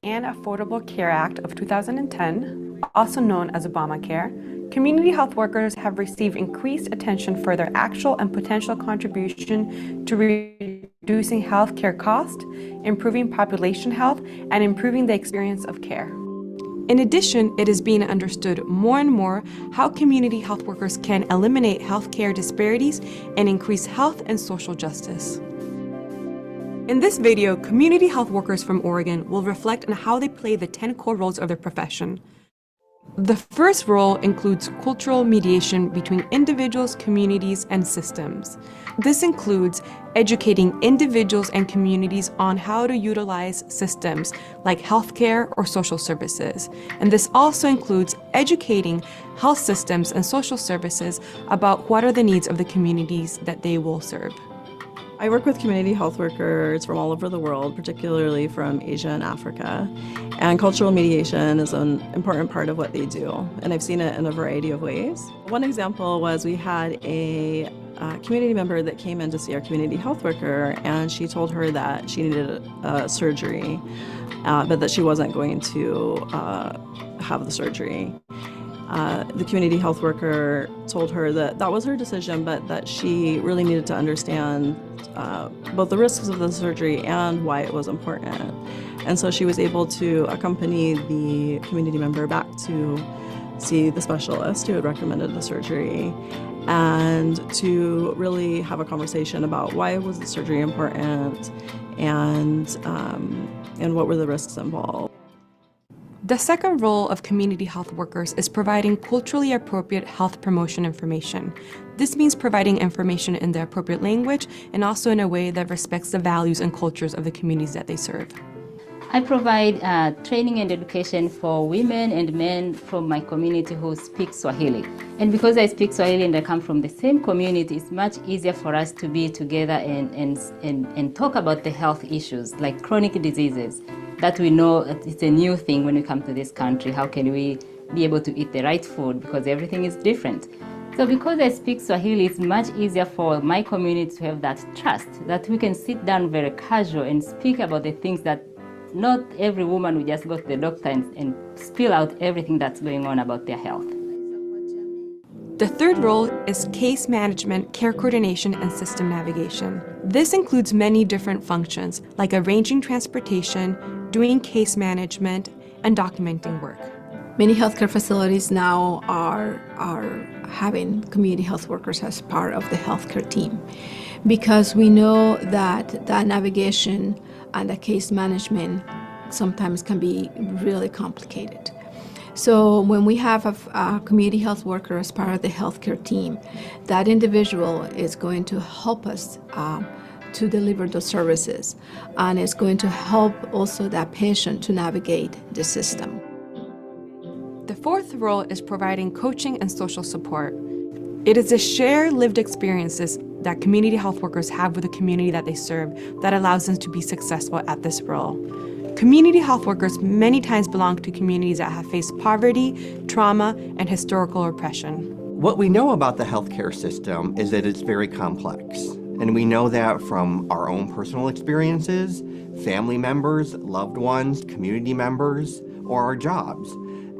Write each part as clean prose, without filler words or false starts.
and Affordable Care Act of 2010, also known as Obamacare, community health workers have received increased attention for their actual and potential contribution to reducing healthcare costs, improving population health, and improving the experience of care. In addition, it is being understood more and more how community health workers can eliminate healthcare disparities and increase health and social justice. In this video, community health workers from Oregon will reflect on how they play the 10 core roles of their profession. The first role includes cultural mediation between individuals, communities, and systems. This includes educating individuals and communities on how to utilize systems like healthcare or social services. And this also includes educating health systems and social services about what are the needs of the communities that they will serve. I work with community health workers from all over the world, particularly from Asia and Africa. And cultural mediation is an important part of what they do. And I've seen it in a variety of ways. One example was we had a community member that came in to see our community health worker, and she told her that she needed a surgery, but that she wasn't going to have the surgery. The community health worker told her that that was her decision, but that she really needed to understand both the risks of the surgery and why it was important. And so she was able to accompany the community member back to see the specialist who had recommended the surgery, and to really have a conversation about why was the surgery important and what were the risks involved. The second role of community health workers is providing culturally appropriate health promotion information. This means providing information in the appropriate language and also in a way that respects the values and cultures of the communities that they serve. I provide training and education for women and men from my community who speak Swahili. And because I speak Swahili and I come from the same community, it's much easier for us to be together and talk about the health issues like chronic diseases that we know it's a new thing when we come to this country. How can we be able to eat the right food because everything is different? So because I speak Swahili, it's much easier for my community to have that trust, that we can sit down very casual and speak about the things that not every woman will just go to the doctor and spill out everything that's going on about their health. The third role is case management, care coordination, and system navigation. This includes many different functions, like arranging transportation, doing case management, and documenting work. Many healthcare facilities now are having community health workers as part of the healthcare team, because we know that navigation and the case management sometimes can be really complicated. So when we have a community health worker as part of the healthcare team, that individual is going to help us to deliver those services, and it's going to help also that patient to navigate the system. The fourth role is providing coaching and social support. It is the shared lived experiences that community health workers have with the community that they serve that allows them to be successful at this role. Community health workers many times belong to communities that have faced poverty, trauma, and historical oppression. What we know about the healthcare system is that it's very complex. And we know that from our own personal experiences, family members, loved ones, community members, or our jobs.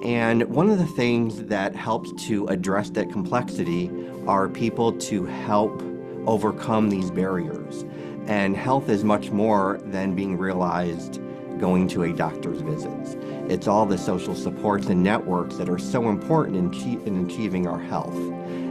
And one of the things that helps to address that complexity are people to help overcome these barriers. And health is much more than being realized going to a doctor's visits. It's all the social supports and networks that are so important in achieving our health.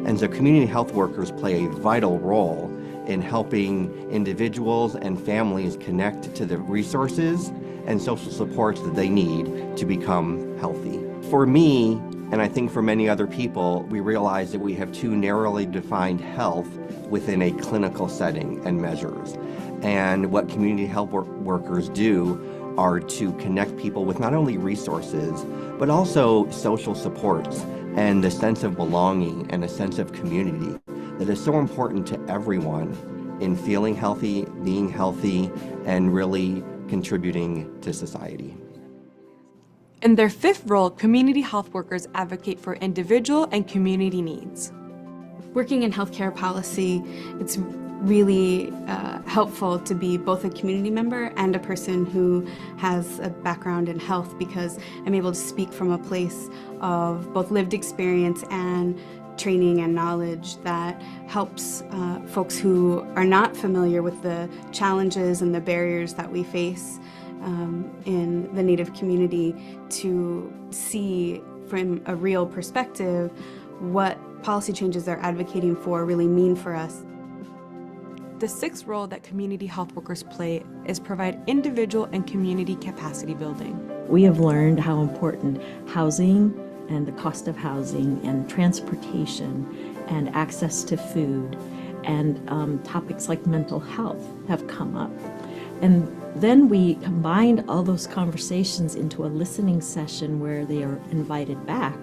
And so community health workers play a vital role in helping individuals and families connect to the resources and social supports that they need to become healthy. For me, and I think for many other people, we realize that we have too narrowly defined health within a clinical setting and measures. And what community health workers do are to connect people with not only resources, but also social supports and a sense of belonging and a sense of community that is so important to everyone in feeling healthy, being healthy, and really contributing to society. In their fifth role, community health workers advocate for individual and community needs. Working in healthcare policy, it's really helpful to be both a community member and a person who has a background in health, because I'm able to speak from a place of both lived experience and training and knowledge that helps folks who are not familiar with the challenges and the barriers that we face in the Native community to see from a real perspective what policy changes they're advocating for really mean for us. The sixth role that community health workers play is provide individual and community capacity building. We have learned how important housing and the cost of housing and transportation and access to food and topics like mental health have come up. And then we combined all those conversations into a listening session where they are invited back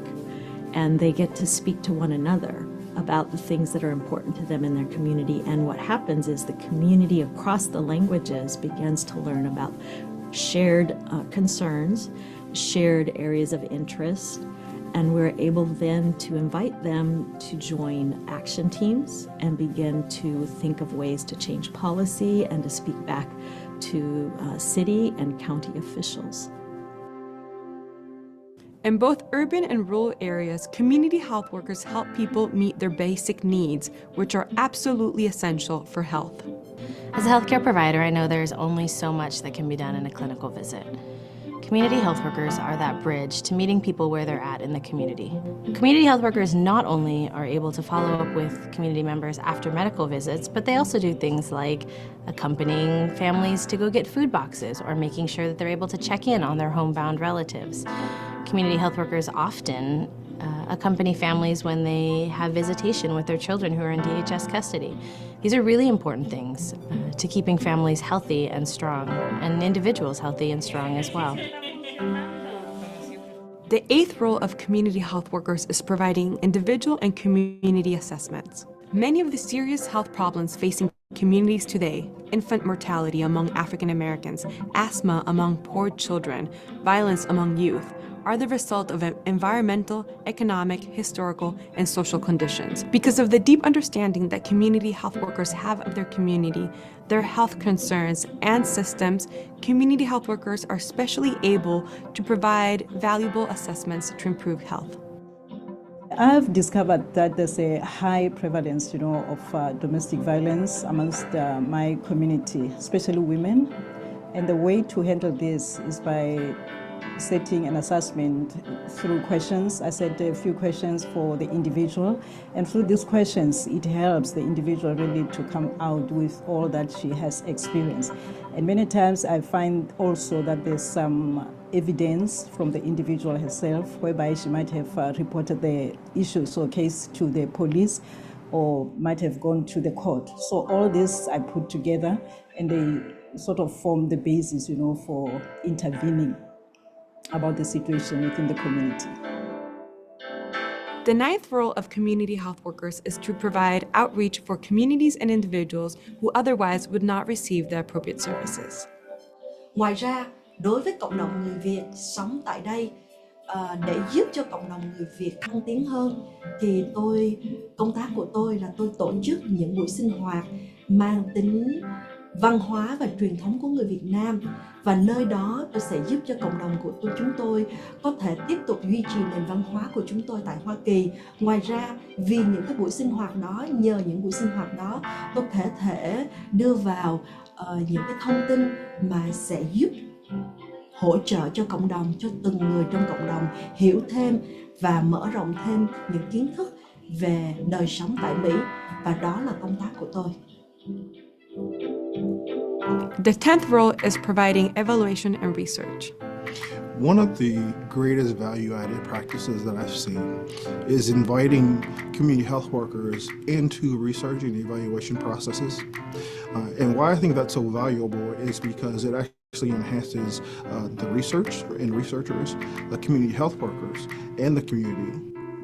and they get to speak to one another about the things that are important to them in their community. And what happens is the community across the languages begins to learn about shared concerns, shared areas of interest, and we're able then to invite them to join action teams and begin to think of ways to change policy and to speak back to city and county officials. In both urban and rural areas, community health workers help people meet their basic needs, which are absolutely essential for health. As a healthcare provider, I know there's only so much that can be done in a clinical visit. Community health workers are that bridge to meeting people where they're at in the community. Community health workers not only are able to follow up with community members after medical visits, but they also do things like accompanying families to go get food boxes or making sure that they're able to check in on their homebound relatives. Community health workers often accompany families when they have visitation with their children who are in DHS custody. These are really important things to keeping families healthy and strong, and individuals healthy and strong as well. The eighth role of community health workers is providing individual and community assessments. Many of the serious health problems facing communities today, infant mortality among African Americans, asthma among poor children, violence among youth, are the result of environmental, economic, historical, and social conditions. Because of the deep understanding that community health workers have of their community, their health concerns, and systems, community health workers are specially able to provide valuable assessments to improve health. I've discovered that there's a high prevalence, of domestic violence amongst my community, especially women. And the way to handle this is by setting an assessment through questions. I set a few questions for the individual, and through these questions, it helps the individual really to come out with all that she has experienced. And many times I find also that there's some evidence from the individual herself, whereby she might have reported the issues or case to the police, or might have gone to the court. So all this I put together, and they sort of form the basis, for intervening about the situation within the community. The ninth role of community health workers is to provide outreach for communities and individuals who otherwise would not receive the appropriate services. Ngoài ra, đối với cộng đồng người Việt sống tại đây, để giúp cho cộng đồng người Việt thăng tiến hơn, thì công tác của tôi là tôi tổ chức những buổi sinh hoạt mang tính văn hóa và truyền thống của người Việt Nam, và nơi đó tôi sẽ giúp cho cộng đồng của chúng tôi có thể tiếp tục duy trì nền văn hóa của chúng tôi tại Hoa Kỳ. Ngoài ra, vì những cái buổi sinh hoạt đó, nhờ những buổi sinh hoạt đó, tôi có thể đưa vào những cái thông tin mà sẽ giúp hỗ trợ cho cộng đồng, cho từng người trong cộng đồng hiểu thêm và mở rộng thêm những kiến thức về đời sống tại Mỹ, và đó là công tác của tôi. The 10th role is providing evaluation and research. One of the greatest value-added practices that I've seen is inviting community health workers into research and evaluation processes. And why I think that's so valuable is because it actually enhances the research and researchers, the community health workers, and the community.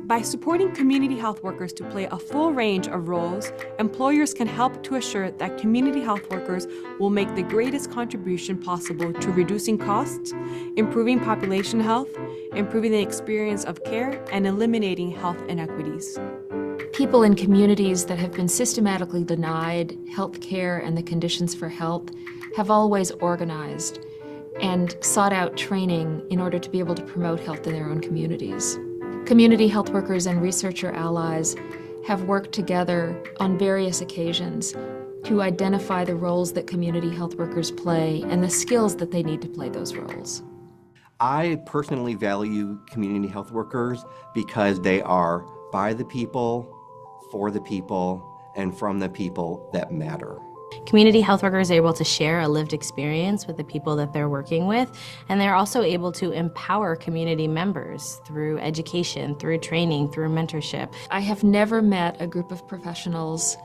By supporting community health workers to play a full range of roles, employers can help to assure that community health workers will make the greatest contribution possible to reducing costs, improving population health, improving the experience of care, and eliminating health inequities. People in communities that have been systematically denied health care and the conditions for health have always organized and sought out training in order to be able to promote health in their own communities. Community health workers and researcher allies have worked together on various occasions to identify the roles that community health workers play and the skills that they need to play those roles. I personally value community health workers because they are by the people, for the people, and from the people that matter. Community health workers are able to share a lived experience with the people that they're working with, and they're also able to empower community members through education, through training, through mentorship. I have never met a group of professionals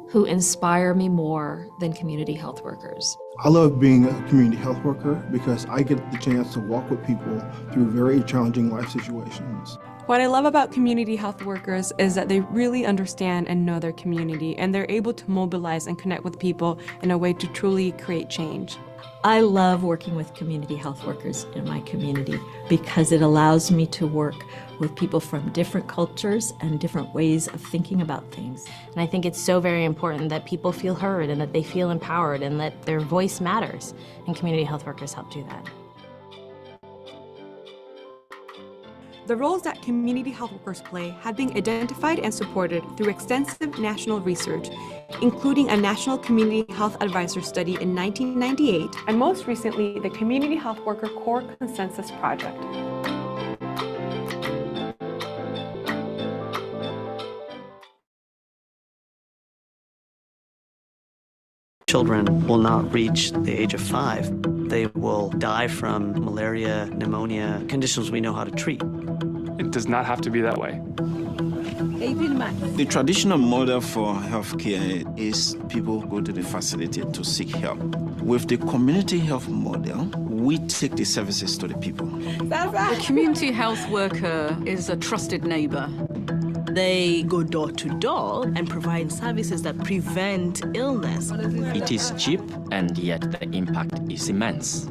who inspire me more than community health workers. I love being a community health worker because I get the chance to walk with people through very challenging life situations. What I love about community health workers is that they really understand and know their community, and they're able to mobilize and connect with people in a way to truly create change. I love working with community health workers in my community because it allows me to work with people from different cultures and different ways of thinking about things. And I think it's so very important that people feel heard and that they feel empowered and that their voice matters. And community health workers help do that. The roles that community health workers play have been identified and supported through extensive national research, including a National Community Health Advisor study in 1998, and most recently, the Community Health Worker Core Consensus Project. Children will not reach the age of 5. They will die from malaria, pneumonia, conditions we know how to treat. It does not have to be that way. The traditional model for healthcare is people go to the facility to seek help. With the community health model, we take the services to the people. The community health worker is a trusted neighbor. They go door to door and provide services that prevent illness. It is cheap, and yet the impact is immense.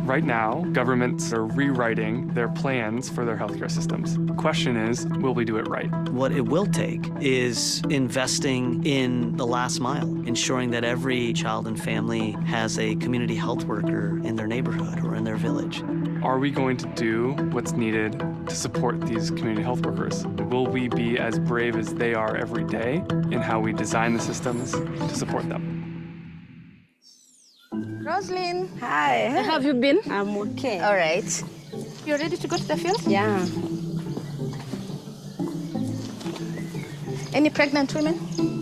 Right now, governments are rewriting their plans for their healthcare systems. The question is, will we do it right? What it will take is investing in the last mile, ensuring that every child and family has a community health worker in their neighborhood or in their village. Are we going to do what's needed to support these community health workers? Will we be as brave as they are every day in how we design the systems to support them? Roslyn. Hi. How have you been? I'm okay. All right. You ready to go to the field? Yeah. Any pregnant women?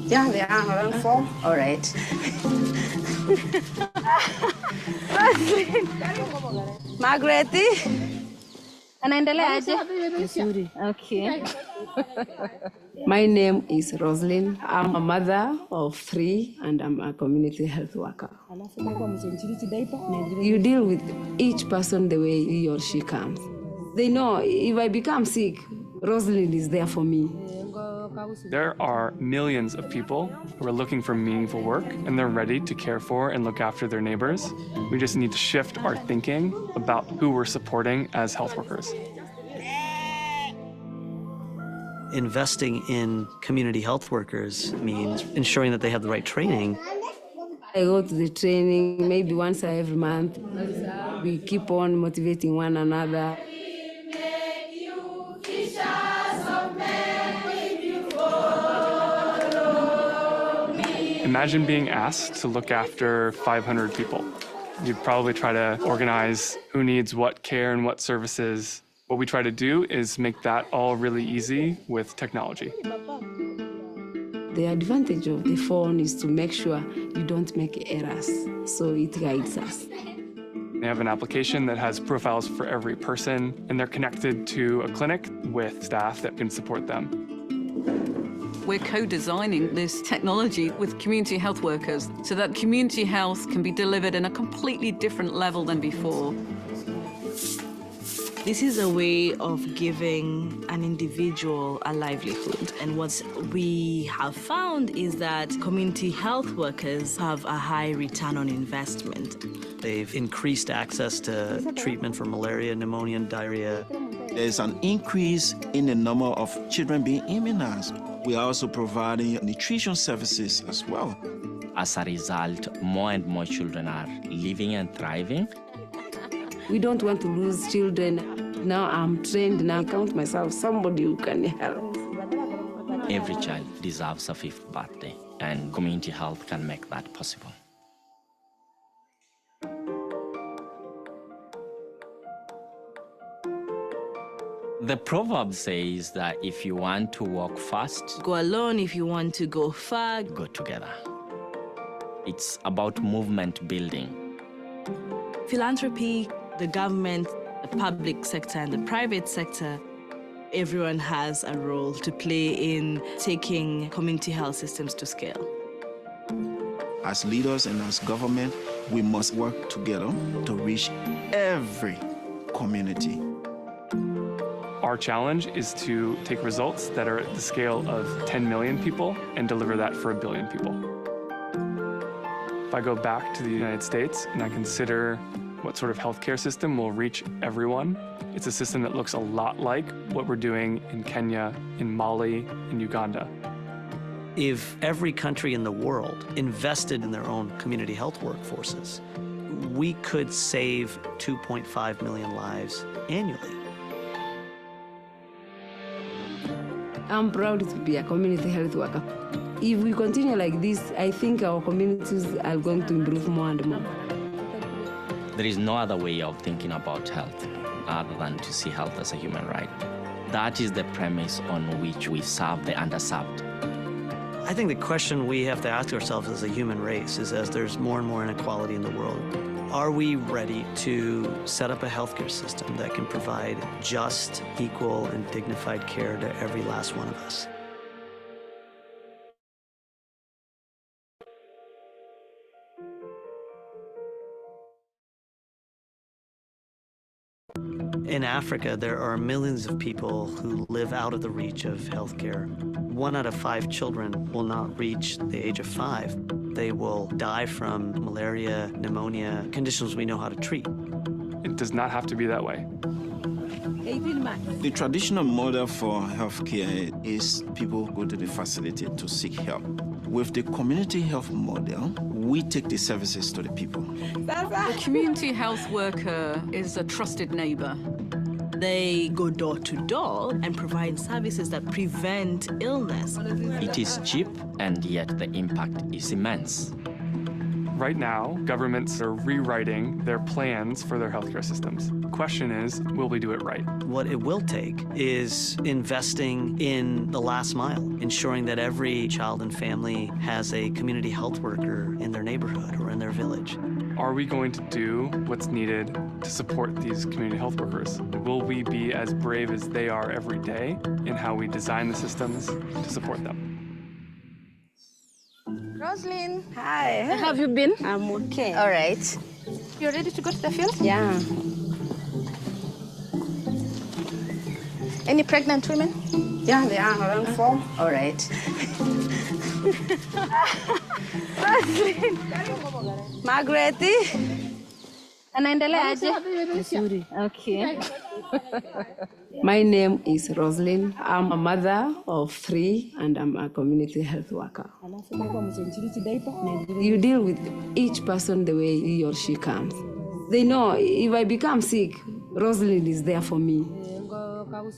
Yeah, there are around 4. All right. Roslyn. Margaret. Anaendelea aje? Vizuri. Okay. My name is Roslyn. I'm a mother of 3 and I'm a community health worker. You deal with each person the way he or she comes. They know if I become sick, Roslyn is there for me. There are millions of people who are looking for meaningful work, and they're ready to care for and look after their neighbors. We just need to shift our thinking about who we're supporting as health workers. Investing in community health workers means ensuring that they have the right training. I go to the training maybe once every month. We keep on motivating one another. Imagine being asked to look after 500 people. You'd probably try to organize who needs what care and what services. What we try to do is make that all really easy with technology. The advantage of the phone is to make sure you don't make errors, so it guides us. They have an application that has profiles for every person, and they're connected to a clinic with staff that can support them. We're co-designing this technology with community health workers so that community health can be delivered in a completely different level than before. This is a way of giving an individual a livelihood. And what we have found is that community health workers have a high return on investment. They've increased access to treatment for malaria, pneumonia, and diarrhea. There's an increase in the number of children being immunized. We are also providing nutrition services as well. As a result, more and more children are living and thriving. We don't want to lose children. Now I'm trained, now I count myself somebody who can help. Every child deserves a 5th birthday, and community health can make that possible. The proverb says that if you want to walk fast, Go alone if you want to go far. go together. It's about movement building. Philanthropy, the government, the public sector, and the private sector, everyone has a role to play in taking community health systems to scale. As leaders and as government, we must work together to reach every community. Our challenge is to take results that are at the scale of 10 million people and deliver that for 1 billion people. If I go back to the United States and I consider what sort of healthcare system will reach everyone, it's a system that looks a lot like what we're doing in Kenya, in Mali, in Uganda. If every country in the world invested in their own community health workforces, we could save 2.5 million lives annually. I'm proud to be a community health worker. If we continue like this, I think our communities are going to improve more and more. There is no other way of thinking about health other than to see health as a human right. That is the premise on which we serve the underserved. I think the question we have to ask ourselves as a human race is, as there's more and more inequality in the world, are we ready to set up a healthcare system that can provide just, equal, and dignified care to every last one of us? In Africa, there are millions of people who live out of the reach of healthcare. 1 out of 5 children will not reach the age of 5. They will die from malaria, pneumonia, conditions we know how to treat. It does not have to be that way. The traditional model for healthcare is people go to the facility to seek help. With the community health model, we take the services to the people. The community health worker is a trusted neighbor. They go door to door and provide services that prevent illness. It is cheap, and yet the impact is immense. Right now, governments are rewriting their plans for their healthcare systems. The question is, will we do it right? What it will take is investing in the last mile, ensuring that every child and family has a community health worker in their neighborhood or in their village. Are we going to do what's needed to support these community health workers? Will we be as brave as they are every day in how we design the systems to support them? Roslyn. Hi. How have you been? I'm okay. All right. You ready to go to the field? Yeah. Any pregnant women? Yeah, they are around 4. All right. Roslyn. Margaret. Anaendeleaje? Vizuri. Okay. My name is Roslyn. I'm a mother of 3 and I'm a community health worker. You deal with each person the way he or she comes. They know if I become sick, Roslyn is there for me.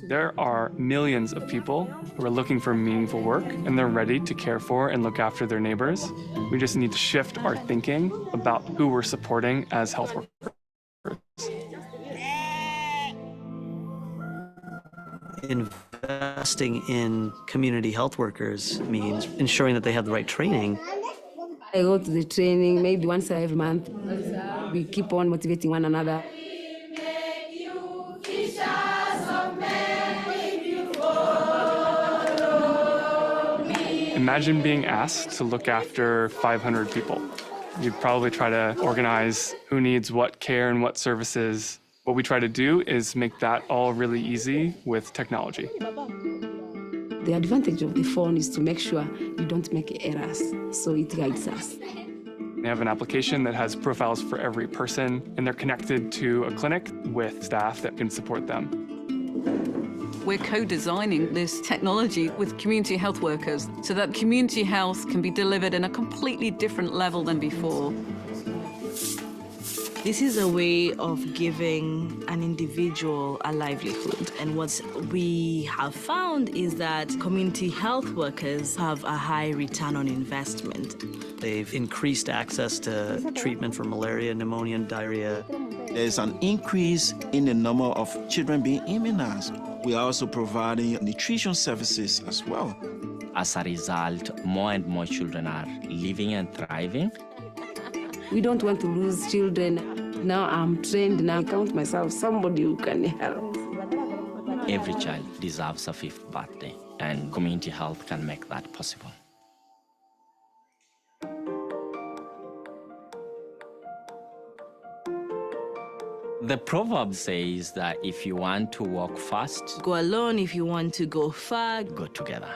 There are millions of people who are looking for meaningful work, and they're ready to care for and look after their neighbors. We just need to shift our thinking about who we're supporting as health workers. Investing in community health workers means ensuring that they have the right training. I go to the training maybe once every month. We keep on motivating one another. Imagine being asked to look after 500 people. You'd probably try to organize who needs what care and what services. What we try to do is make that all really easy with technology. The advantage of the phone is to make sure you don't make errors, so it guides us. They have an application that has profiles for every person, and they're connected to a clinic with staff that can support them. We're co-designing this technology with community health workers so that community health can be delivered in a completely different level than before. This is a way of giving an individual a livelihood. And what we have found is that community health workers have a high return on investment. They've increased access to treatment for malaria, pneumonia, and diarrhea. There's an increase in the number of children being immunized. We are also providing nutrition services as well. As a result, more and more children are living and thriving. We don't want to lose children. Now I'm trained, now I count myself somebody who can help. Every child deserves a 5th birthday, and community health can make that possible. The proverb says that if you want to walk fast, go alone. If you want to go far, go together.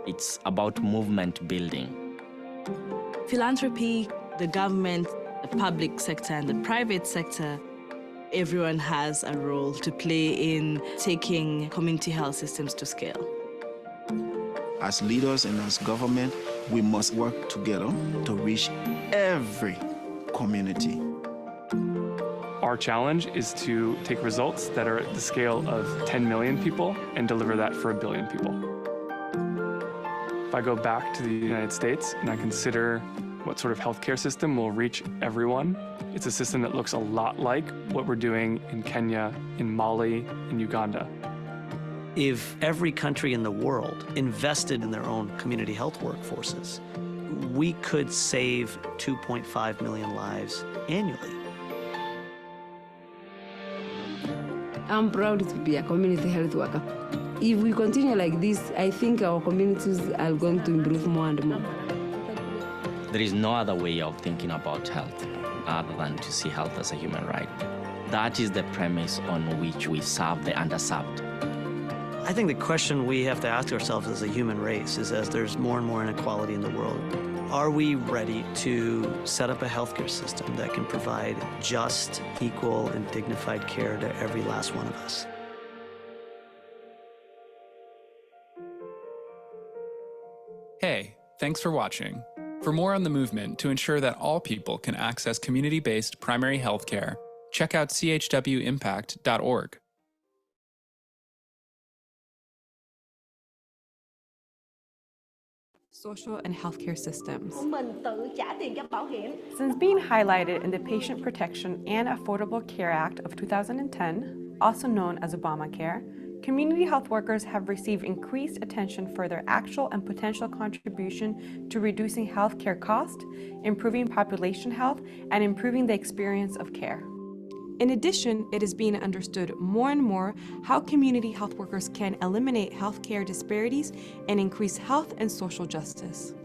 It's about movement building. Philanthropy, the government, the public sector, and the private sector, everyone has a role to play in taking community health systems to scale. As leaders and as government, we must work together to reach every community. Our challenge is to take results that are at the scale of 10 million people and deliver that for 1 billion people. If I go back to the United States and I consider what sort of healthcare system will reach everyone, it's a system that looks a lot like what we're doing in Kenya, in Mali, in Uganda. If every country in the world invested in their own community health workforces, we could save 2.5 million lives annually. I'm proud to be a community health worker. If we continue like this, I think our communities are going to improve more and more. There is no other way of thinking about health other than to see health as a human right. That is the premise on which we serve the underserved. I think the question we have to ask ourselves as a human race is, as there's more and more inequality in the world, are we ready to set up a healthcare system that can provide just, equal, and dignified care to every last one of us? Hey, thanks for watching. For more on the movement to ensure that all people can access community-based primary health care, check out chwimpact.org. Social and healthcare systems. Since being highlighted in the Patient Protection and Affordable Care Act of 2010, also known as Obamacare, community health workers have received increased attention for their actual and potential contribution to reducing healthcare costs, improving population health, and improving the experience of care. In addition, it is being understood more and more how community health workers can eliminate healthcare disparities and increase health and social justice.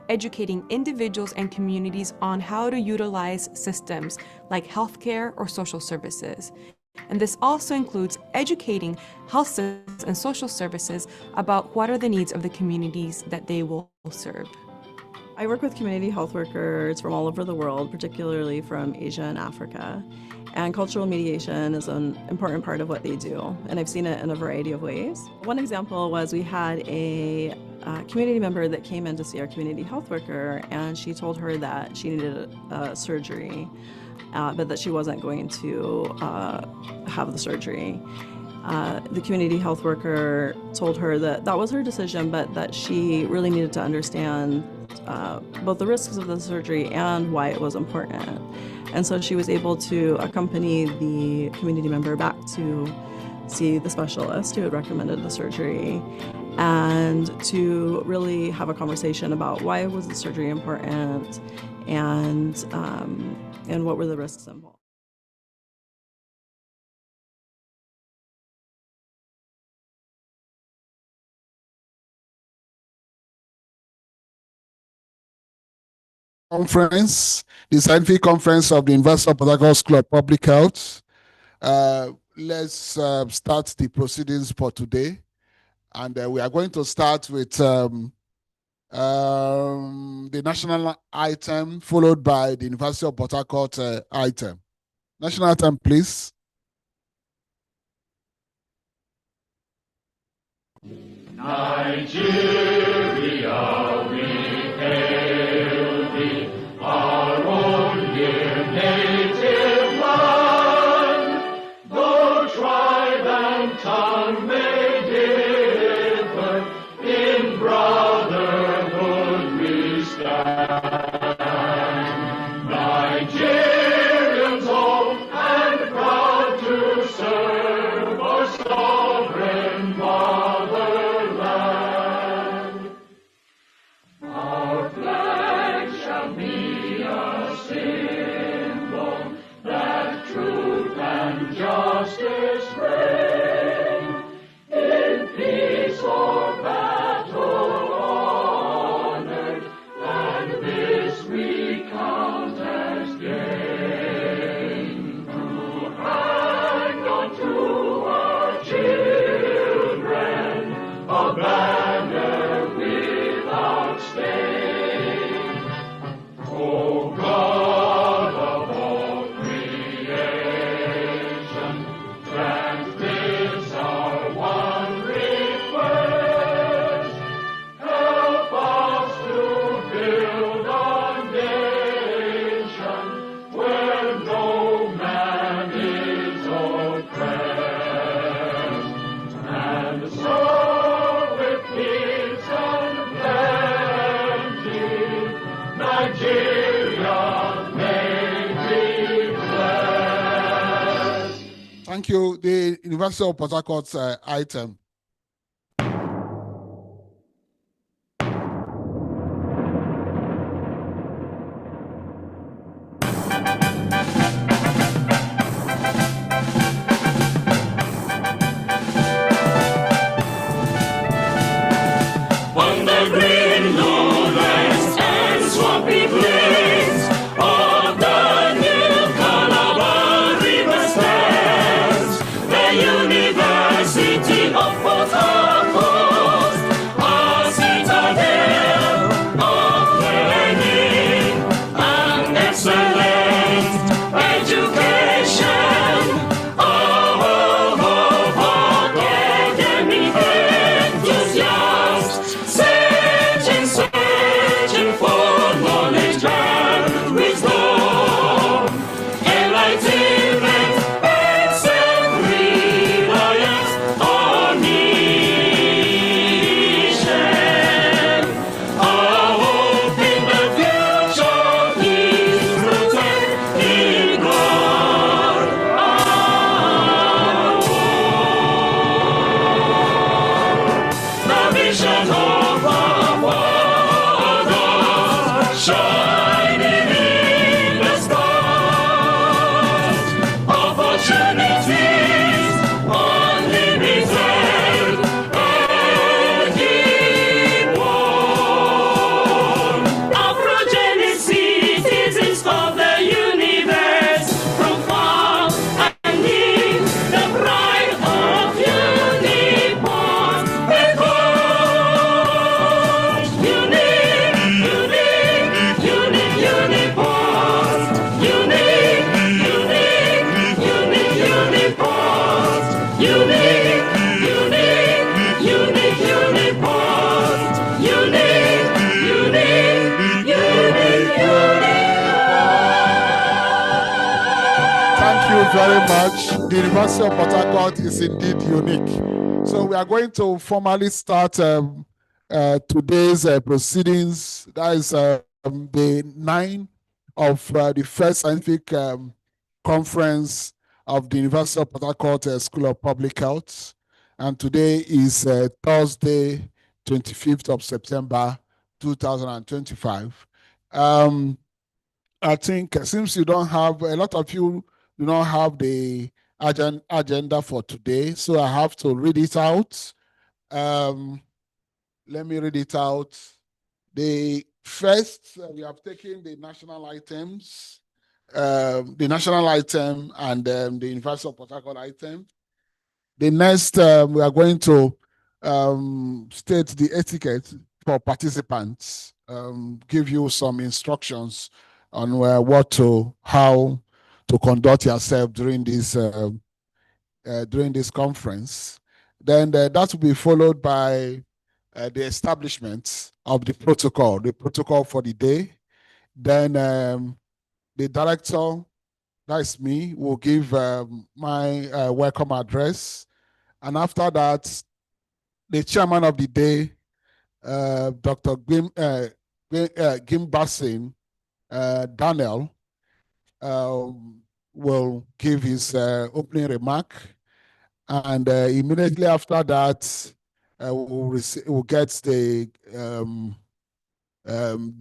Educating individuals and communities on how to utilize systems like healthcare or social services. And this also includes educating health systems and social services about what are the needs of the communities that they will serve. I work with community health workers from all over the world, particularly from Asia and Africa. And cultural mediation is an important part of what they do, and I've seen it in a variety of ways. One example was we had a community member that came in to see our community health worker, and she told her that she needed a surgery, but that she wasn't going to have the surgery. The community health worker told her that that was her decision, but that she really needed to understand both the risks of the surgery and why it was important. And so she was able to accompany the community member back to see the specialist who had recommended the surgery, and to really have a conversation about why was the surgery important and what were the risks involved. Conference, the scientific conference of the University of Port Harcourt School of Public Health. Let's start the proceedings for today. And we are going to start with the national item, followed by the University of Port Harcourt item. National item, please. Nigeria, we hail thee, our own dear native land. Though tribe and tongue may differ, in brotherhood we stand. Nigerians old and proud to serve our sovereign motherland. Our flag shall be a symbol that truth and justice reign. In peace or battle honored, and this we count as gain. To hang on to our children a banner without stain. O God of all creation, grant this our one request. Help us to build a nation where no man is oppressed. And so with peace and plenty, Nigeria may be blessed. Thank you. The University of Port Harcourt item. On the green lowlands and swampy plains of the New Calabar River stands the University of Port Harcourt, a citadel of learning and excellent education, a home of academic enthusiasts, searching for knowledge and wisdom, enlightenment and self-reliance on mission. Our hope in the future is rooted in God. The vision of our fathers shining in the stars, opportunities unlimited and equal. Our progeny citizens of the universe, from far and near, the pride of Uniport, because unique, Uniport, unique, Uniport, unique, Uniport, unique, Thank you very much. The University of Port Harcourt is indeed unique. So we are going to formally start today's proceedings. That is the 9th of the first scientific conference of the University of Port Harcourt School of Public Health. And today is Thursday, 25th of September, 2025. I think since you don't have, a lot of you do not have the agenda for today, so I have to read it out. Let me read it out. The first, we have taken the national items, the national item and the University of Port Harcourt item. The next, we are going to state the etiquette for participants, give you some instructions on how to conduct yourself during this conference. Then that will be followed by the establishment of the protocol for the day. Then the director, that's me, will give my welcome address. And after that, the chairman of the day, Dr. Gimbasin Daniel, will give his opening remark. And immediately after that, we'll get the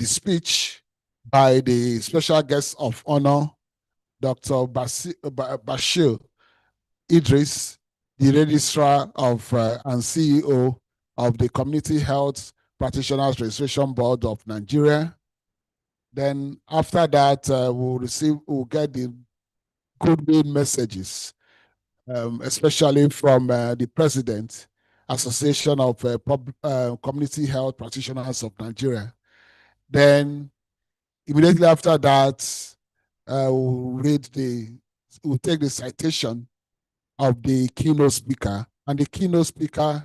speech by the special guest of honor, Dr. Bashir Idris, the registrar of and CEO of the Community Health Practitioners Registration Board of Nigeria. Then after that, we'll get the goodwill messages, especially from the President, Association of Community Health Practitioners of Nigeria. Then immediately after that, we'll take the citation of the keynote speaker, and the keynote speaker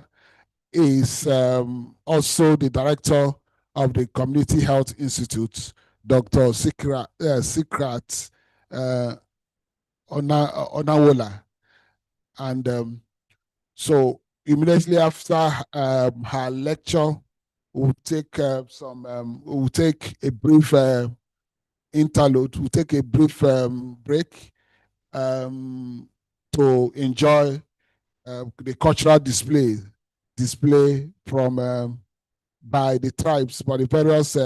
is also the director of the Community Health Institute, Dr. Sikrat Onawola. And so immediately after her lecture, we'll take a brief interlude. We'll take a brief break to enjoy the cultural display from by the various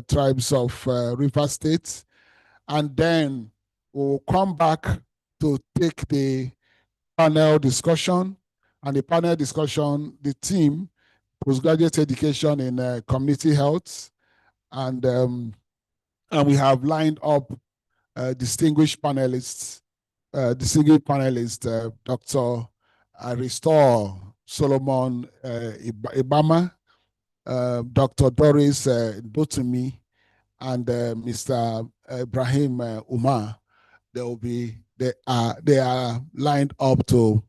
tribes of River State, and then we'll come back to take the panel discussion. And the panel discussion, the theme, postgraduate education in community health, and we have lined up distinguished panelists. Dr. Aristor Solomon Ibama, Dr. Doris Botumi, and Mr. Ibrahim Umar. They are lined up to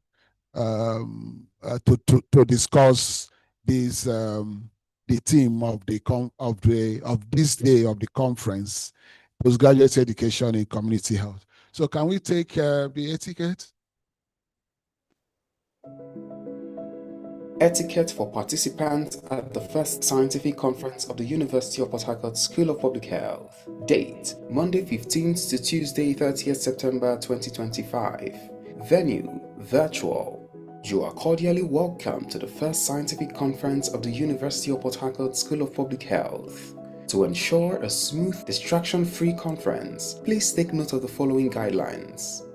discuss this the theme of this day of the conference, postgraduate education in community health. So can we take the etiquette? Etiquette for participants at the first scientific conference of the University of Port Harcourt School of Public Health. Date: Monday 15th to Tuesday 30th September 2025. Venue: virtual. You are cordially welcome to the first scientific conference of the University of Port Harcourt School of Public Health. To ensure a smooth, distraction-free conference, please take note of the following guidelines.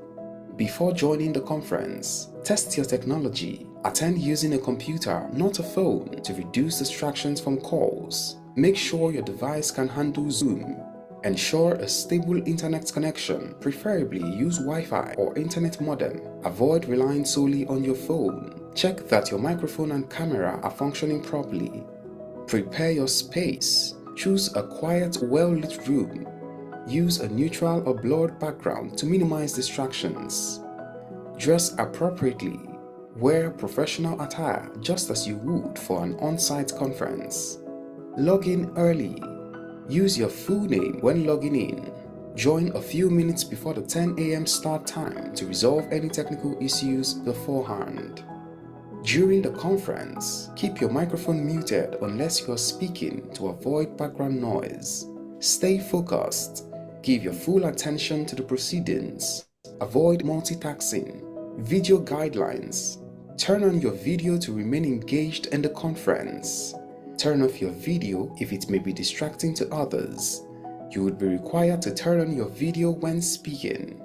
Before joining the conference, test your technology. Attend using a computer, not a phone, to reduce distractions from calls. Make sure your device can handle Zoom. Ensure a stable internet connection, preferably use Wi-Fi or internet modem. Avoid relying solely on your phone. Check that your microphone and camera are functioning properly. Prepare your space. Choose a quiet, well-lit room. Use a neutral or blurred background to minimize distractions. Dress appropriately. Wear professional attire just as you would for an on-site conference. Log in early. Use your full name when logging in. Join a few minutes before the 10 a.m. start time to resolve any technical issues beforehand. During the conference, keep your microphone muted unless you are speaking to avoid background noise. Stay focused. Give your full attention to the proceedings. Avoid multitasking. Video guidelines. Turn on your video to remain engaged in the conference. Turn off your video if it may be distracting to others. You would be required to turn on your video when speaking.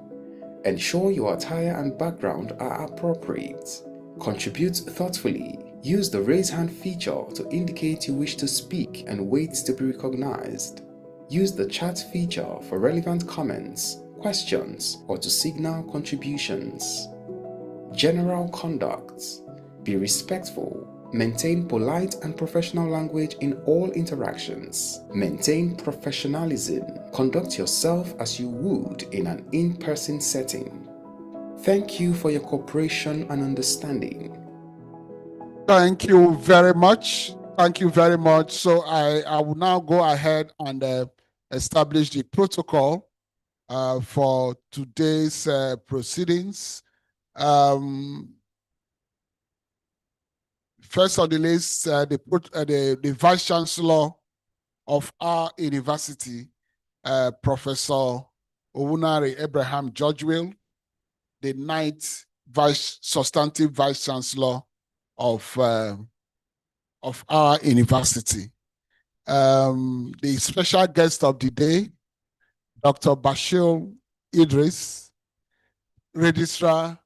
Ensure your attire and background are appropriate. Contribute thoughtfully. Use the raise hand feature to indicate you wish to speak and wait to be recognized. Use the chat feature for relevant comments, questions, or to signal contributions. General conduct. Be respectful. Maintain polite and professional language in all interactions. Maintain professionalism. Conduct yourself as you would in an in-person setting. Thank you for your cooperation and understanding. Thank you very much. Thank you very much. So I will now go ahead and establish the protocol for today's proceedings. First on the list, the Vice Chancellor of our university, Professor Owunari Abraham Georgewell, the ninth substantive Vice Chancellor of our university. The special guest of the day, Dr. Bashir Idris, Registrar,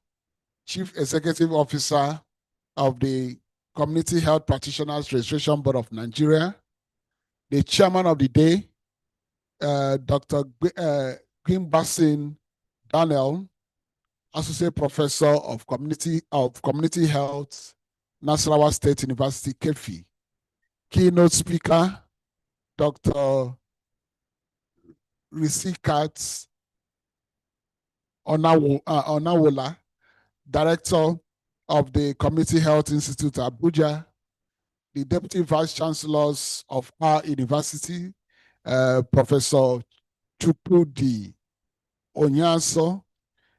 Chief Executive Officer of the Community Health Practitioners Registration Board of Nigeria. The chairman of the day, Dr. Greenbasin Daniel, Associate Professor of Community Health, Nasarawa State University, Kefi. Keynote speaker, Dr. Risikat Onawola, Director of the Community Health Institute, Abuja. The Deputy Vice Chancellors of our university, Professor Chukudi Onyanso,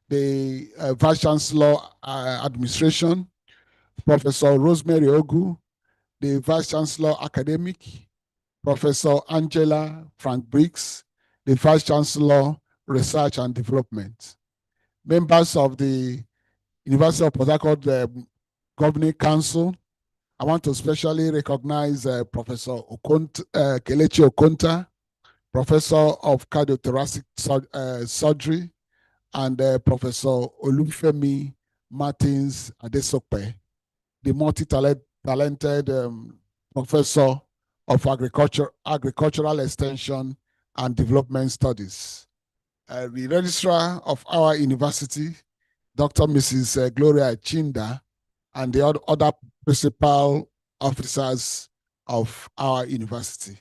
the Vice Chancellor Administration, Professor Rosemary Ogu, the Vice Chancellor Academic, Professor Angela Frank Briggs, the Vice Chancellor Research and Development. Members of the University of Port Harcourt Governing Council, I want to especially recognize Professor Kelechi Okonta, Professor of Cardiothoracic Surgery, and Professor Olufemi Martins Adesope, the multi-talented Professor of Agricultural Extension and Development Studies. The Registrar of our university, Dr. Mrs. Gloria Chinda, and the other principal officers of our university.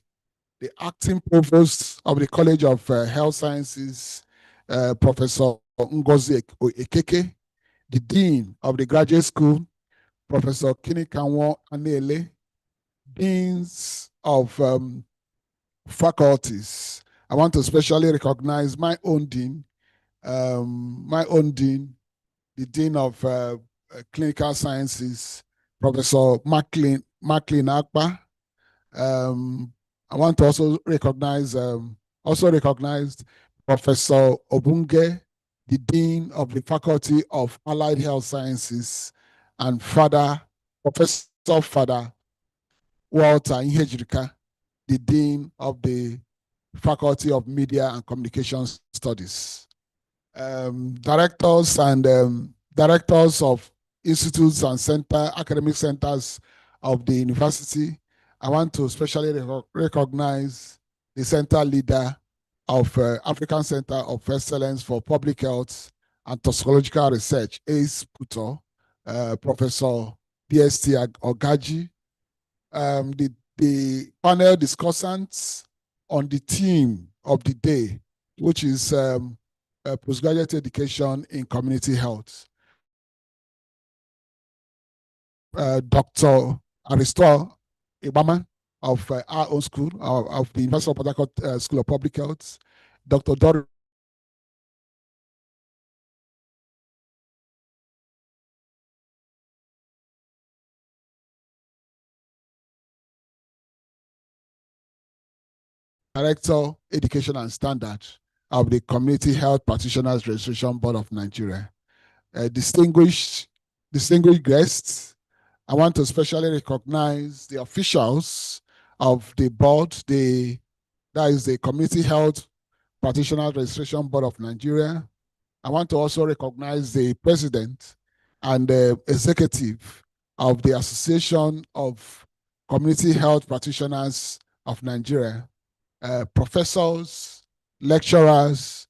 The acting provost of the College of Health Sciences, Professor Ngozi Ekeke, the dean of the graduate school, Professor Kinikanwo Anele, deans of faculties. I want to especially recognize my own dean, the dean of clinical sciences, Professor Macklin Akpa. I want to also recognize Professor Obunge, the dean of the Faculty of Allied Health Sciences, and Professor Fada Walter Ihejirika, the dean of the Faculty of Media and Communications Studies. Directors of institutes and academic centers of the university. I want to especially recognize the center leader of African Center of Excellence for Public Health and Toxicological Research, ACE Puto, Professor DST Ogaji. The panel discussants on the theme of the day, which is postgraduate education in community health. Dr. Aristotle Ibama of our own school, of the University of Port Harcourt School of Public Health, Dr. Dory Director, Education and Standard of the Community Health Practitioners Registration Board of Nigeria. Distinguished guests, I want to especially recognize the officials of the board, that is the Community Health Practitioners Registration Board of Nigeria. I want to also recognize the president and the executive of the Association of Community Health Practitioners of Nigeria, professors, lecturers,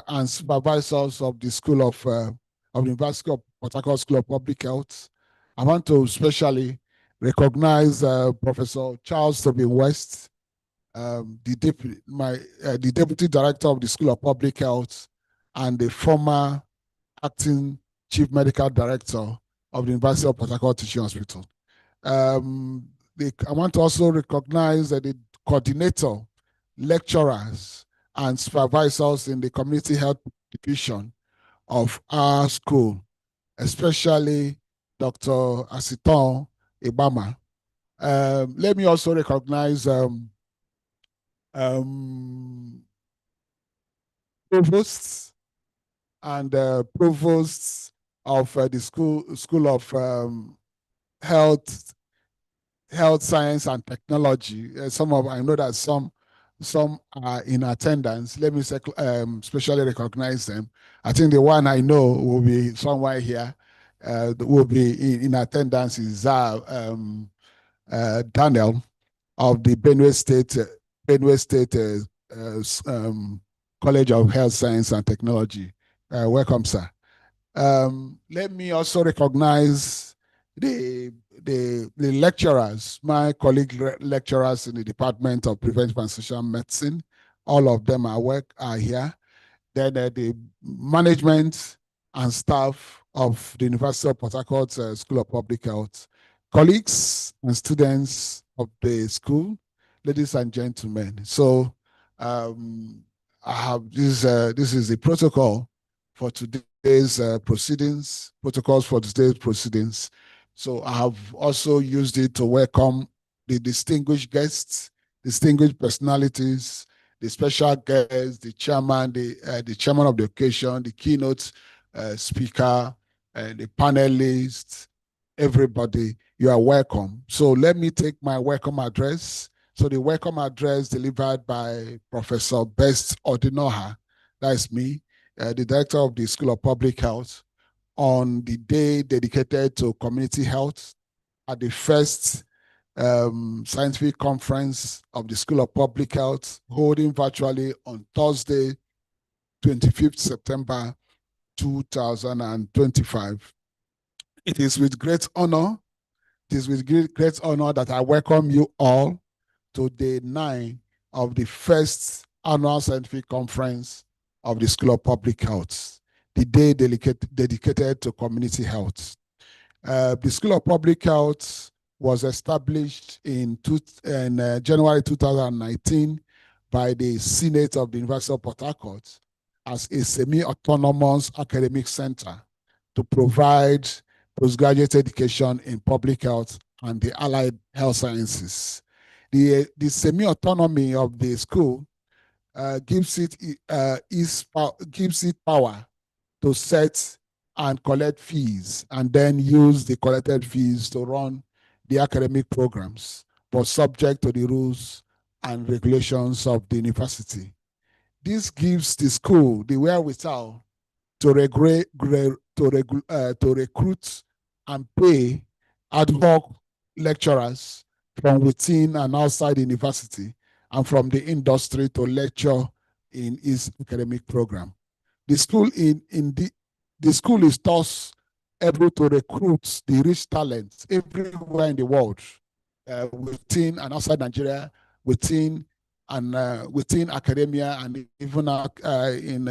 and supervisors of the School of University of Port Harcourt School of Public Health. I want to especially recognize Professor Charles Tobin West, the Deputy Director of the School of Public Health and the former Acting Chief Medical Director of the University of Port Harcourt Teaching Hospital. I want to also recognize the coordinator, lecturers, and supervisors in the Community Health Division of our school, especially Dr. Asiton Ibama. Let me also recognize provosts and provosts of the School of Health Science and Technology. I know that some are in attendance. Let me specially recognize them. I think the one I know will be somewhere here. Will be in attendance is Daniel of the Benue State College of Health Science and Technology. Welcome, sir. Let me also recognize the lecturers, my colleague lecturers in the Department of Preventive and Social Medicine. All of them are here. Then the management and staff of the University of Port Harcourt School of Public Health, colleagues and students of the school, ladies and gentlemen. So I have this is the protocol for today's proceedings, protocols for today's proceedings. So I have also used it to welcome the distinguished guests, distinguished personalities, the special guests, the chairman, the chairman of the occasion, the keynote speaker, and the panelists, everybody, you are welcome. So let me take my welcome address. So the welcome address delivered by Professor Best Odinoha, that's me, the director of the School of Public Health, on the day dedicated to community health at the first scientific conference of the School of Public Health, holding virtually on Thursday, 25th September 2025. It is with great honor, that I welcome you all to day 9 of the first annual scientific conference of the School of Public Health, the day dedicated to community health. The School of Public Health was established in January 2019 by the Senate of the University of Port Harcourt as a semi-autonomous academic center to provide postgraduate education in public health and the allied health sciences. The semi-autonomy of the school gives it power to set and collect fees and then use the collected fees to run the academic programs, but subject to the rules and regulations of the university. This gives the school the wherewithal to recruit and pay ad hoc lecturers from within and outside the university and from the industry to lecture in its academic program. The school the school is thus able to recruit the rich talents everywhere in the world, within and outside Nigeria, within academia, and even in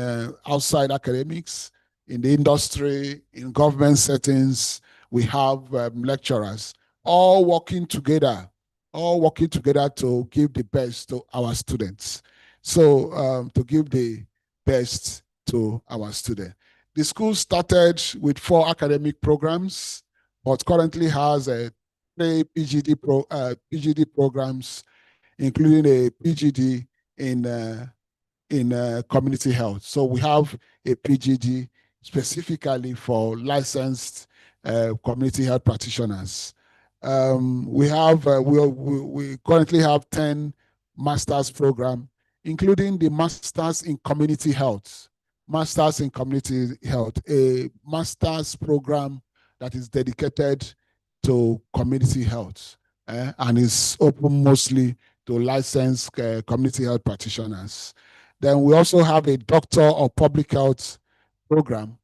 outside academics, in the industry, in government settings. We have lecturers all working together to give the best to our students. So to give the best to our students. The school started with 4 academic programs, but currently has 3 PGD programs, including a PGD in community health. So we have a PGD specifically for licensed community health practitioners. We currently have 10 master's program, including the Masters in Community Health. Masters in Community Health, a master's program that is dedicated to community health and is open mostly to licensed community health practitioners. Then we also have a Doctor of Public Health program.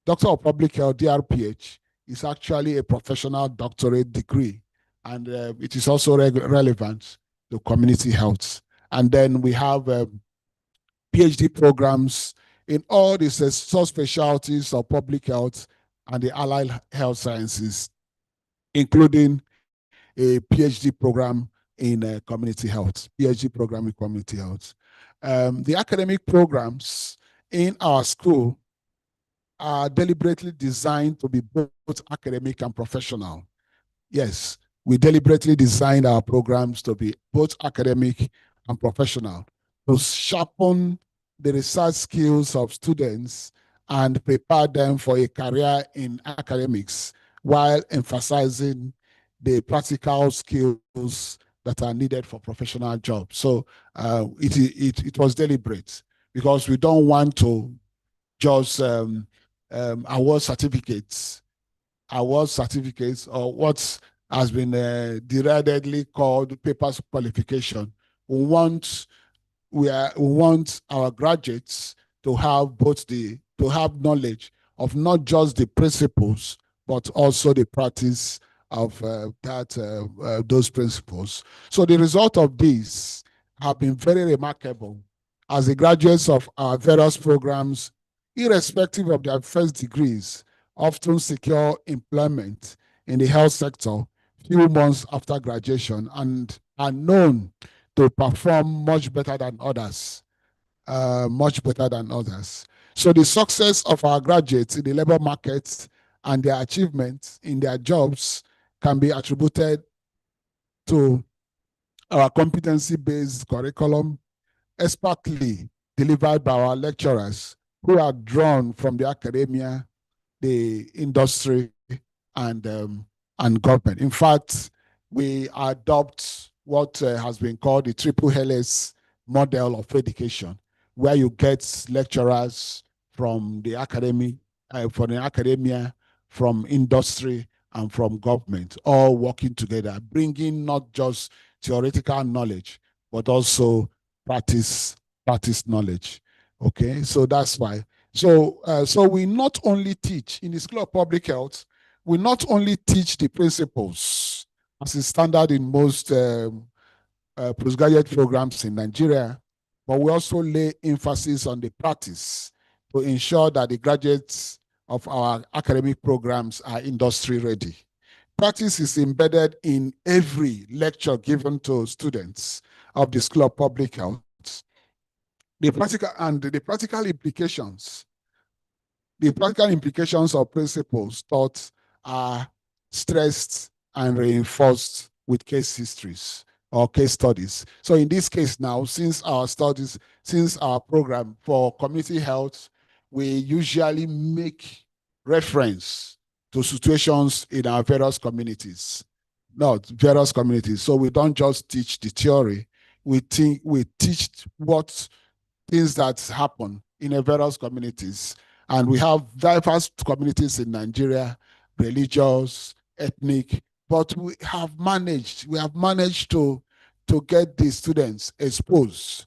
Doctor of Public Health, DRPH, is actually a professional doctorate degree, and it is also relevant to community health. And then we have PhD programs in all the subspecialties of public health and the allied health sciences, including a PhD program in community health, PhD program in community health. The academic programs in our school are deliberately designed to be both academic and professional. Yes, we deliberately designed our programs to be both academic and professional, to sharpen the research skills of students and prepare them for a career in academics while emphasizing the practical skills that are needed for professional jobs. So it was deliberate, because we don't want to just award certificates or what has been deridedly called papers qualification. We want our graduates to have knowledge of not just the principles, but also the practice of those principles. So the result of this have been very remarkable, as the graduates of our various programs, irrespective of their first degrees, often secure employment in the health sector few months after graduation and are known to perform much better than others. So the success of our graduates in the labor market and their achievements in their jobs can be attributed to our competency-based curriculum, expertly delivered by our lecturers who are drawn from the academia, the industry, and government. In fact, we adopt what has been called the triple LS model of education, where you get lecturers from the academia, from industry, and from government, all working together, bringing not just theoretical knowledge, but also practice knowledge. Okay, so that's why. So we not only teach in the School of Public Health, we not only teach the principles as is standard in most postgraduate programs in Nigeria, but we also lay emphasis on the practice to ensure that the graduates of our academic programs are industry ready. Practice is embedded in every lecture given to students of the School of Public Health. The practical implications of principles taught are stressed and reinforced with case histories or case studies. So in this case now, since our program for community health, we usually make reference to situations in our various communities. So we don't just teach the theory, we teach what things that happen in various communities. And we have diverse communities in Nigeria, religious, ethnic, but we have managed to get the students exposed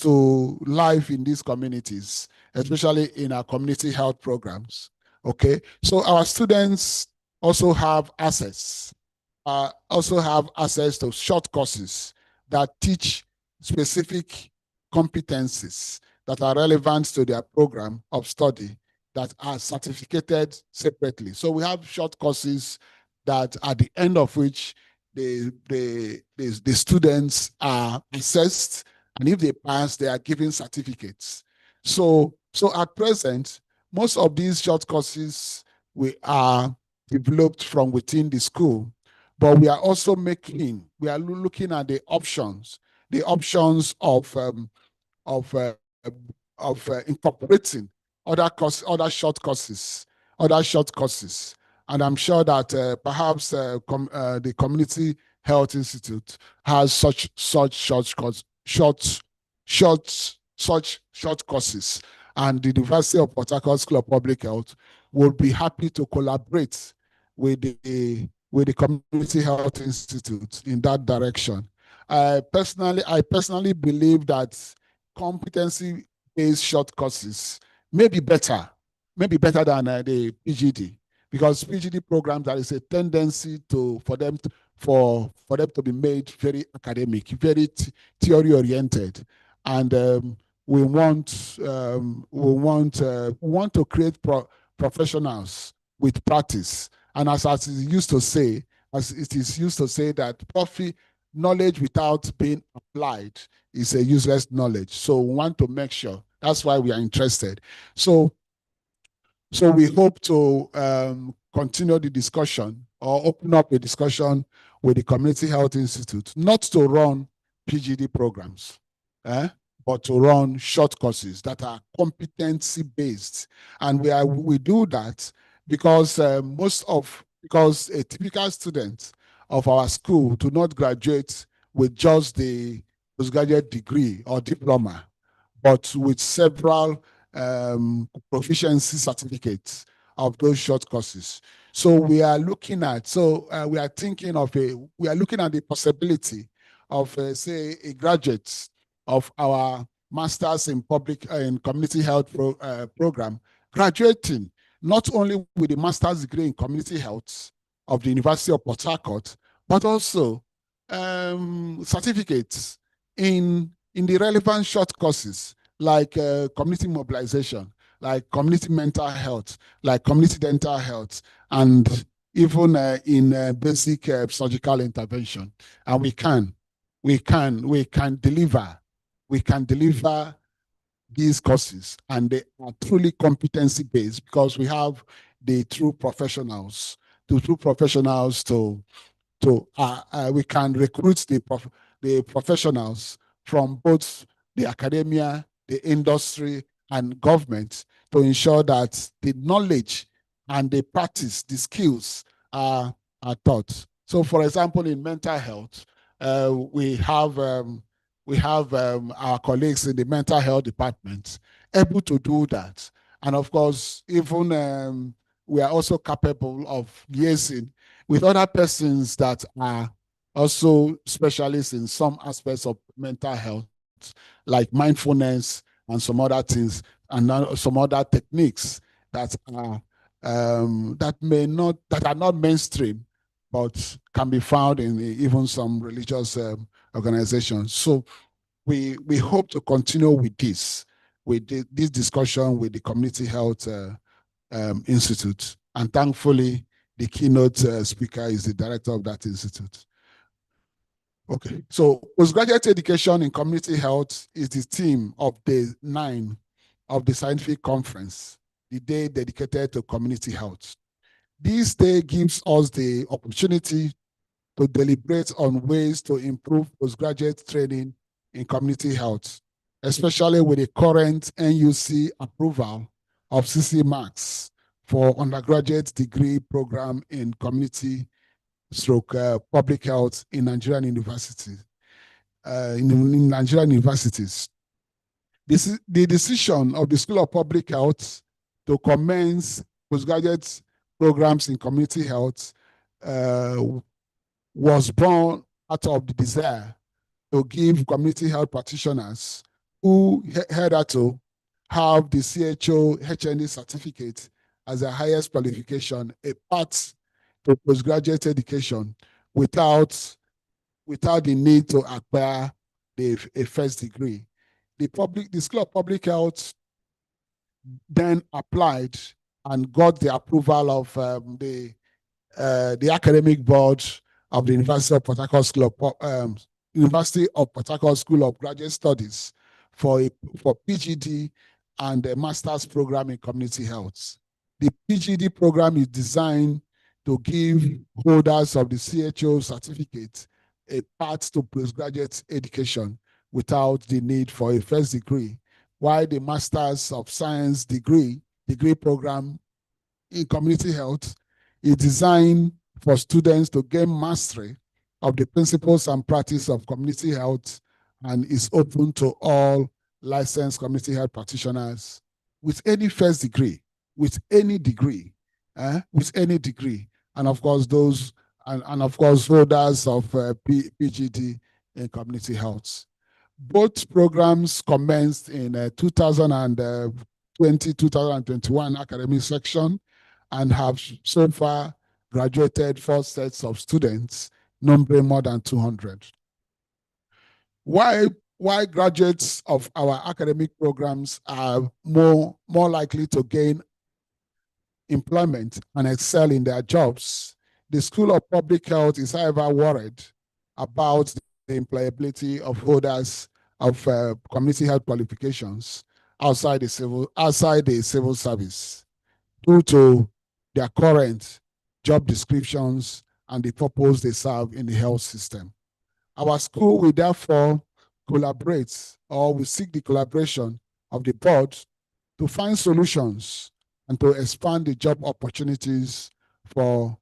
to life in these communities, especially in our community health programs. Okay, so our students also have access to short courses that teach specific competencies that are relevant to their program of study that are certificated separately. So we have short courses that at the end of which the students are assessed, and if they pass, they are given certificates. So at present, most of these short courses we are developed from within the school, but we are also looking at the options of incorporating other short courses. And I'm sure that perhaps the Community Health Institute has such short courses, and the University of Port Harcourt School of Public Health would be happy to collaborate with the Community Health Institute in that direction. I personally believe that competency-based short courses may be better than the PGD, because PGD programs, there is a tendency for them to be made very academic, very theory oriented, and we want to create professionals with practice. And as it is used to say, that profit knowledge without being applied is a useless knowledge. So we want to make sure. That's why we are interested. So we hope to continue the discussion or open up a discussion with the Community Health Institute, not to run PGD programs, but to run short courses that are competency-based. And we do that because because a typical student of our school do not graduate with just the postgraduate degree or diploma, but with several proficiency certificates of those short courses. So we are looking at the possibility of say a graduate of our masters in community health program graduating not only with a master's degree in community health of the University of Port Harcourt, but also certificates in the relevant short courses like community mobilization, like community mental health, like community dental health, and even in basic surgical intervention. And we can deliver these courses, and they are truly competency-based because we have the true professionals we can recruit the professionals from both the academia, the industry, and government to ensure that the knowledge and the practice, the skills are taught. So, for example, in mental health, we have our colleagues in the mental health department able to do that. And of course, even we are also capable of liaising with other persons that are also specialists in some aspects of mental health, like mindfulness and some other things, and some other techniques that are not mainstream, but can be found in even some religious organizations. So we hope to continue with this discussion with the Community Health Institute. And thankfully, the keynote speaker is the director of that institute. Okay, so postgraduate education in community health is the theme of day 9 of the scientific conference, the day dedicated to community health. This day gives us the opportunity to deliberate on ways to improve postgraduate training in community health, especially with the current NUC approval of CC marks for undergraduate degree program in community public health in Nigerian universities. In Nigerian universities, the decision of the School of Public Health to commence postgraduate programs in community health was born out of the desire to give community health practitioners who hitherto have the CHO-HND certificate as the highest qualification a path to postgraduate education without the need to acquire a first degree. The School of Public Health then applied and got the approval of the academic board of the University of Port Harcourt School of Graduate Studies for PGD and a master's program in community health. The PGD program is designed to give holders of the CHO certificate a path to postgraduate education without the need for a first degree, while the Masters of Science degree program in community health is designed for students to gain mastery of the principles and practice of community health and is open to all licensed community health practitioners with any first degree, with any degree. And of course, holders of PGD in community health. Both programs commenced in 2020-2021 academic section and have so far graduated 4 sets of students, numbering more than 200. Why graduates of our academic programs are more likely to gain employment and excel in their jobs, the School of Public Health is, however, worried about the employability of holders of community health qualifications outside the civil service due to their current job descriptions and the purpose they serve in the health system. Our school will therefore collaborate, or will seek the collaboration of the board to find solutions and to expand the job opportunities for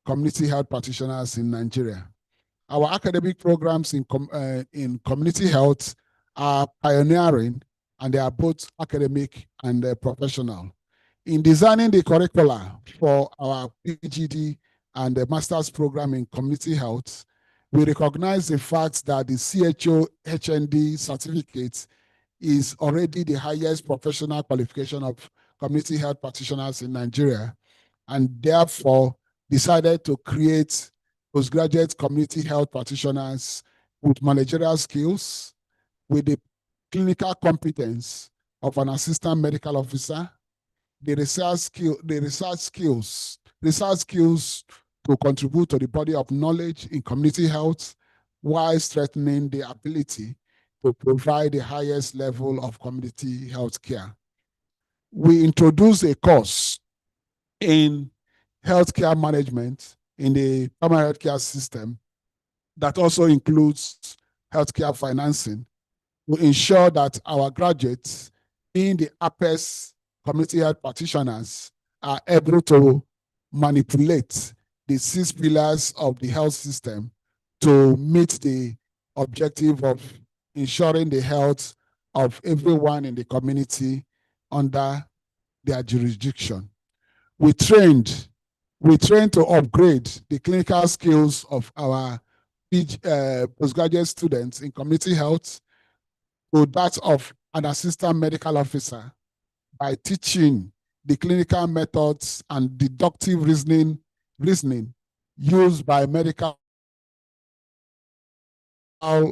community health practitioners in Nigeria. Our academic programs in community health are pioneering, and they are both academic and professional. In designing the curricula for our PGD and the master's program in community health, we recognize the fact that the CHO-HND certificate is already the highest professional qualification of community health practitioners in Nigeria, and therefore decided to create postgraduate community health practitioners with managerial skills, with the clinical competence of an assistant medical officer, the research skills to contribute to the body of knowledge in community health, while strengthening the ability to provide the highest level of community health care. We introduced a course in healthcare management in the primary healthcare system that also includes healthcare financing to ensure that our graduates, being the APES community health practitioners, are able to manipulate the 6 pillars of the health system to meet the objective of ensuring the health of everyone in the community under their jurisdiction. We trained to upgrade the clinical skills of our postgraduate students in community health to that of an assistant medical officer by teaching the clinical methods and deductive reasoning used by medical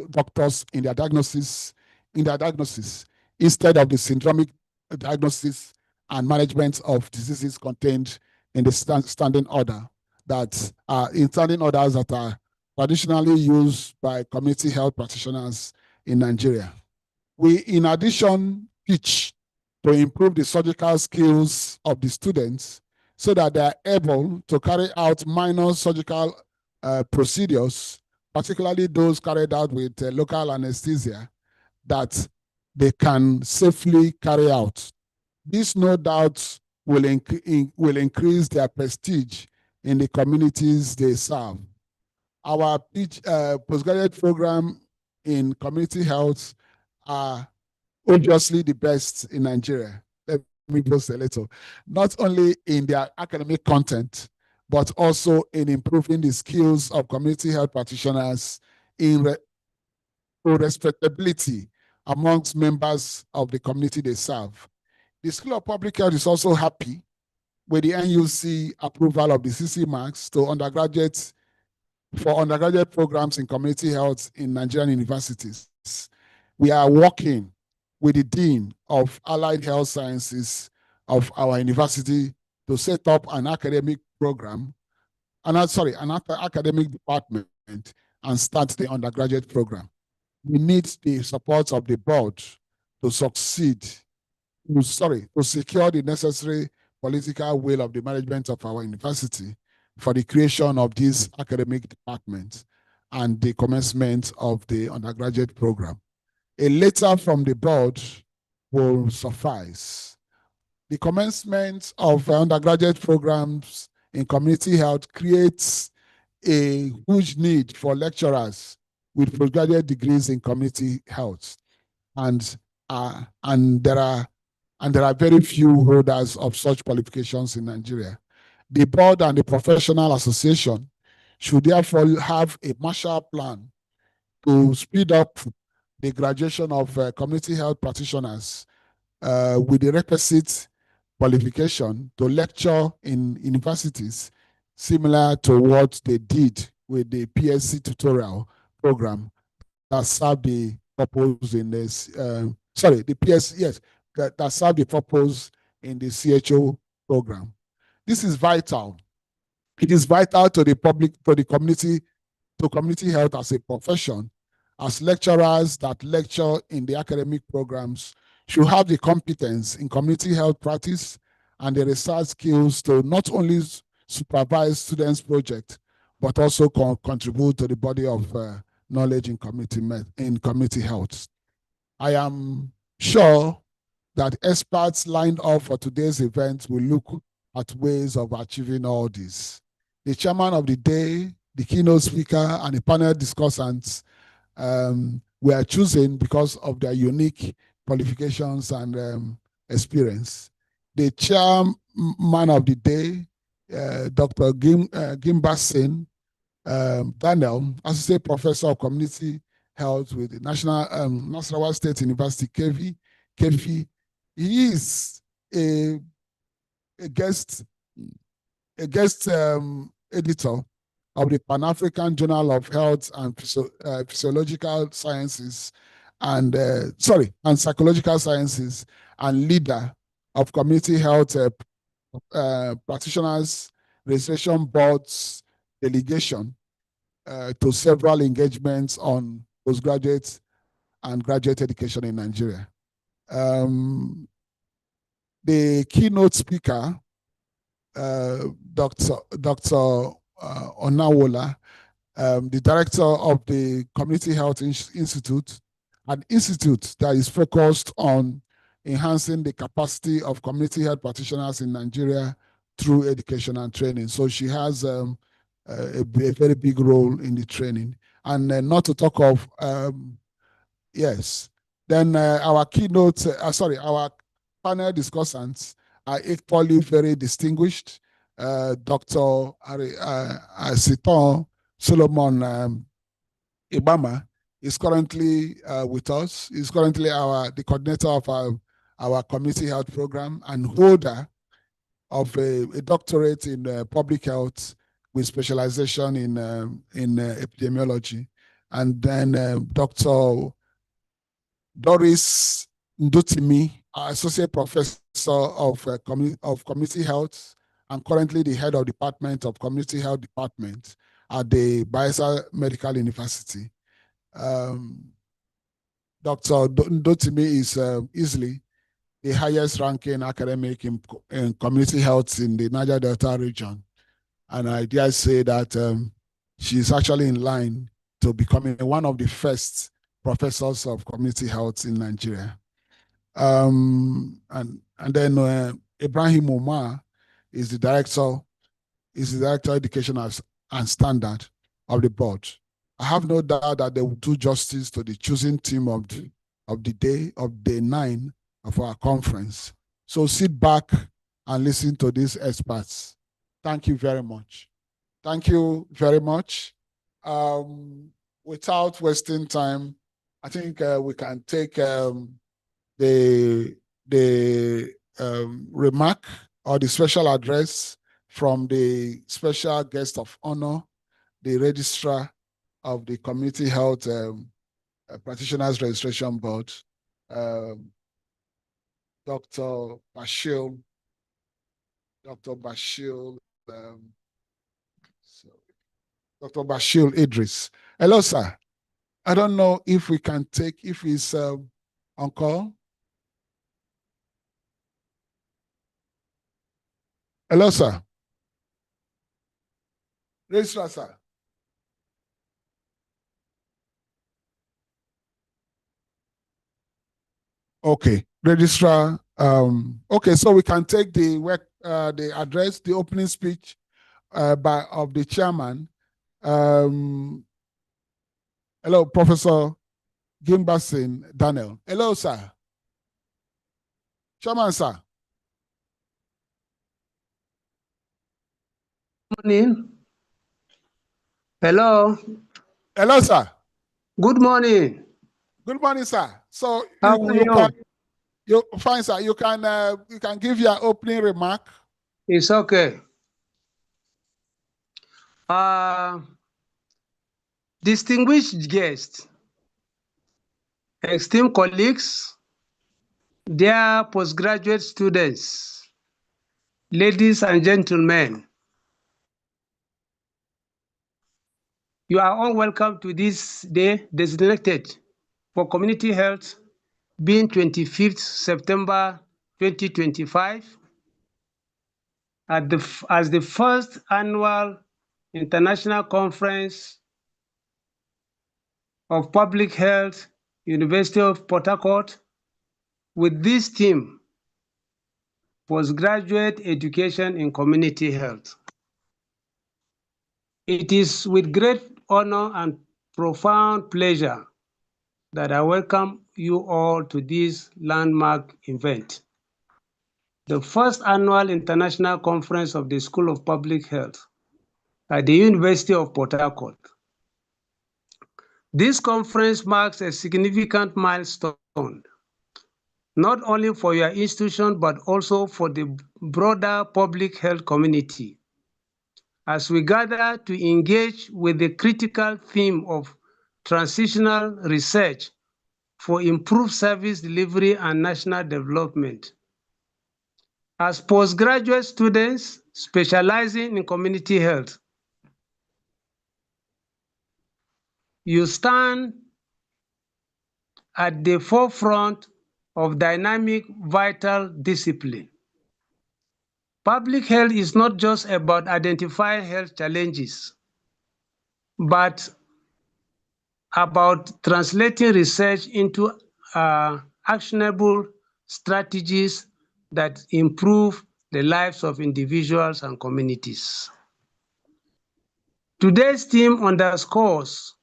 doctors in their diagnosis instead of the syndromic diagnosis and management of diseases contained in the standing order that are traditionally used by community health practitioners in Nigeria. We, in addition, teach to improve the surgical skills of the students so that they are able to carry out minor surgical procedures, particularly those carried out with local anesthesia, that they can safely carry out. This, no doubt, will increase their prestige in the communities they serve. Our postgraduate program in community health are obviously the best in Nigeria. Let me boast a little. Not only in their academic content, but also in improving the skills of community health practitioners in respectability amongst members of the community they serve. The School of Public Health is also happy with the NUC approval of the CC marks for undergraduate programs in community health in Nigerian universities. We are working with the Dean of Allied Health Sciences of our university to set up an academic program, an academic department, and start the undergraduate program. We need the support of the board to secure the necessary political will of the management of our university for the creation of this academic department and the commencement of the undergraduate program. A letter from the board will suffice. The commencement of undergraduate programs in community health creates a huge need for lecturers with postgraduate degrees in community health, and there are very few holders of such qualifications in Nigeria. The board and the professional association should therefore have a Marshall Plan to speed up the graduation of community health practitioners with the requisite qualification to lecture in universities, similar to what they did with the PSC tutorial program that served the purpose in this, the PS, yes, that served the purpose in the CHO program. This is vital. It is vital to the public, to the community, to community health as a profession, as lecturers that lecture in the academic programs should have the competence in community health practice and the research skills to not only supervise students' projects, but also contribute to the body of knowledge in community health. I am sure that experts lined up for today's event will look at ways of achieving all this. The chairman of the day, the keynote speaker, and the panel discussants were chosen because of their unique qualifications and experience. The chairman of the day, Dr. Gimba Singh Daniel, Associate Professor of Community Health with the Nasarawa State University, KEFI. He is a guest editor of the Pan-African Journal of Health and Physiological Sciences and Psychological Sciences, and leader of Community Health Practitioners Registration Board's delegation to several engagements on postgraduate and graduate education in Nigeria. The keynote speaker, Dr. Onawola, the director of the Community Health Institute, an institute that is focused on enhancing the capacity of community health practitioners in Nigeria through education and training. So she has a very big role in the training. And not to talk of, yes, then our keynote, our panel discussants are equally very distinguished. Dr. Siton Solomon Ibama is currently with us. He's currently the coordinator of our community health program and holder of a doctorate in public health with specialization in epidemiology. And then Dr. Doris Ndutimi, Associate Professor of Community Health, and currently the head of Department of Community Health Department at the Bayelsa Medical University. Dr. Ndutimi is easily the highest ranking academic in community health in the Niger Delta region. And I dare say that she's actually in line to becoming one of the first professors of community health in Nigeria. And then Ibrahim Omar is the director of education and standard of the board. I have no doubt that they will do justice to the choosing theme of day 9 of our conference. So sit back and listen to these experts. Thank you very much. Thank you very much. Without wasting time, I think we can take the remark or the special address from the special guest of honor, the registrar of the Community Health Practitioners Registration Board, Dr. Bashir Idris. Hello, sir. I don't know if we can take, if he's on call. Hello, sir. Registrar, sir. Okay, registrar. Okay, so we can take the address, the opening speech of the chairman. Hello, Professor Gimbasin Daniel. Hello, sir. Chairman, sir. Morning. Hello. Hello, sir. Good morning. Good morning, sir. So How you, are you can you? fine, sir. You can give your opening remark. It's okay. Distinguished guests, esteemed colleagues, dear postgraduate students, ladies and gentlemen, you are all welcome to this day designated for community health, being 25th September 2025, as the first annual International Conference of Public Health, University of Port Harcourt, with this theme, Postgraduate Education in Community Health. It is with great honor and profound pleasure that I welcome you all to this landmark event, the first annual International Conference of the School of Public Health at the University of Port Harcourt. This conference marks a significant milestone, not only for your institution, but also for the broader public health community, as we gather to engage with the critical theme of transitional research for improved service delivery and national development. As postgraduate students specializing in community health, you stand at the forefront of dynamic, vital discipline. Public health is not just about identifying health challenges, but about translating research into actionable strategies that improve the lives of individuals and communities. Today's theme underscores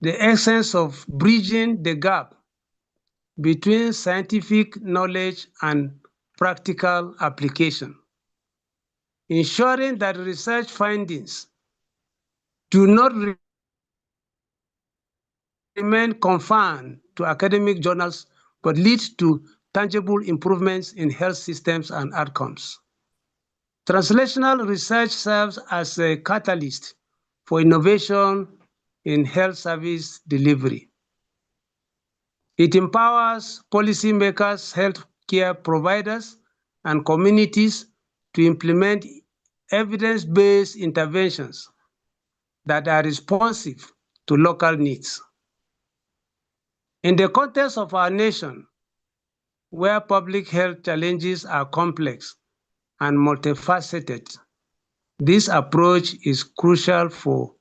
the essence of bridging the gap between scientific knowledge and practical application, ensuring that research findings do not remain confined to academic journals, but lead to tangible improvements in health systems and outcomes. Translational research serves as a catalyst for innovation in health service delivery. It empowers policymakers, healthcare providers, and communities to implement evidence-based interventions that are responsive to local needs. In the context of our nation, where public health challenges are complex and multifaceted, this approach is crucial for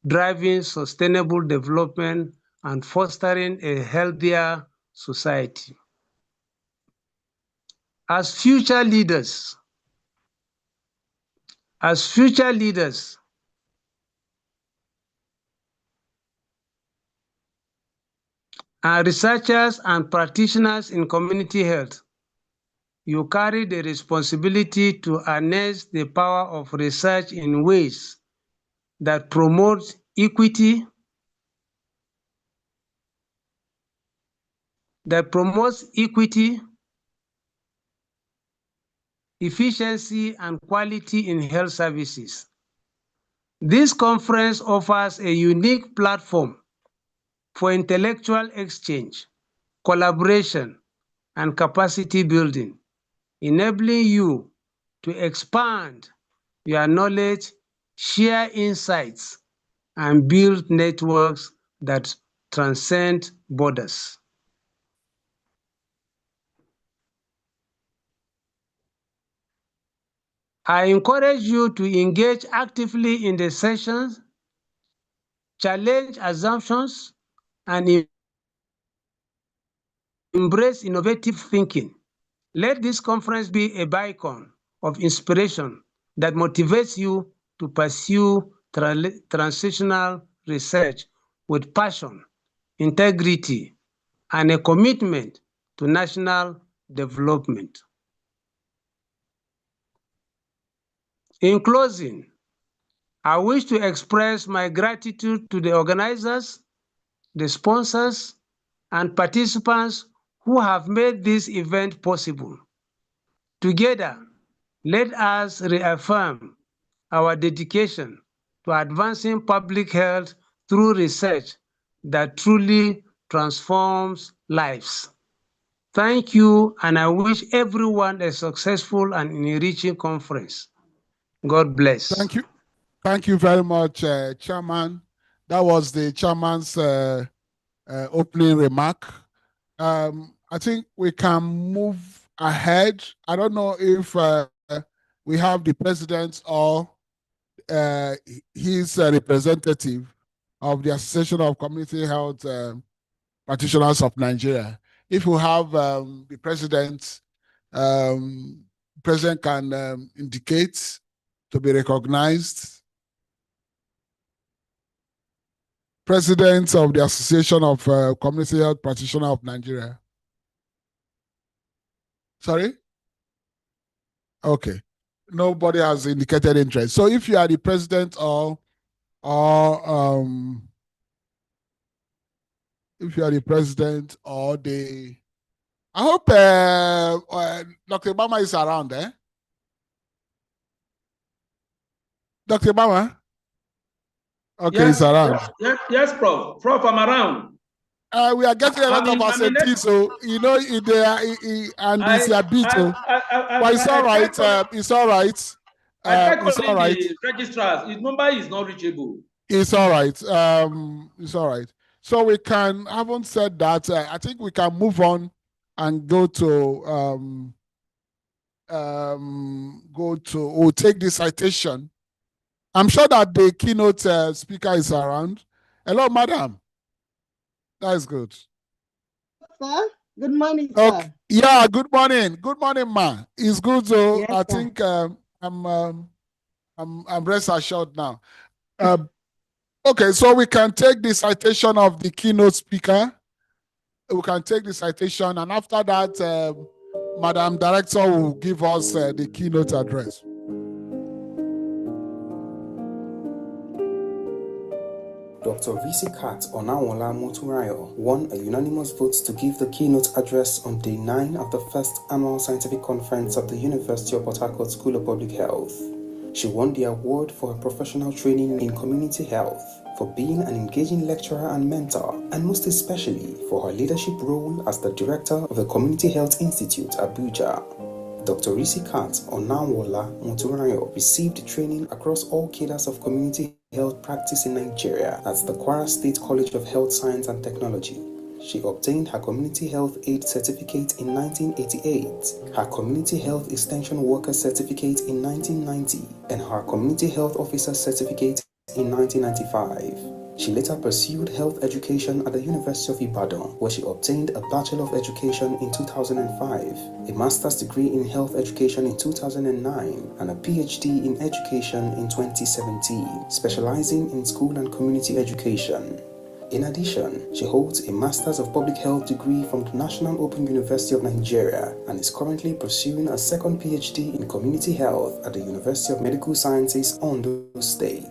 driving sustainable development and fostering a healthier society. As future leaders, and researchers and practitioners in community health, you carry the responsibility to harness the power of research in ways that promote equity, efficiency, and quality in health services. This conference offers a unique platform for intellectual exchange, collaboration, and capacity building, enabling you to expand your knowledge, share insights, and build networks that transcend borders. I encourage you to engage actively in the sessions, challenge assumptions, and embrace innovative thinking. Let this conference be a beacon of inspiration that motivates you to pursue transitional research with passion, integrity, and a commitment to national development. In closing, I wish to express my gratitude to the organizers, the sponsors, and participants who have made this event possible. Together, let us reaffirm our dedication to advancing public health through research that truly transforms lives. Thank you, and I wish everyone a successful and enriching conference. God bless. Thank you. Thank you very much, Chairman. That was the Chairman's opening remark. I think we can move ahead. I don't know if we have the President or his representative of the Association of Community Health Practitioners of Nigeria. If we have the President, President can indicate to be recognized. President of the Association of Community Health Practitioners of Nigeria. Sorry? Okay. Nobody has indicated interest. So if you are the president or if you are the president or the, I hope Dr. Obama is around, eh? Dr. Obama? Okay, yes, he's around. Yes, Prof. Prof, I'm around. We are getting a lot of absentees, so you know, and it's a bit, but it's all right. It's all right. It's all right. The registrars, his number is not reachable. It's all right. It's all right. So we can, having said that, I think we can move on and go to we'll take the citation. I'm sure that the keynote speaker is around. Hello, madam. That is good. Sir, good morning, okay. Sir. Yeah, good morning. Good morning, ma. It's good, so yes, I think I'm rest assured now. Okay, so we can take the citation of the keynote speaker. We can take the citation, and after that, Madam Director will give us the keynote address. Dr. Visi Kat Onawola Moturayo won a unanimous vote to give the keynote address on Day 9 of the first annual scientific conference of the University of Port Harcourt School of Public Health. She won the award for her professional training in community health, for being an engaging lecturer and mentor, and most especially for her leadership role as the director of the Community Health Institute, Abuja. Dr. Risi Kat Onawola Moturayo received training across all cadres of community health practice in Nigeria at the Kwara State College of Health Science and Technology. She obtained her Community Health Aid Certificate in 1988, her Community Health Extension Worker Certificate in 1990, and her Community Health Officer Certificate in 1995. She later pursued health education at the University of Ibadan, where she obtained a Bachelor of Education in 2005, a Master's degree in Health Education in 2009, and a PhD in Education in 2017, specializing in school and community education. In addition, she holds a Master's of Public Health degree from the National Open University of Nigeria and is currently pursuing a second PhD in Community Health at the University of Medical Sciences, Ondo State.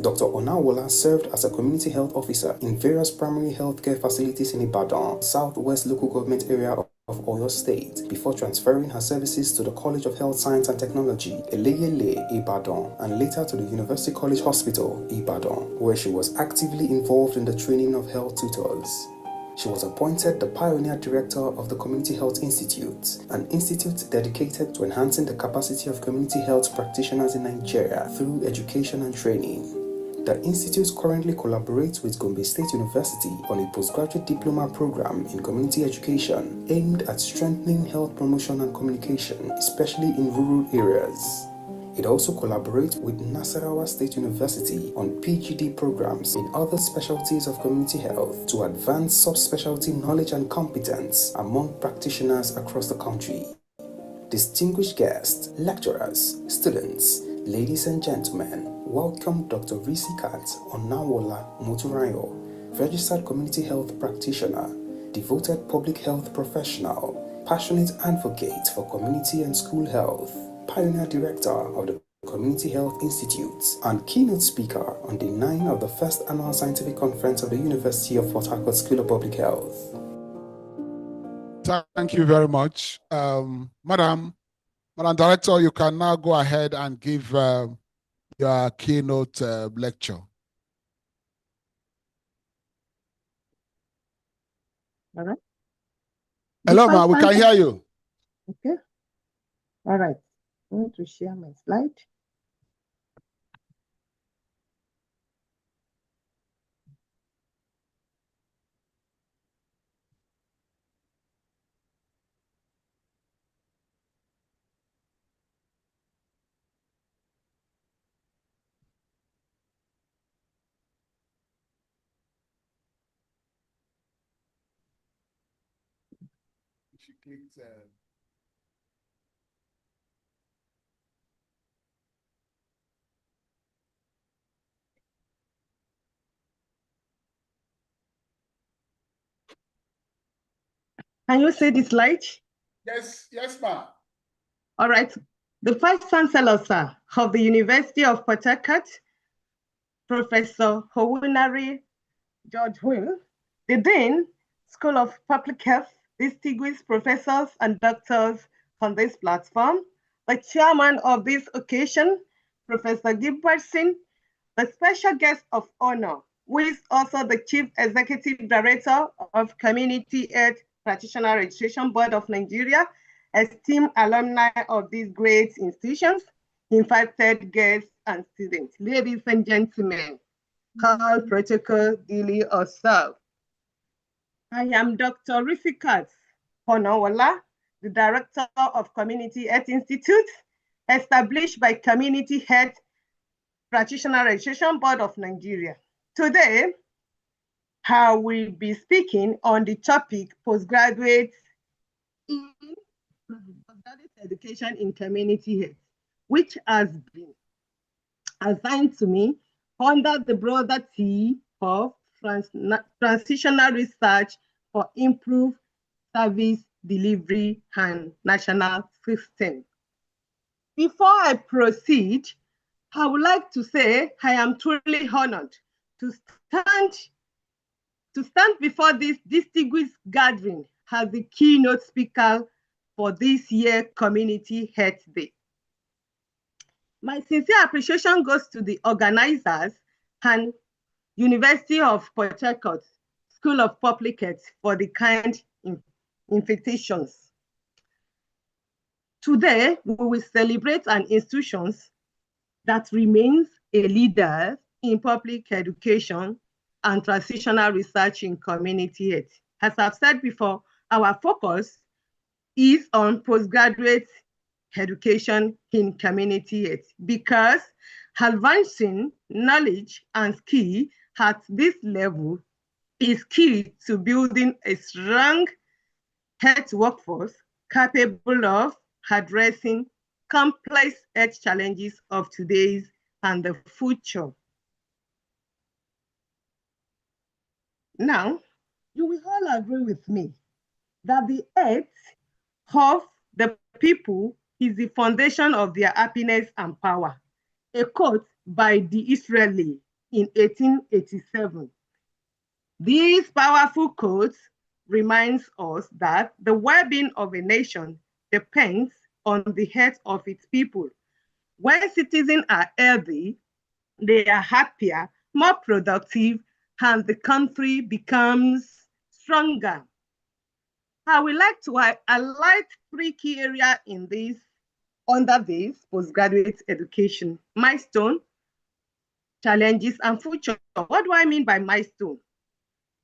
Dr. Onawola served as a community health officer in various primary healthcare facilities in Ibadan, Southwest Local Government Area of Oyo State, before transferring her services to the College of Health Science and Technology, Eleyele, Ibadan, and later to the University College Hospital, Ibadan, where she was actively involved in the training of health tutors. She was appointed the Pioneer Director of the Community Health Institute, an institute dedicated to enhancing the capacity of community health practitioners in Nigeria through education and training. The institute currently collaborates with Gombe State University on a postgraduate diploma program in community education aimed at strengthening health promotion and communication, especially in rural areas. It also collaborates with Nasarawa State University on PGD programs in other specialties of community health to advance subspecialty knowledge and competence among practitioners across the country. Distinguished guests, lecturers, students, ladies and gentlemen, welcome Dr. Risi Kat Onawola Moturayo, registered community health practitioner, devoted public health professional, passionate advocate for community and school health, Pioneer Director of the Community Health Institute and keynote speaker on day 9 of the first annual scientific conference of the University of Port Harcourt School of Public Health. Thank you very much. Madam Director, you can now go ahead and give your keynote lecture. All right. Hello, ma'am. We can hear you. Okay. All right. I'm going to share my slide. She clicked. Can you see the slide? Yes, ma'am. All right. The Vice Chancellor, sir, of the University of Port Harcourt, Professor Howunari George Will, the Dean, School of Public Health, distinguished professors and doctors on this platform, the chairman of this occasion, Professor Gilbertson, the special guest of honor, who is also the Chief Executive Director of Community Health Practitioner Registration Board of Nigeria, esteemed alumni of these great institutions, invited guests and students. Ladies and gentlemen, call protocol duly observed. I am Dr. Rifikat Honawala, the Director of Community Health Institute, established by Community Health Practitioner Registration Board of Nigeria. Today, I will be speaking on the topic postgraduate education in community health, which has been assigned to me under the broader theme of transitional research for improved service delivery and national system. Before I proceed, I would like to say I am truly honored to stand before this distinguished gathering as the keynote speaker for this year's Community Health Day. My sincere appreciation goes to the organizers and University of Port Harcourt School of Public Health for the kind invitations. Today, we will celebrate an institution that remains a leader in public education and transitional research in community health. As I've said before, our focus is on postgraduate education in community health because advancing knowledge and skill at this level is key to building a strong health workforce capable of addressing complex health challenges of today's and the future. Now, you will all agree with me that the health of the people is the foundation of their happiness and power. A quote by the Israeli in 1887. This powerful quote reminds us that the well-being of a nation depends on the health of its people. When citizens are healthy, they are happier, more productive, and the country becomes stronger. I would like to highlight 3 key areas in this, under this postgraduate education: milestone, challenges, and future. What do I mean by milestone?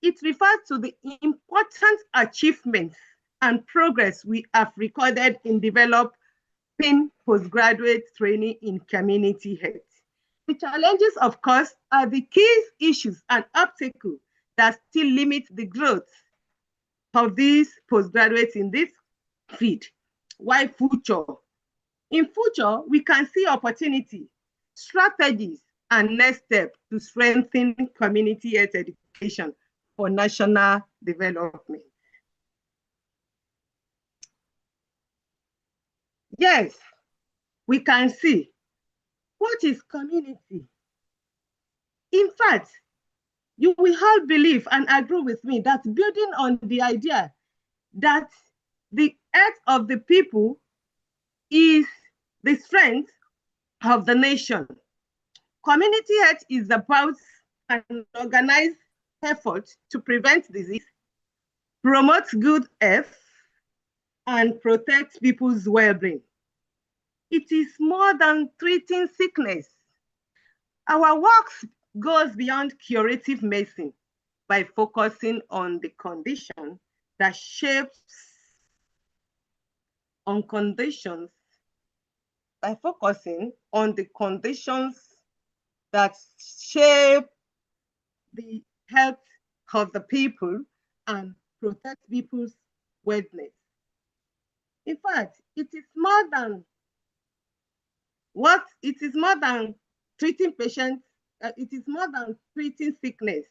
It refers to the important achievements and progress we have recorded in developing postgraduate training in community health. The challenges, of course, are the key issues and obstacles that still limit the growth of these postgraduates in this field. Why future? In future, we can see opportunity, strategies, and next steps to strengthen community health education for national development. Yes, we can see What is community? In fact, you will all believe and agree with me that building on the idea that the health of the people is the strength of the nation. Community health is about an organized effort to prevent disease, promote good health, and protect people's well-being. It is more than treating sickness. Our work goes beyond curative medicine by focusing on the condition that shapes on conditions, by focusing on the conditions that shape the health of the people and protect people's wellness. In fact, it is more than treating patients, it is more than treating sickness.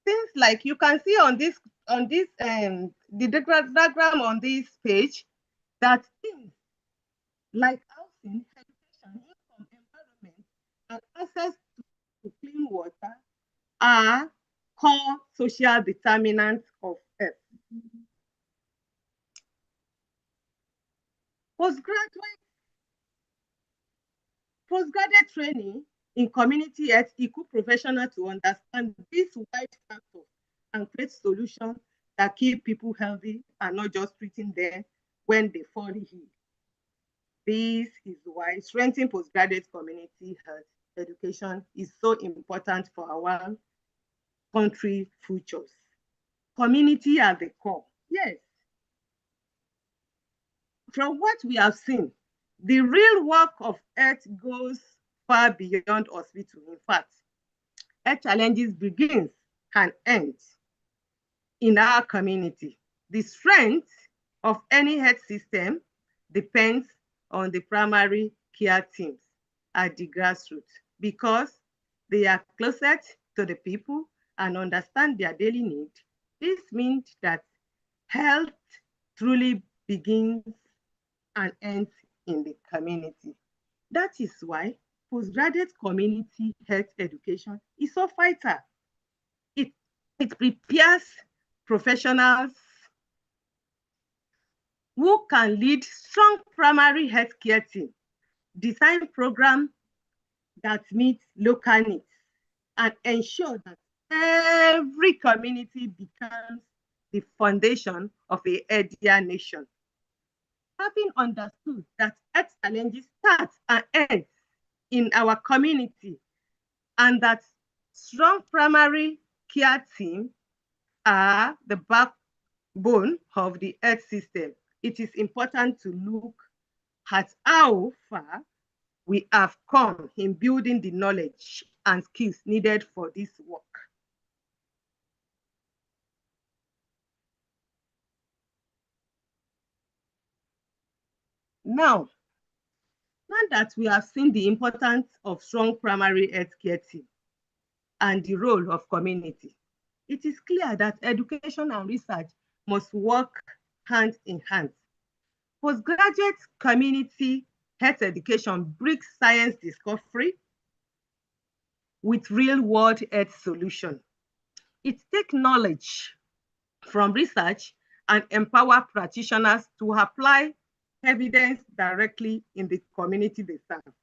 Things like you can see on this the diagram on this page, that things like housing, education, income, environment, and access to clean water are core social determinants of health. Postgraduate training in community health equip professionals to understand these wide factors and create solutions that keep people healthy and not just treating them when they fall ill. This is why strengthening postgraduate community health education is so important for our country's futures. Community at the core. Yes. From what we have seen, the real work of health goes far beyond hospital. In fact, health challenges begins and ends in our community. The strength of any health system depends on the primary care teams at the grassroots because they are closest to the people and understand their daily needs. This means that health truly begins and ends in the community. That is why postgraduate community health education is so vital. It prepares professionals who can lead strong primary healthcare team, design programs that meet local needs, and ensure that every community becomes the foundation of a healthier nation. Having understood that health challenges start and end in our community and that strong primary care teams are the backbone of the health system, it is important to look at how far we have come in building the knowledge and skills needed for this work. Now that we have seen the importance of strong primary healthcare team and the role of community, it is clear that education and research must work hand in hand. Postgraduate community health education brings science discovery with real-world health solutions. It takes knowledge from research and empower practitioners to apply evidence directly in the community they serve.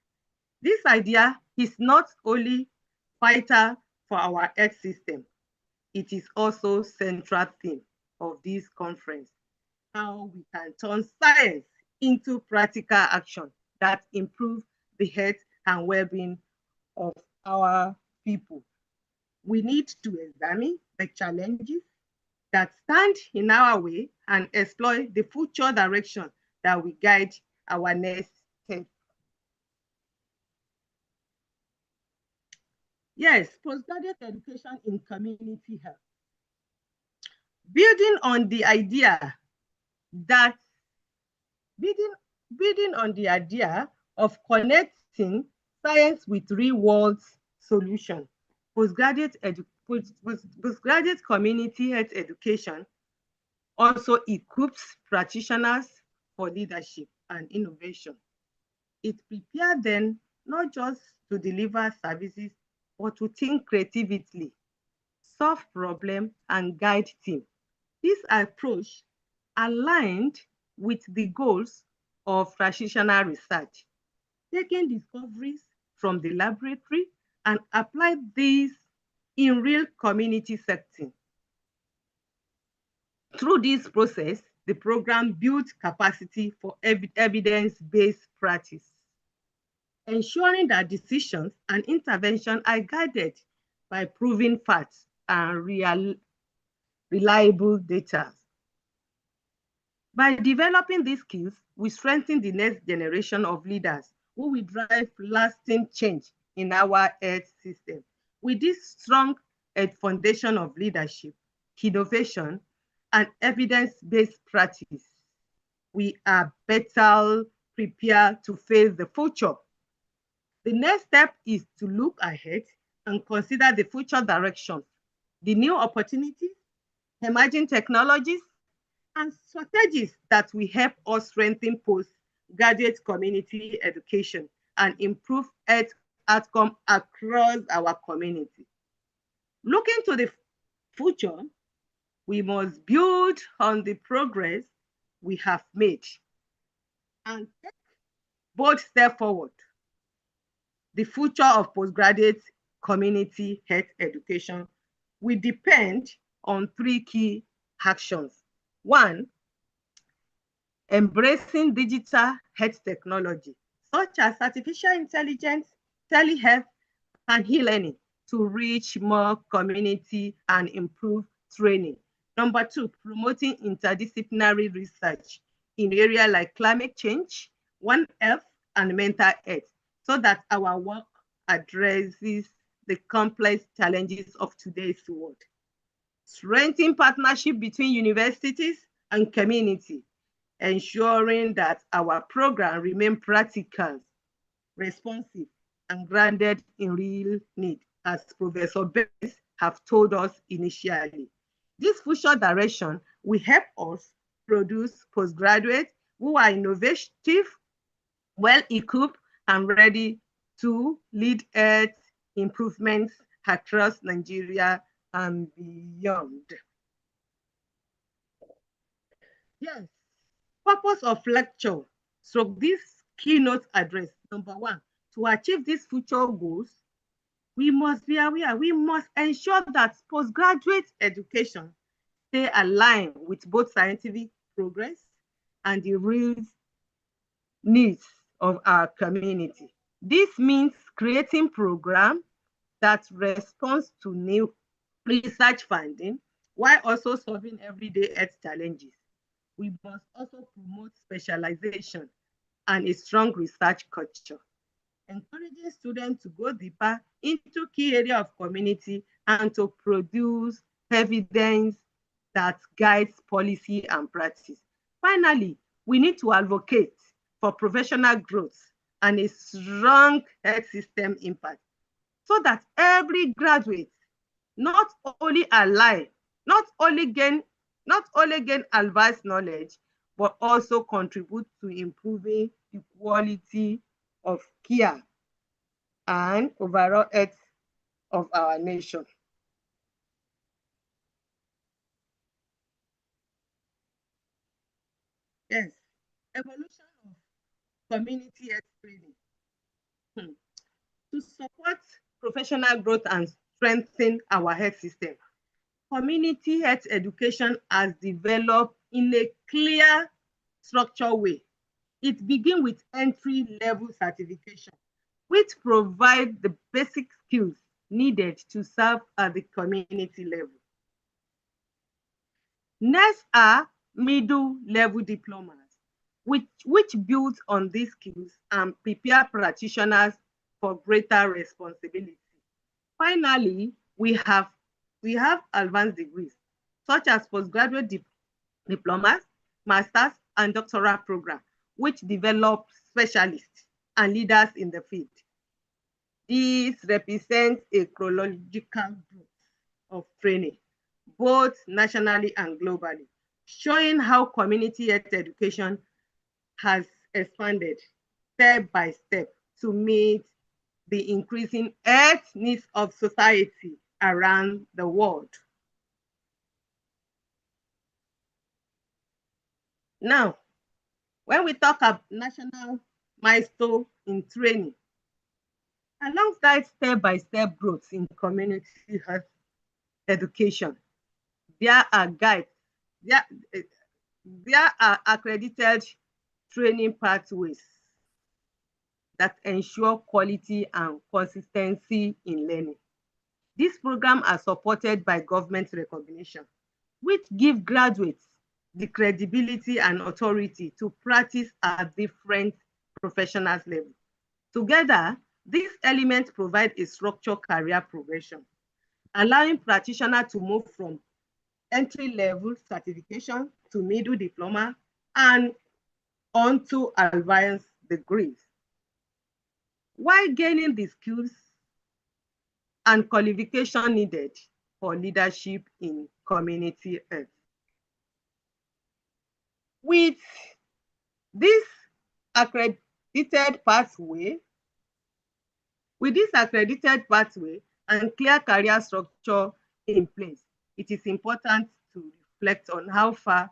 This idea is not only vital for our health system, it is also central theme of this conference, how we can turn science into practical action that improve the health and well-being of our people. We need to examine the challenges that stand in our way and explore the future direction that will guide our next step. Yes, postgraduate education in community health. Building on the idea of connecting science with real-world solutions, postgraduate community health education also equips practitioners for leadership and innovation. It prepares them not just to deliver services, but to think creatively, solve problems, and guide team. This approach aligned with the goals of transitional research, taking discoveries from the laboratory and apply these in real community setting. Through this process, the program built capacity for evidence-based practice, ensuring that decisions and intervention are guided by proven facts and reliable data. By developing these skills, we strengthen the next generation of leaders who will drive lasting change in our health system. With this strong foundation of leadership, innovation, and evidence-based practice, we are better prepared to face the future. The next step is to look ahead and consider the future directions, the new opportunities, emerging technologies, and strategies that will help us strengthen postgraduate community education and improve health outcomes across our community. Looking to the future, we must build on the progress we have made and take bold steps forward. The future of postgraduate community health education will depend on three key actions. One, embracing digital health technology, such as artificial intelligence, telehealth, and e-learning to reach more community and improve training. Number two, promoting interdisciplinary research in areas like climate change, One Health, and mental health, so that our work addresses the complex challenges of today's world. Strengthening partnership between universities and community, ensuring that our program remain practical, responsive, and grounded in real need, as Professor Bates have told us initially. This future direction will help us produce postgraduates who are innovative, well-equipped, and ready to lead health improvements across Nigeria and beyond. Yes, purpose of lecture. So this keynote address, number one, to achieve these future goals, we must be aware, we must ensure that postgraduate education stay aligned with both scientific progress and the real needs of our community. This means creating programs that respond to new research finding while also solving everyday health challenges. We must also promote specialization and a strong research culture, encouraging students to go deeper into key areas of community and to produce evidence that guides policy and practice. Finally, we need to advocate for professional growth and a strong health system impact, so that every graduate not only gain advanced knowledge, but also contribute to improving the quality of care and overall health of our nation. Yes, evolution of community health training. To support professional growth and strengthen our health system, community health education has developed in a clear, structured way. It begins with entry-level certification, which provide the basic skills needed to serve at the community level. Next are middle-level diplomas, which build on these skills and prepare practitioners for greater responsibility. Finally, we have advanced degrees, such as postgraduate diplomas, masters, and doctoral programs, which develop specialists and leaders in the field. This represents a chronological growth of training, both nationally and globally, showing how community health education has expanded step by step to meet the increasing health needs of society around the world. Now, when we talk about national milestone in training, alongside step-by-step growth in community health education, there are guides, there are accredited training pathways that ensure quality and consistency in learning. These programs are supported by government recognition, which give graduates the credibility and authority to practice at different professional levels. Together, these elements provide a structured career progression, allowing practitioners to move from entry-level certification to middle diploma and onto advanced degrees, while gaining the skills and qualification needed for leadership in community health. With this accredited pathway, and clear career structure in place, it is important to reflect on how far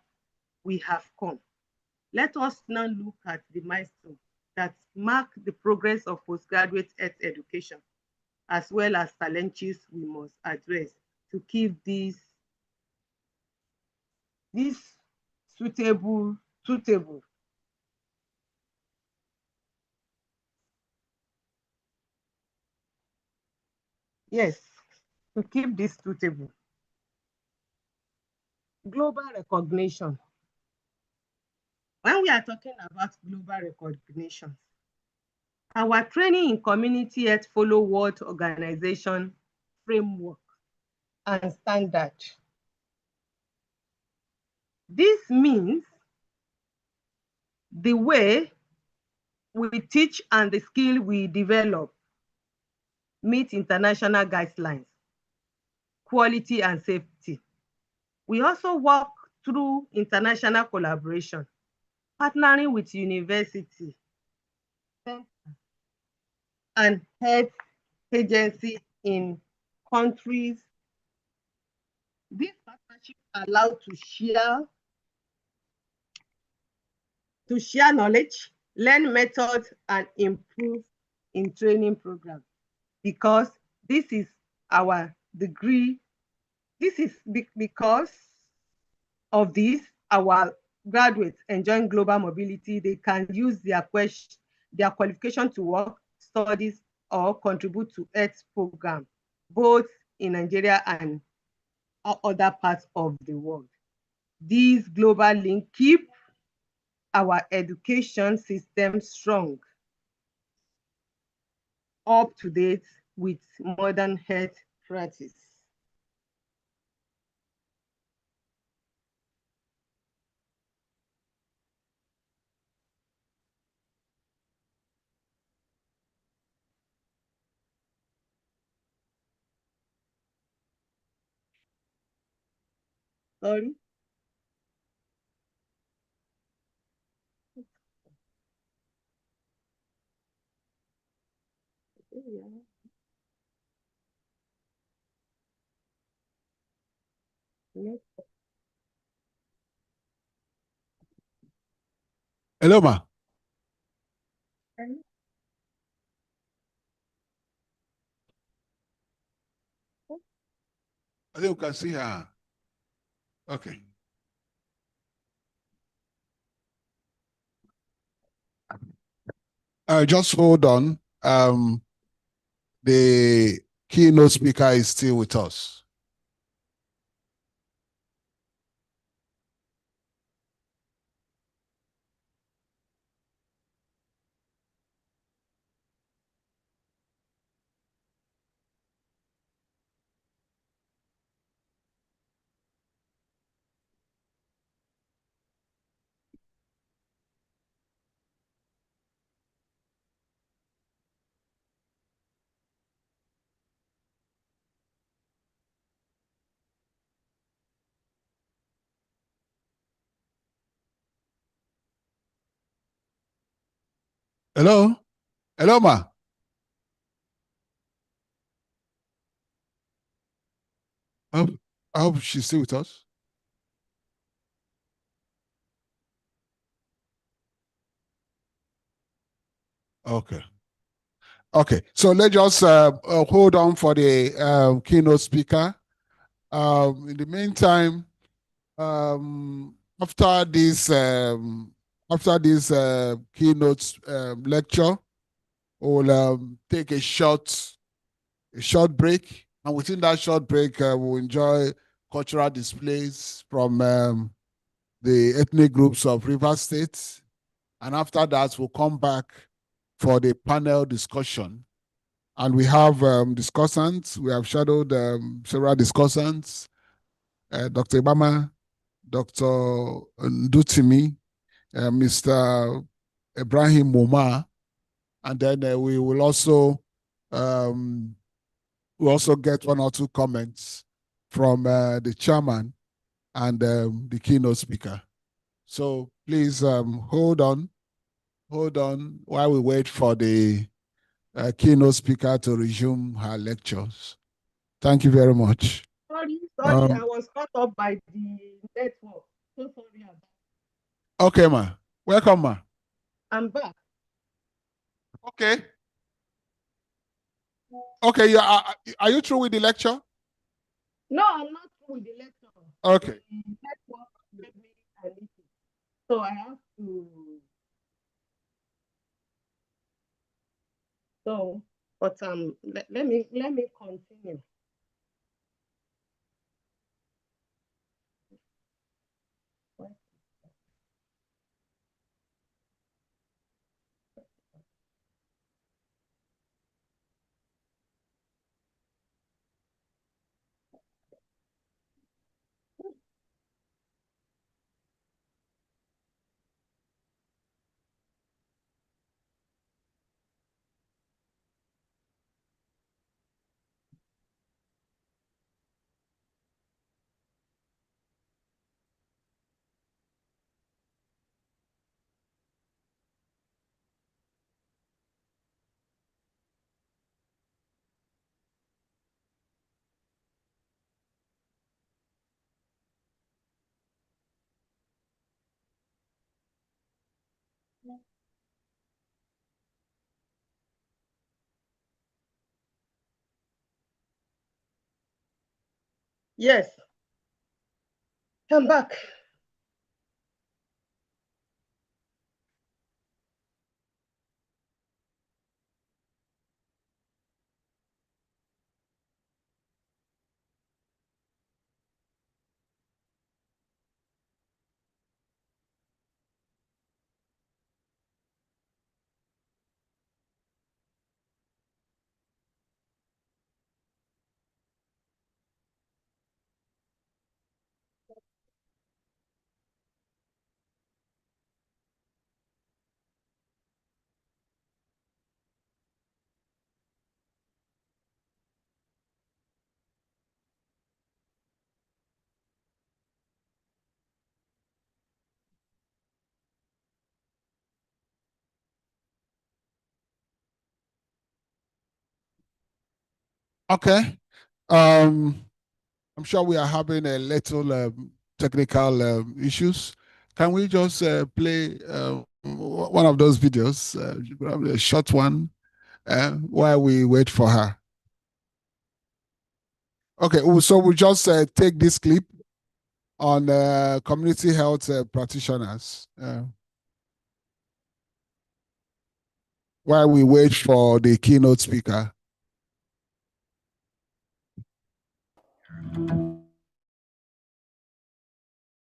we have come. Let us now look at the milestones that mark the progress of postgraduate health education, as well as challenges we must address to keep this suitable. Yes, to keep this suitable. Global recognition. When we are talking about global recognition, our training in community health follow World Organization framework and standard. This means the way we teach and the skill we develop meet international guidelines, quality and safety. We also work through international collaboration, partnering with university and health agencies in countries. These partnerships allow to share knowledge, learn methods, and improve in training programs, because this is our degree. This is because of this, our graduates enjoying global mobility. They can use their qualification to work, studies, or contribute to health programs, both in Nigeria and other parts of the world. These global links keep our education system strong, up to date with modern health practice. Sorry. Hello, ma. I think we can see her. Okay. Just hold on. The keynote speaker is still with us. Hello? Hello, ma. I hope she's still with us. Okay. Okay, so let's just hold on for the keynote speaker. In the meantime, after this keynote lecture, we'll take a short break, and within that short break, we'll enjoy cultural displays from the ethnic groups of Rivers State, and after that, we'll come back for the panel discussion. And we have discussants. We have shadowed several discussants, Dr. Ibama, Dr. Ndutimi, Mr. Ibrahim Moma, and then we will also get one or two comments from the chairman and the keynote speaker. So please hold on while we wait for the keynote speaker to resume her lectures. Thank you very much. Sorry, I was cut off by the network. So sorry. Okay, ma. Welcome, ma. I'm back. Okay. Okay, yeah. Are you through with the lecture? No, I'm not through with the lecture. Okay. The network gave me a meeting, so I have to. So, but let me continue. Yes, I'm back. Okay. I'm sure we are having a little technical issues. Can we just play one of those videos, a short one, while we wait for her? Okay, so we'll just take this clip on community health practitioners while we wait for the keynote speaker.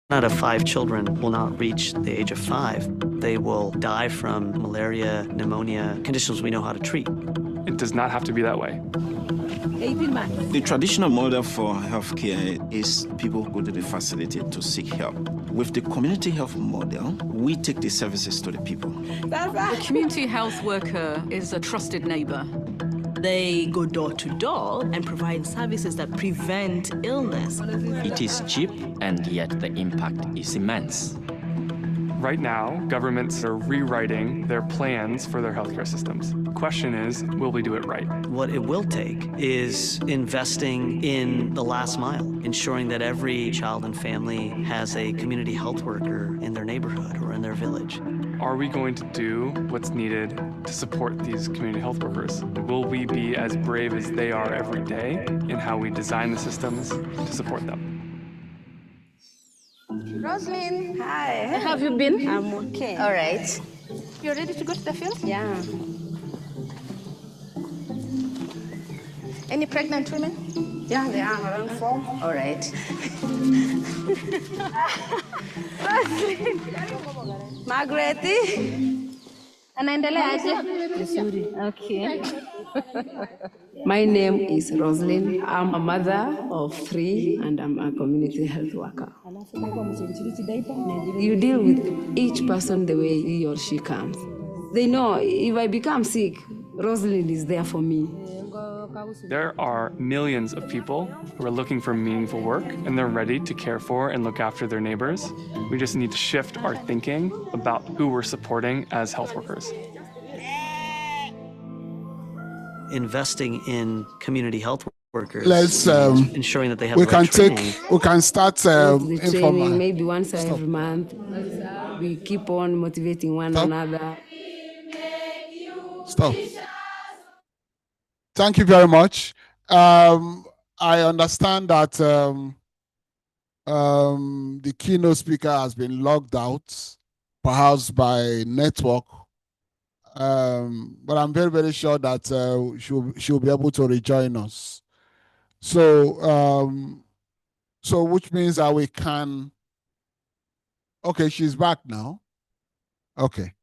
Out of 5 children will not reach the age of 5. They will die from malaria, pneumonia, conditions we know how to treat. It does not have to be that way. The traditional model for healthcare is people go to the facility to seek help. With the community health model, we take the services to the people. The community health worker is a trusted neighbor. They go door to door and provide services that prevent illness. It is cheap, and yet the impact is immense. Right now, governments are rewriting their plans for their healthcare systems. The question is, will we do it right? What it will take is investing in the last mile, ensuring that every child and family has a community health worker in their neighborhood or in their village. Are we going to do what's needed to support these community health workers? Will we be as brave as they are every day in how we design the systems to support them? Roslyn, hi. How have you been? I'm okay. All right. You're ready to go to the field? Yeah. Any pregnant women? Yeah, there are around 4. All right. Margaret. Anaendelea aje? Vizuri. Okay. My name is Roslyn. I'm a mother of 3 and I'm a community health worker. You deal with each person the way he or she comes. They know if I become sick, Roslyn is there for me. There are millions of people who are looking for meaningful work, and they're ready to care for and look after their neighbors. We just need to shift our thinking about who we're supporting as health workers. Investing in community health workers, Let's ensuring that they have we the can right training. we can start The informal. training maybe once every month. We keep on motivating one another. Stop. Thank you very much. I understand that the keynote speaker has been logged out, perhaps by network. But I'm very, very sure that she'll be able to rejoin us. So, so which means that we can. Okay, she's back now. Okay.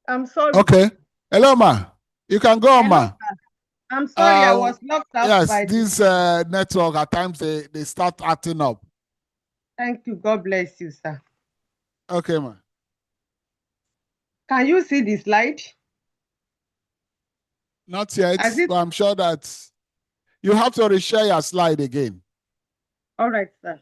I'm sorry. Okay. Hello, ma. You can go on, ma. Sir. I'm sorry, I was locked out Yes, by this network at times they start acting up. Thank you. God bless you, sir. Okay, ma. Can you see the slide? Not yet, but I'm sure that you have to reshare your slide again. All right, sir.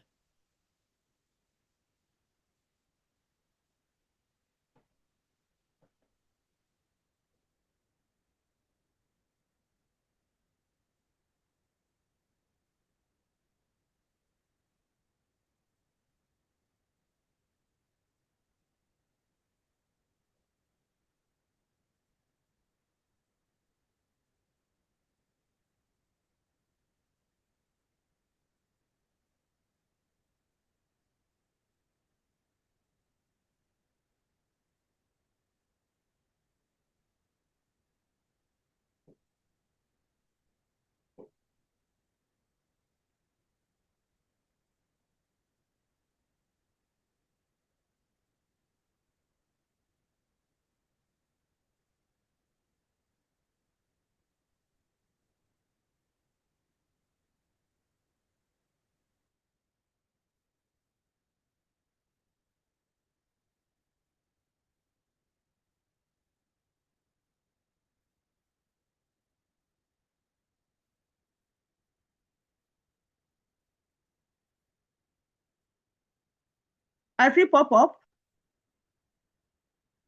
I see pop up.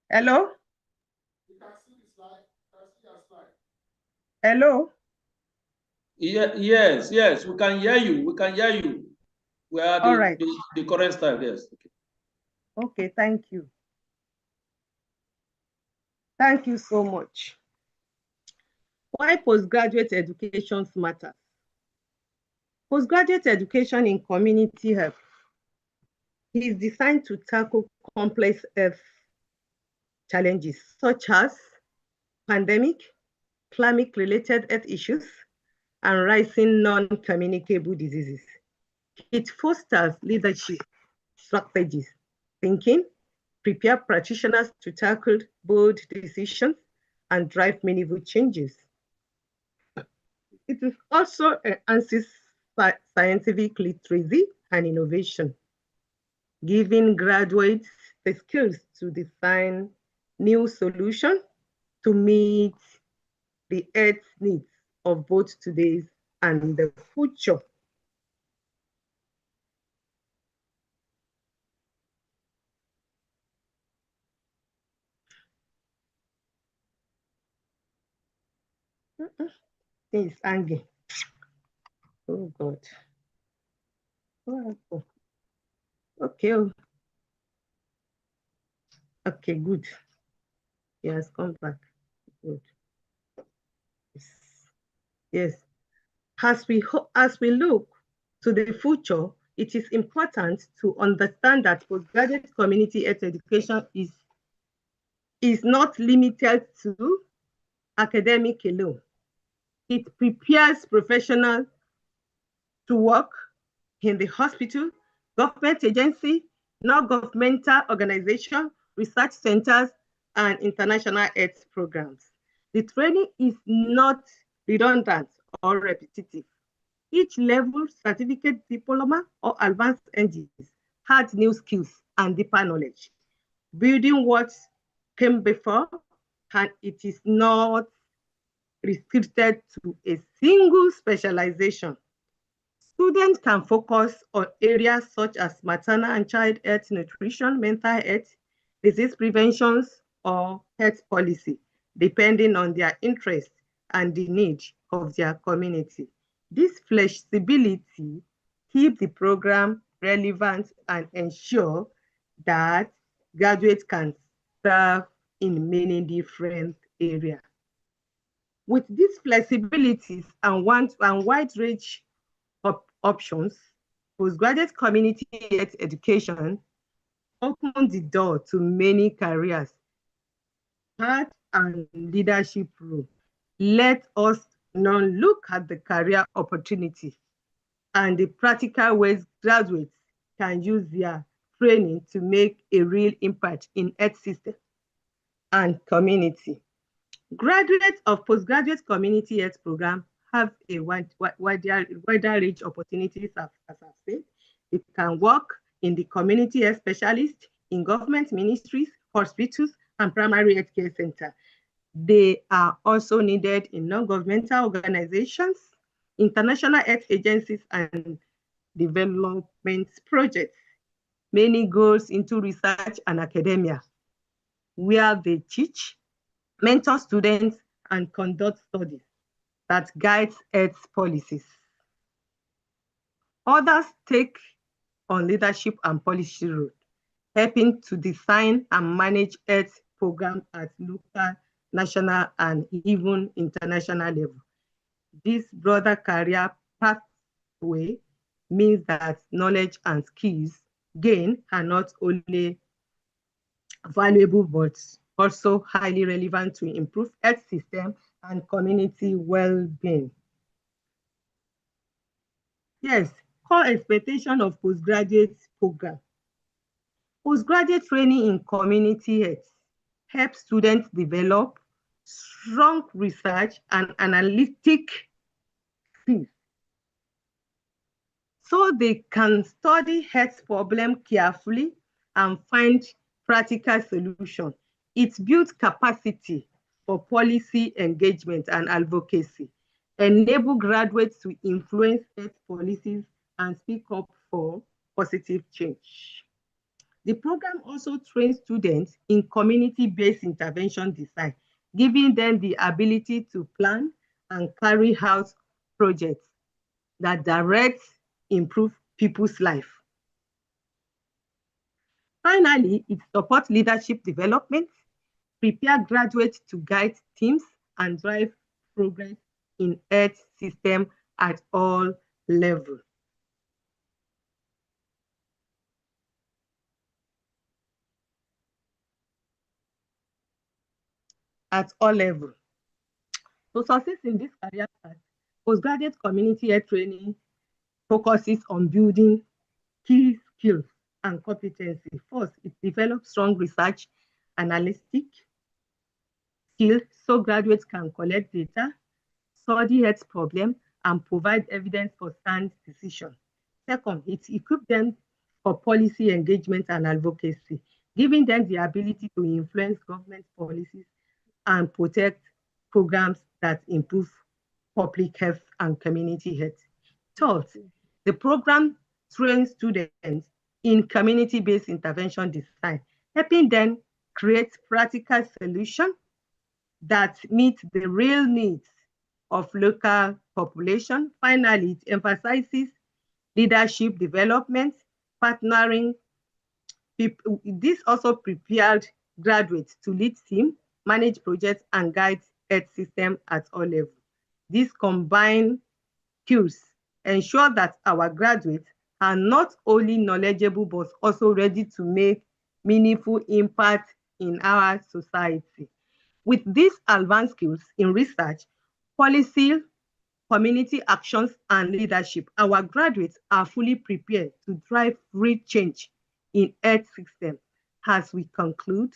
Hello? Hello? Yeah, yes, we can hear you. We can hear you. We are All right. the current style, yes. Okay, thank you. Thank you so much. Why postgraduate education matters? Postgraduate education in community health is designed to tackle complex health challenges such as pandemic, climate-related health issues, and rising non-communicable diseases. It fosters leadership strategies, thinking, prepare practitioners to tackle bold decisions, and drive meaningful changes. It is also enhances scientific literacy and innovation, giving graduates the skills to design new solutions to meet the health needs of both today's and the future. It's angry. Oh God. Oh, okay. Okay, good. He has come back. Good. Yes. As we look to the future, it is important to understand that postgraduate community health education is not limited to academic alone. It prepares professionals to work in the hospital, government agency, non-governmental organization, research centers, and international health programs. The training is not redundant or repetitive. Each level, certificate, diploma, or advanced NGs had new skills and deeper knowledge, building what came before, and it is not restricted to a single specialization. Students can focus on areas such as maternal and child health, nutrition, mental health, disease prevention, or health policy, depending on their interest and the needs of their community. This flexibility keeps the program relevant and ensure that graduates can serve in many different areas. With these flexibilities and wide range of options, postgraduate community health education opens the door to many careers, path and leadership roles. Let us now look at the career opportunity and the practical ways graduates can use their training to make a real impact in health system and community. Graduates of postgraduate community health program have a wider range of opportunities, as I've said. They can work in the community health specialist, in government ministries, hospitals, and primary health care center. They are also needed in non-governmental organizations, international health agencies, and development projects. Many goes into research and academia, where they teach, mentor students, and conduct studies that guides health policies. Others take on leadership and policy roles, helping to design and manage health programs at local, national, and even international level. This broader career pathway means that knowledge and skills gained are not only valuable, but also highly relevant to improve health system and community well-being. Yes, core expectation of postgraduate program. Postgraduate training in community health helps students develop strong research and analytic skills so they can study health problem carefully and find practical solutions. It builds capacity for policy engagement and advocacy, enable graduates to influence health policies and speak up for positive change. The program also trains students in community-based intervention design, giving them the ability to plan and carry out projects that direct improve people's life. Finally, it supports leadership development, prepare graduates to guide teams, and drive progress in health system at all levels. At all levels. To succeed in this career path, postgraduate community health training focuses on building key skills and competency. First, it develops strong research analytic skills so graduates can collect data, study health problems, and provide evidence for sound decision. Second, it equips them for policy engagement and advocacy, giving them the ability to influence government policies and protect programs that improve public health and community health. Third, the program trains students in community-based intervention design, helping them create practical solutions that meet the real needs of local population. Finally, it emphasizes leadership development, partnering. This also prepared graduates to lead teams, manage projects, and guide health system at all levels. These combined skills ensure that our graduates are not only knowledgeable, but also ready to make meaningful impact in our society. With these advanced skills in research, policy, community actions, and leadership, our graduates are fully prepared to drive real change in health system. As we conclude,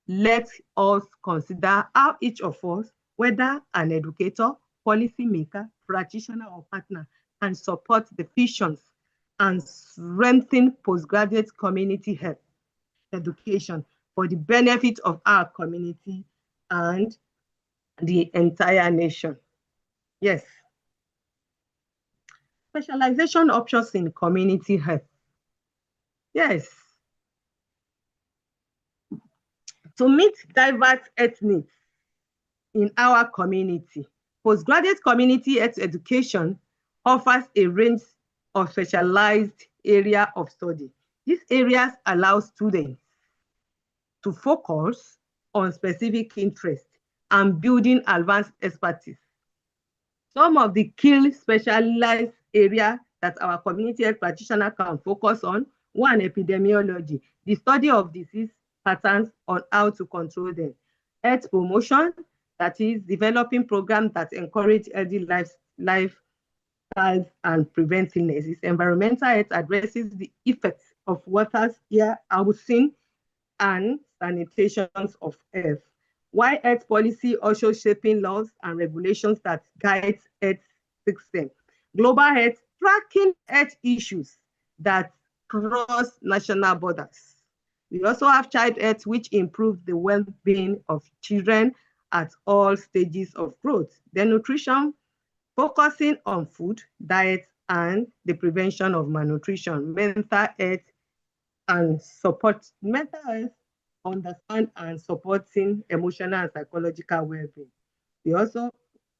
let us consider how each of us, whether an educator, policymaker, practitioner, or partner, can support the visions and strengthen postgraduate community health education for the benefit of our community and the entire nation. Yes. Specialization options in community health. Yes. To meet diverse health needs in our community, postgraduate community health education offers a range of specialized area of study. These areas allow students to focus on specific interests and building advanced expertise. Some of the key specialized areas that our community health practitioner can focus on: one, epidemiology, the study of disease patterns on how to control them; health promotion, that is developing programs that encourage healthy lifestyles and prevent illnesses; environmental health addresses the effects of water, air, housing, and sanitation of health; while health policy also shaping laws and regulations that guide health system; global health, tracking health issues that cross national borders. We also have child health, which improves the well-being of children at all stages of growth. Then nutrition, focusing on food, diet, and the prevention of malnutrition. Mental health and support. Mental health, understand and supporting emotional and psychological well-being.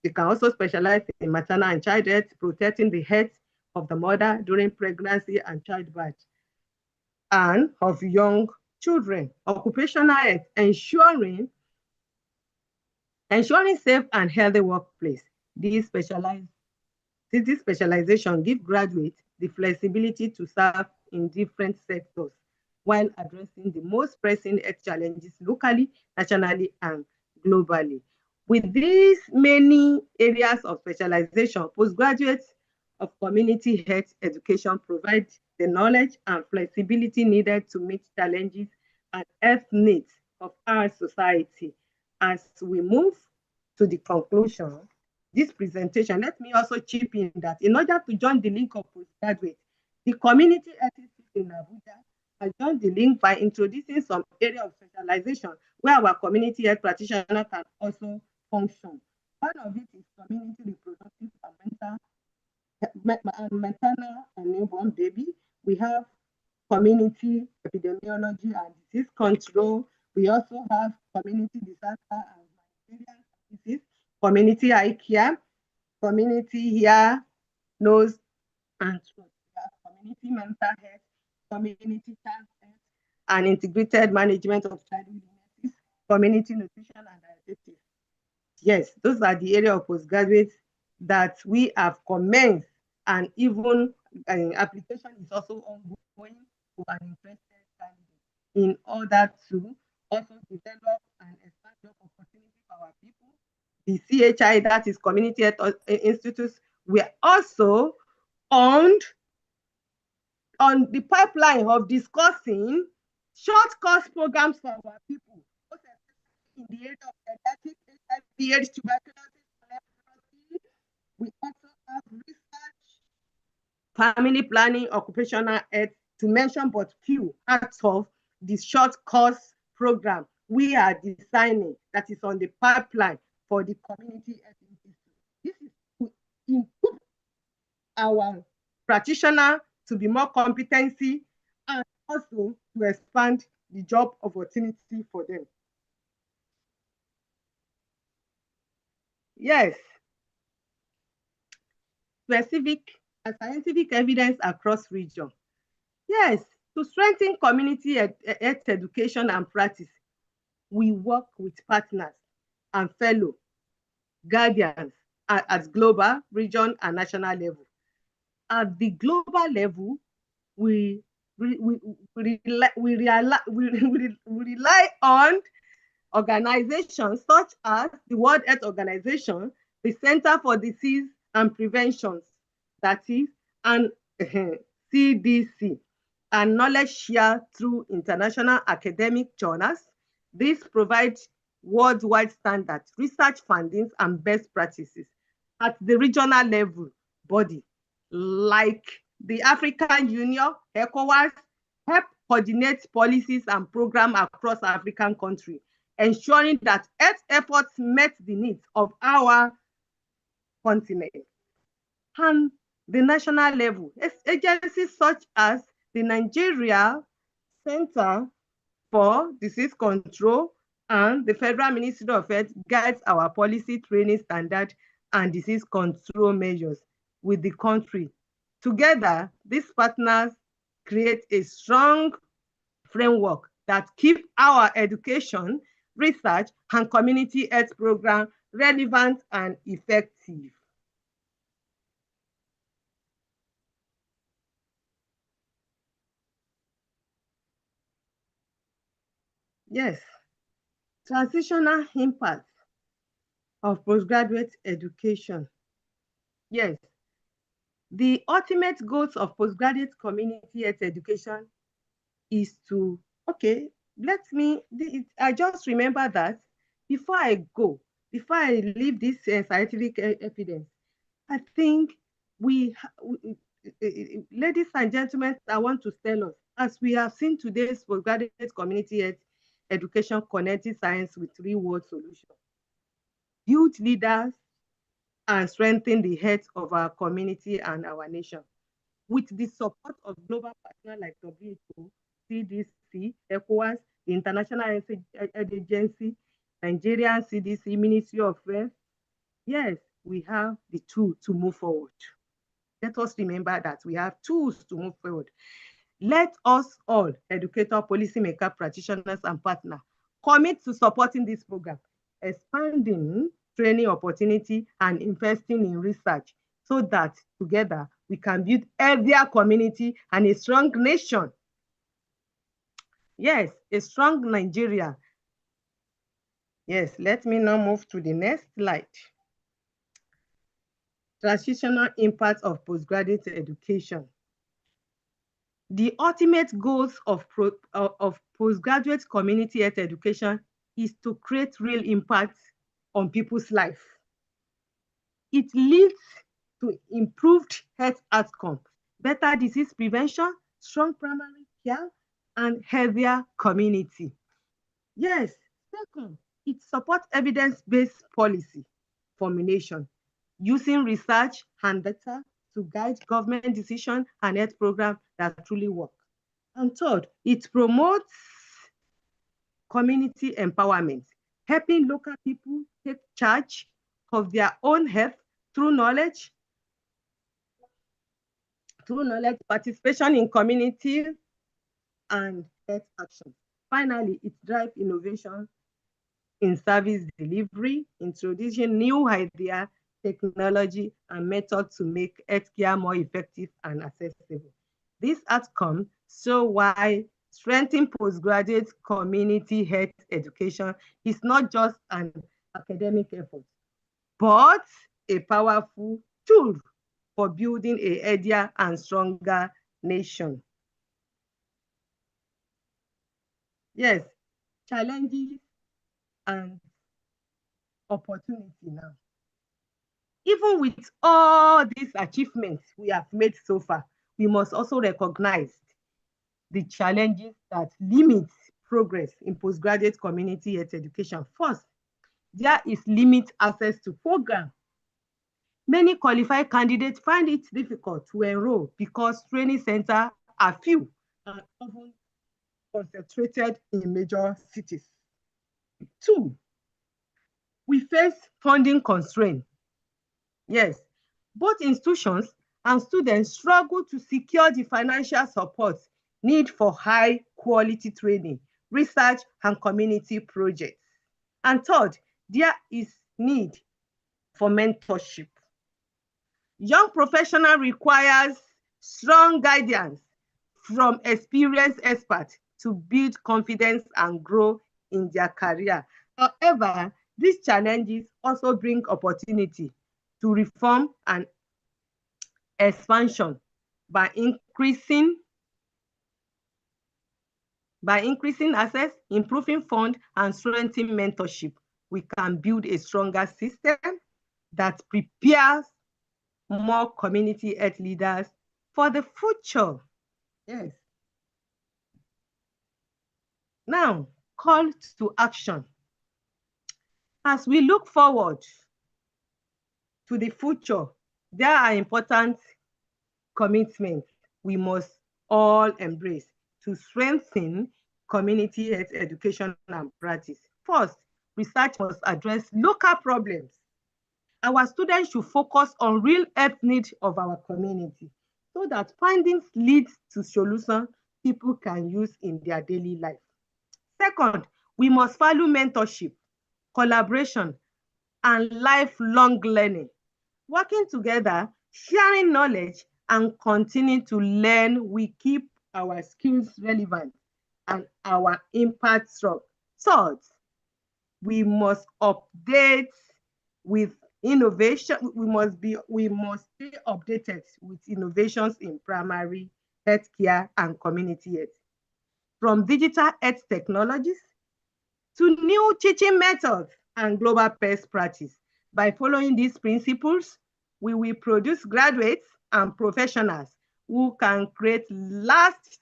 They can also specialize in maternal and child health, protecting the health of the mother during pregnancy and childbirth, and of young children. Occupational health, ensuring safe and healthy workplace. This specialization gives graduates the flexibility to serve in different sectors while addressing the most pressing health challenges locally, nationally, and globally. With these many areas of specialization, postgraduates of community health education provide the knowledge and flexibility needed to meet challenges and health needs of our society. As we move to the conclusion, this presentation, let me also chip in that in order to join the link of postgraduate, the community health institute in Abuja has joined the link by introducing some area of specialization where our community health practitioner can also function. One of it is community reproductive and maternal and newborn baby. We have community epidemiology and disease control. We also have community disaster and humanitarian services, community eye care, community ear, nose, and throat. We have community mental health, community child health, and integrated management of childhood illnesses, community nutrition and dietetics. Yes, those are the area of postgraduates that we have commenced, and even application is also ongoing for an interested candidate in order to also develop and expand job opportunity for our people. The CHI, that is Community Health Institutes, we are also on the pipeline of discussing short course programs for our people, in the area of pediatric HIV, tuberculosis, leprosy. We also have research, family planning, occupational health, to mention but few out of the short course program we are designing that is on the pipeline for the community health institute. This improve our practitioners to be more competency and also to expand the job opportunity for them. Yes, specific and scientific evidence across region. Yes, to strengthen community health education and practice, we work with partners and fellow guardians at global, region, and national level. At the global level, we rely on organizations such as the World Health Organization, the Center for Disease and Prevention, that is, and CDC, and knowledge share through international academic journals. This provides worldwide standards, research fundings, and best practices. At the regional level, body like the African Union, ECOWAS, help coordinate policies and programs across African countries, ensuring that health efforts met the needs of our continent. And the national level, agencies such as the Nigeria Center for Disease Control and the Federal Ministry of Health guides our policy, training standard, and disease control measures with the country. Together, these partners create a strong framework that keep our education, research, and community health program relevant and effective. Yes, transitional impact of postgraduate education. Yes, the ultimate goals of postgraduate community health education is to, okay, I just remember that before I leave this scientific evidence, I think ladies and gentlemen, I want to tell us, as we have seen today's postgraduate community health education connecting science with real-world solutions, build leaders and strengthen the health of our community and our nation. With the support of global partners like WHO, CDC, ECOWAS, the International Health Agency, Nigerian CDC, Ministry of Health, yes, we have the tools to move forward. Let us remember that we have tools to move forward. Let us all, educator, policymaker, practitioners, and partners, commit to supporting this program, expanding training opportunity and investing in research so that together we can build a healthier community and a strong nation. Yes, a strong Nigeria. Yes, let me now move to the next slide. Transitional impact of postgraduate education. The ultimate goals of postgraduate community health education is to create real impact on people's life. It leads to improved health outcome, better disease prevention, strong primary care, and healthier community. Yes, second, it supports evidence-based policy formulation, using research and data to guide government decisions and health programs that truly work. And third, it promotes community empowerment, helping local people take charge of their own health through knowledge, participation in community, and health action. Finally, it drives innovation in service delivery, introducing new ideas, technology, and methods to make healthcare more effective and accessible. This outcome shows why strengthening postgraduate community health education is not just an academic effort, but a powerful tool for building a healthier and stronger nation. Yes, challenges and opportunity now. Even with all these achievements we have made so far, we must also recognize the challenges that limit progress in postgraduate community health education. First, there is limited access to programs. Many qualified candidates find it difficult to enroll because training centers are few and often concentrated in major cities. 2, we face funding constraints. Yes, both institutions and students struggle to secure the financial support needed for high quality training, research, and community projects. And third, there is need for mentorship. Young professional requires strong guidance from experienced experts to build confidence and grow in their career. However, these challenges also bring opportunity to reform and expansion by increasing access, improving fund, and strengthening mentorship. We can build a stronger system that prepares more community health leaders for the future. Yes. Now, call to action. As we look forward to the future, there are important commitments we must all embrace to strengthen community health education and practice. First, research must address local problems. Our students should focus on real health needs of our community so that findings lead to solutions people can use in their daily life. Second, we must value mentorship, collaboration, and lifelong learning. Working together, sharing knowledge, and continuing to learn, we keep our skills relevant and our impact strong. Third, we must update with innovation. We must stay updated with innovations in primary healthcare and community health. From digital health technologies to new teaching methods and global best practice. By following these principles, we will produce graduates and professionals who can create lasting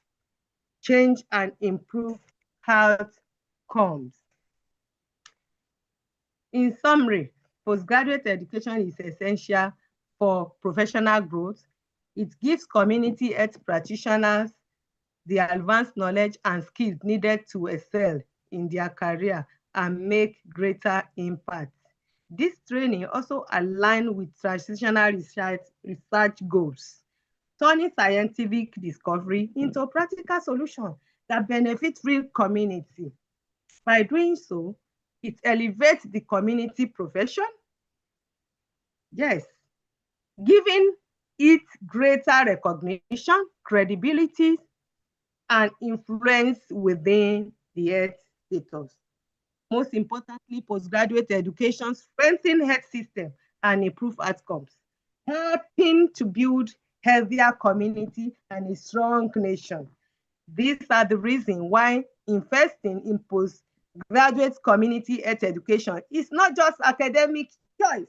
change and improve health outcomes. In summary, postgraduate education is essential for professional growth. It gives community health practitioners the advanced knowledge and skills needed to excel in their career and make greater impact. This training also aligns with transitional research goals, turning scientific discovery into practical solutions that benefit real community. By doing so, it elevates the community profession, yes, giving it greater recognition, credibility, and influence within the health status. Most importantly, postgraduate education strengthens health system and improve outcomes, helping to build healthier community and a strong nation. These are the reasons why investing in postgraduate community health education is not just academic choice,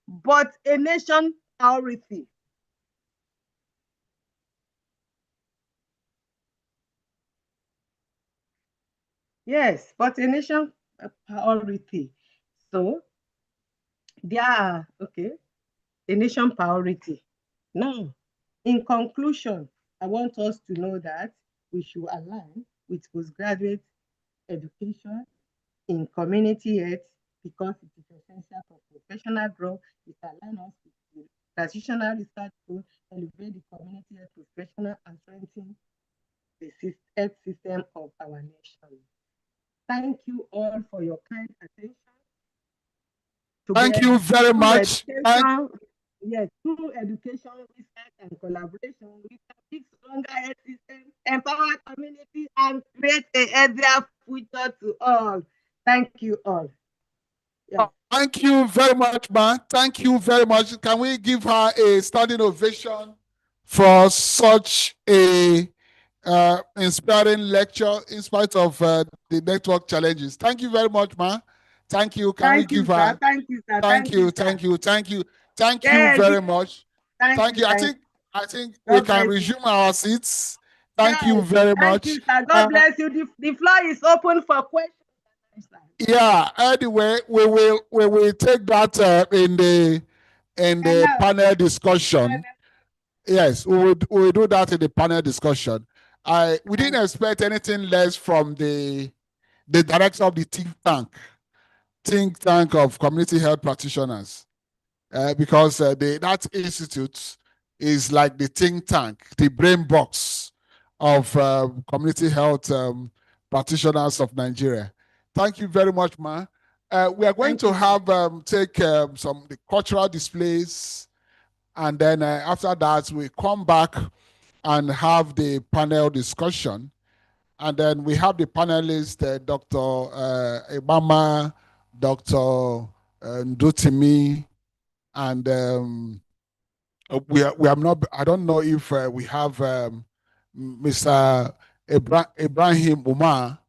but a nation priority. Yes, but a nation priority. So, there are, okay, a nation priority. Now, in conclusion, I want us to know that we should align with postgraduate education in community health because it is essential for professional growth. It aligns us with the traditional research to elevate the community health professional and strengthen the health system of our nation. Thank you all for your kind attention. Thank you very much. Yes, through education, research, and collaboration, we can build stronger health systems, empower community, and create a healthier future to all. Thank you all. Yes. Thank you very much, man. Thank you very much. Can we give her a standing ovation for such a inspiring lecture in spite of the network challenges? Thank you very much, man. Thank you. Can we give her? Thank you, sir. Thank you very much. Thank you. I think we can resume our seats. Thank you very much. Thank you, sir. God bless you. The floor is open for questions. Yeah. Anyway, we will take that in the panel discussion. Yes, we will do that in the panel discussion. We didn't expect anything less from the director of the think tank of community health practitioners, because that institute is like the think tank, the brain box of community health practitioners of Nigeria. Thank you very much, Ma. We are going to have take some the cultural displays, and then after that we come back and have the panel discussion. And then we have the panelists, Dr. Ibama, Dr. Ndutimi, and we have not. I don't know if we have Mr. Ibrahim Umar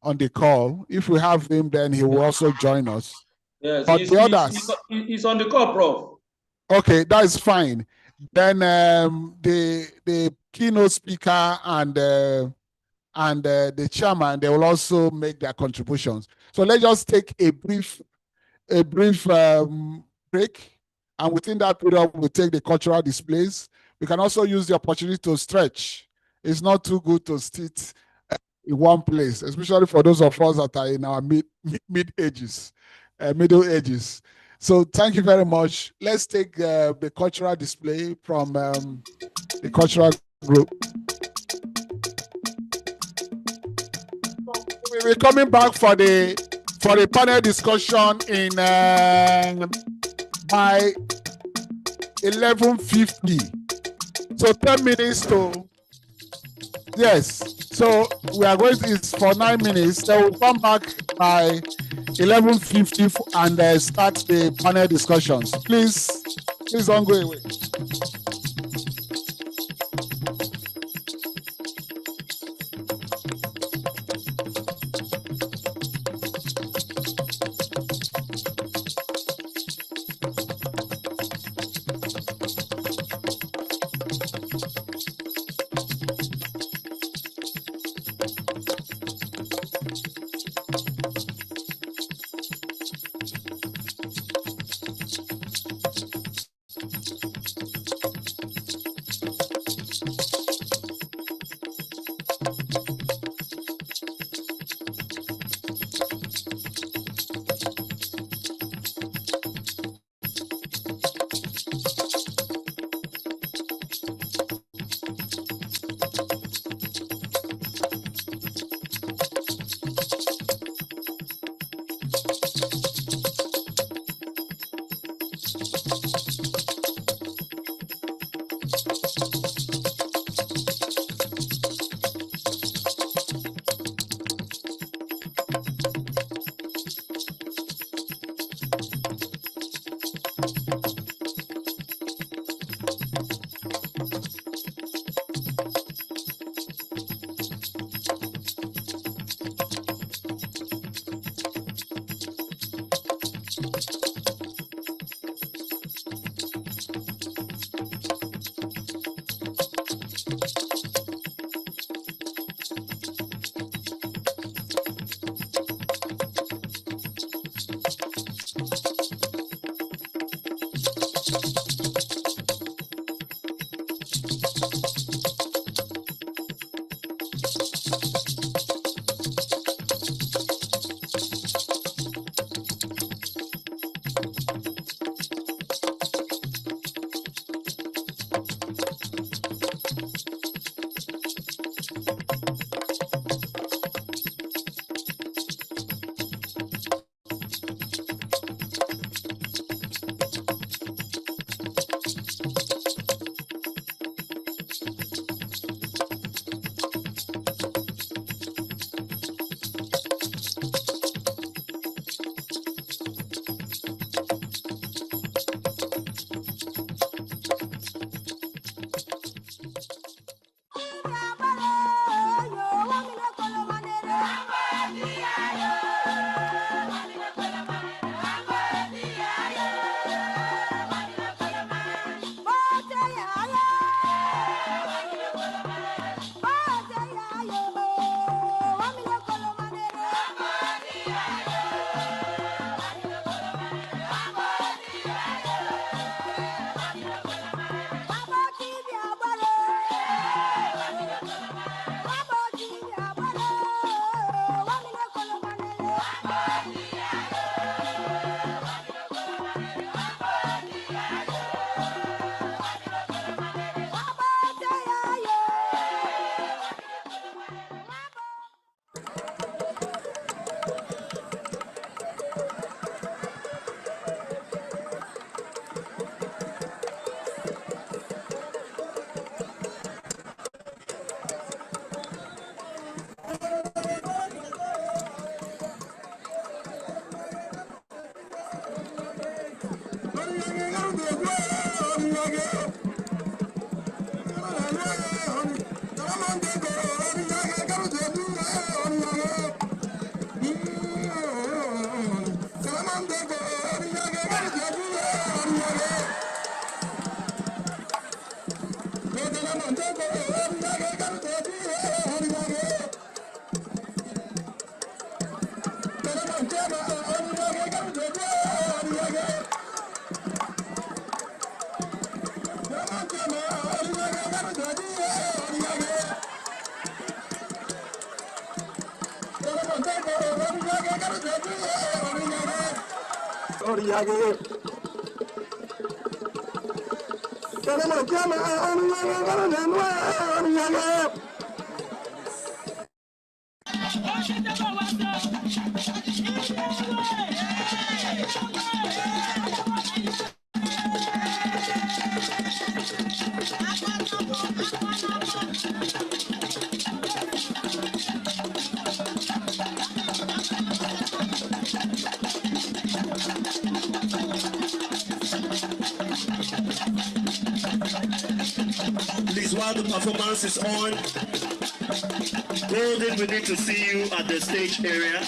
on the call. If we have him, then he will also join us. Yes, but the others, he's on the call, Prof. Okay, that is fine. Then the keynote speaker and the chairman, they will also make their contributions. So let's just take a brief break, and within that period, we'll take the cultural displays. We can also use the opportunity to stretch. It's not too good to sit in one place, especially for those of us that are in our middle ages. So thank you very much. Let's take the cultural display from the cultural group. We're coming back for the panel discussion in by 11:50. So 10 minutes to, yes. So we are going to, it's for 9 minutes. So we'll come back by 11:50 and start the panel discussions. Please don't go away. Please, while the performance is on, Golden, we need to see you at the stage area.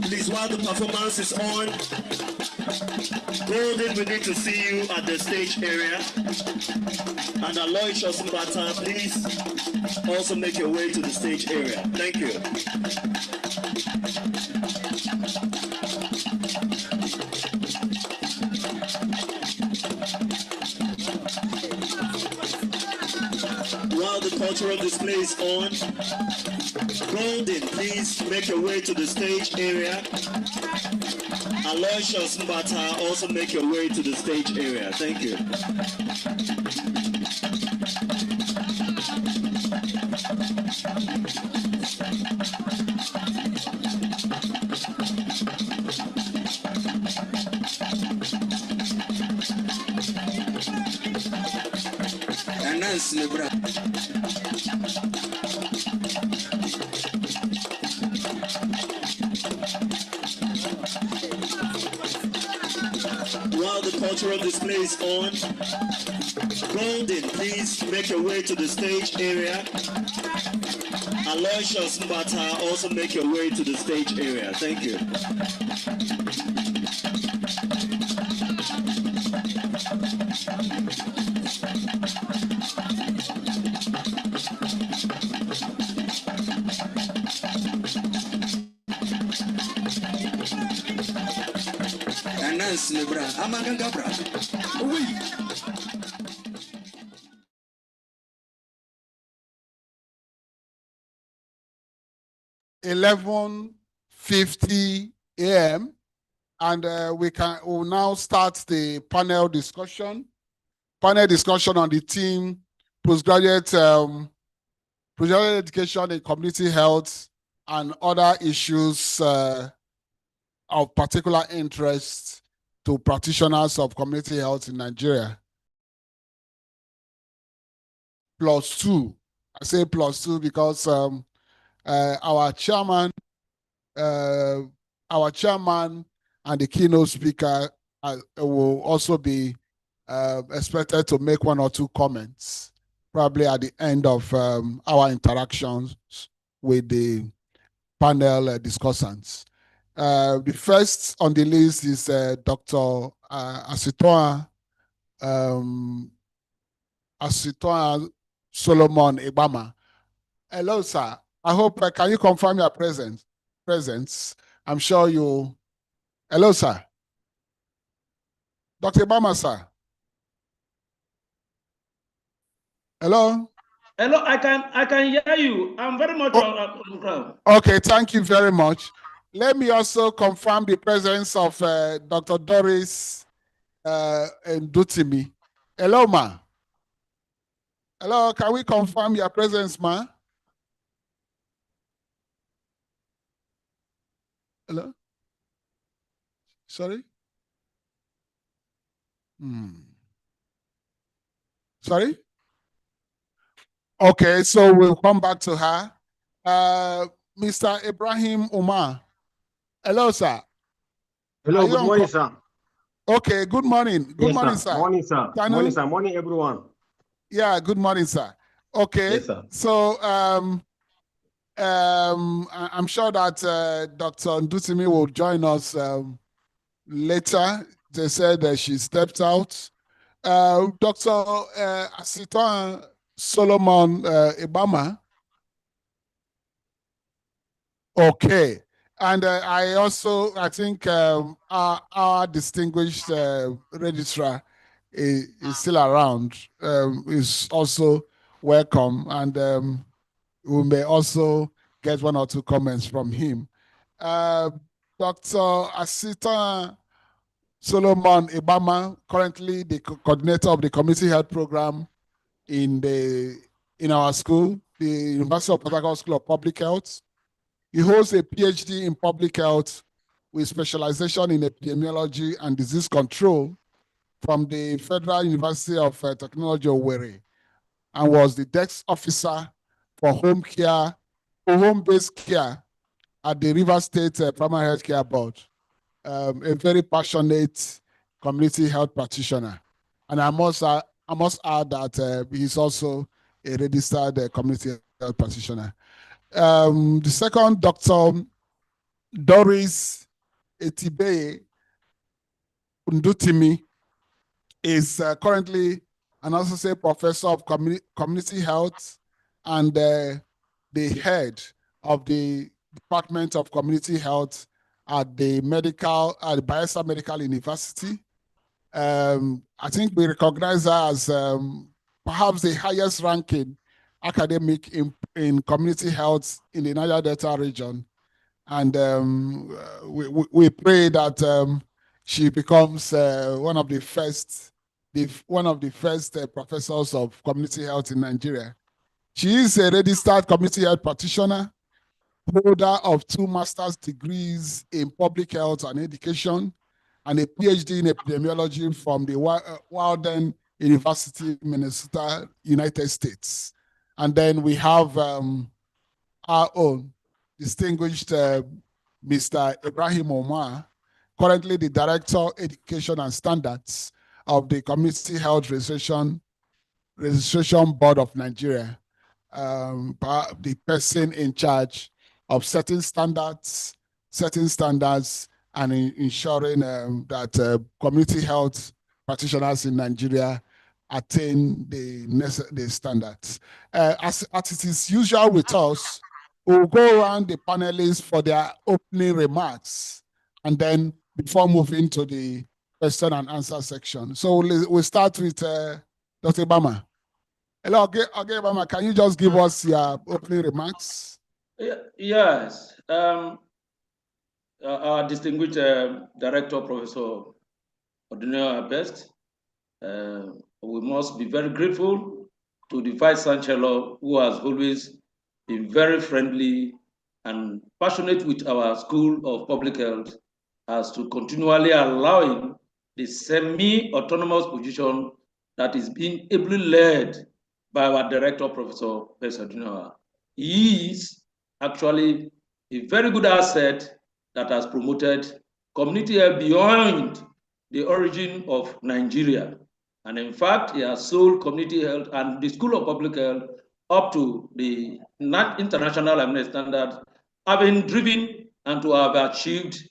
Please, while the performance is on, Golden, we need to see you at the stage area. And Aloysius Mbata, please also make your way to the stage area. Thank you. While the cultural display is on, Golden, please make your way to the stage area. Aloysius Mbata, also make your way to the stage area. Thank you. While the cultural display is on, Golden, please make your way to the stage area. Aloysius Mbata, also make your way to the stage area. Thank you. Oui. 11:50 a.m. and we'll now start the panel discussion. Panel discussion on the theme postgraduate education in community health and other issues of particular interest to practitioners of community health in Nigeria. +2. I say +2 because our chairman and the keynote speaker will also be expected to make 1 or 2 comments, probably at the end of our interactions with the panel discussants. The first on the list is Dr. Asitoa Solomon Ibama. Hello, sir. I hope, can you confirm your presence? I'm sure you. Hello, sir. Dr. Ibama, sir. Hello? Hello, I can hear you. I'm very much on ground. Okay, thank you very much. Let me also confirm the presence of Dr. Doris Ndutimi. Hello, ma. Hello, can we confirm your presence, ma? Hello? Sorry? Sorry? Okay, so we'll come back to her. Mr. Ibrahim Umar. Hello, sir. Hello, good morning, sir. Okay, good morning. Good morning, sir. Morning, sir. Morning, sir. Morning, everyone. Yeah, good morning, sir. Okay. Yes, sir. So I'm sure that Dr. Ndutimi will join us later. They said that she stepped out. Dr. Asitoa Solomon Ibama. Okay. And I think our distinguished registrar is still around, is also welcome. And we may also get one or two comments from him. Dr. Asitoa Solomon Ibama, currently the coordinator of the community health program in our school, the University of Port Harcourt School of Public Health. He holds a PhD in public health with specialization in epidemiology and disease control from the Federal University of Technology, Owerri, and was the desk officer for home-based care at the River State Primary Health Care Board. A very passionate community health practitioner. And I must add that he's also a registered community health practitioner. The second, Dr. Doris Etibe Ndutimi, is currently an associate professor of community health and the head of the Department of Community Health at the Bayelsa Medical University. I think we recognize her as perhaps the highest ranking academic in community health in the Niger Delta region. And we pray that she becomes one of the first professors of community health in Nigeria. She is a registered community health practitioner, holder of 2 master's degrees in public health and education, and a PhD in epidemiology from the Walden University, Minnesota, United States. And then we have our own distinguished Mr. Ibrahim Omar, currently the Director, Education and Standards of the Community Health Registration Board of Nigeria, the person in charge of setting standards and ensuring that community health practitioners in Nigeria attain the standards. As it is usual with us, we'll go around the panelists for their opening remarks, and then before moving to the question and answer section. So we'll start with Dr. Ibama. Hello, okay, Ibama, can you just give us your opening remarks? Yes. Our distinguished director, Professor Odineo Best, we must be very grateful to the Vice Chancellor, who has always been very friendly and passionate with our School of Public Health, as to continually allowing the semi-autonomous position that is being ably led by our director, Professor Odineo. He is actually a very good asset that has promoted community health beyond the origin of Nigeria. And in fact, he has sold community health and the School of Public Health up to the international standard, having driven and to have achieved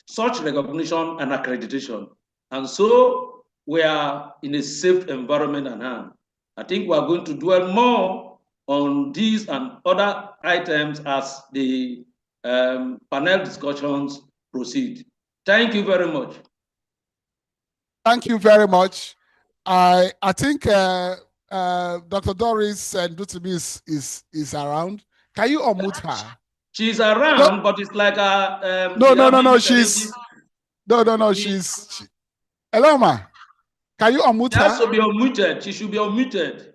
such recognition and accreditation. And so we are in a safe environment at hand. I think we are going to dwell more on these and other items as the panel discussions proceed. Thank you very much. Thank you very much. I think Dr. Doris Ndutumi is around. Can you unmute her? She's around, but it's like a no. She's hello, ma. Can you unmute her? She has to be unmuted. She should be unmuted.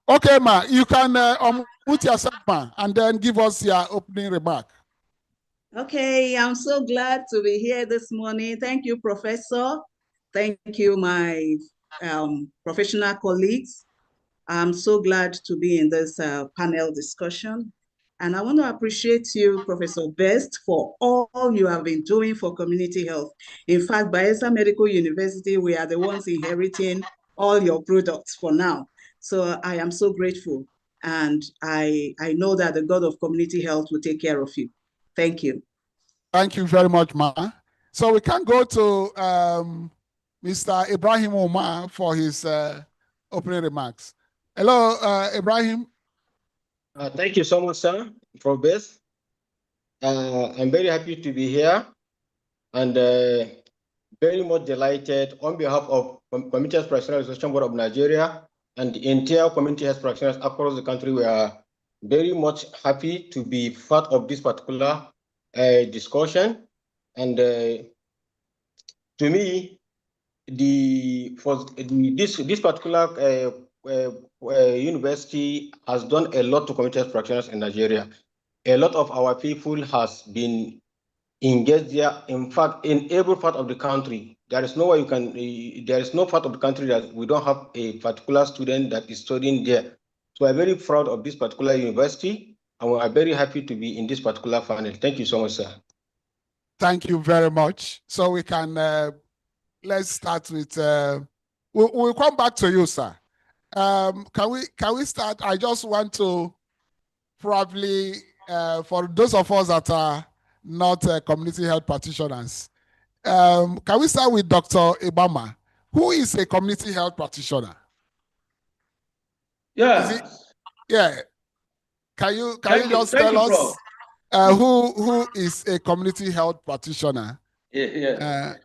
Okay, ma. You can unmute yourself, ma, and then give us your opening remark. Okay, I'm so glad to be here this morning. Thank you, Professor. Thank you, my professional colleagues. I'm so glad to be in this panel discussion. And I want to appreciate you, Professor Best, for all you have been doing for community health. In fact, Bayelsa Medical University, we are the ones inheriting all your products for now. So I am so grateful. And I know that the God of community health will take care of you. Thank you. Thank you very much, ma. So we can go to Mr. Ibrahim Omar for his opening remarks. Hello, Ibrahim. Thank you so much, sir, for this. I'm very happy to be here and very much delighted on behalf of Community Health Practitioners Association Board of Nigeria and the entire community health practitioners across the country. We are very much happy to be part of this particular discussion. And to me, this particular university has done a lot to community health practitioners in Nigeria. A lot of our people has been engaged there. In fact, in every part of the country, there is no way there is no part of the country that we don't have a particular student that is studying there. So I'm very proud of this particular university, and we are very happy to be in this particular panel. Thank you so much, sir. Thank you very much. So we can let's start with we'll come back to you, sir. Can we start? I just want to probably for those of us that are not community health practitioners, can we start with Dr. Ibama? Who is a community health practitioner? Yeah. Can you just tell us who is a community health practitioner? Yes.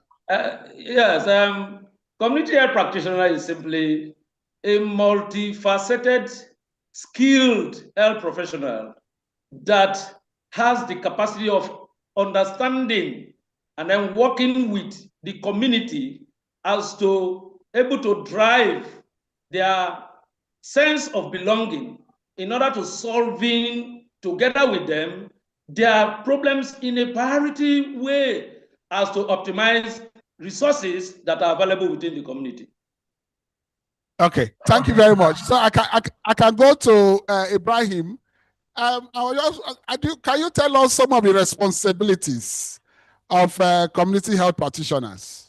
Community health practitioner is simply a multifaceted, skilled health professional that has the capacity of understanding and then working with the community as to able to drive their sense of belonging in order to solving together with them their problems in a priority way as to optimize resources that are available within the community. Okay, thank you very much. So I can go to Ibrahim. Can you tell us some of the responsibilities of community health practitioners?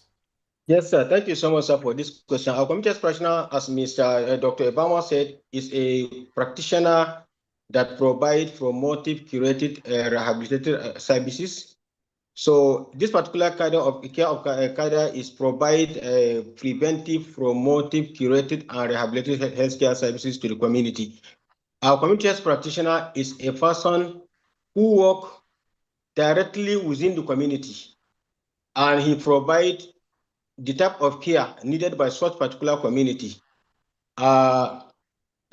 Yes, sir. Thank you so much, sir, for this question. Our community health practitioner, as Mr. Dr. Obama said, is a practitioner that provides promotive, curated, rehabilitative services. So this particular cadre of cadre is provide preventive, promotive, curated, and rehabilitative healthcare services to the community. Our community health practitioner is a person who works directly within the community, and he provides the type of care needed by such particular community.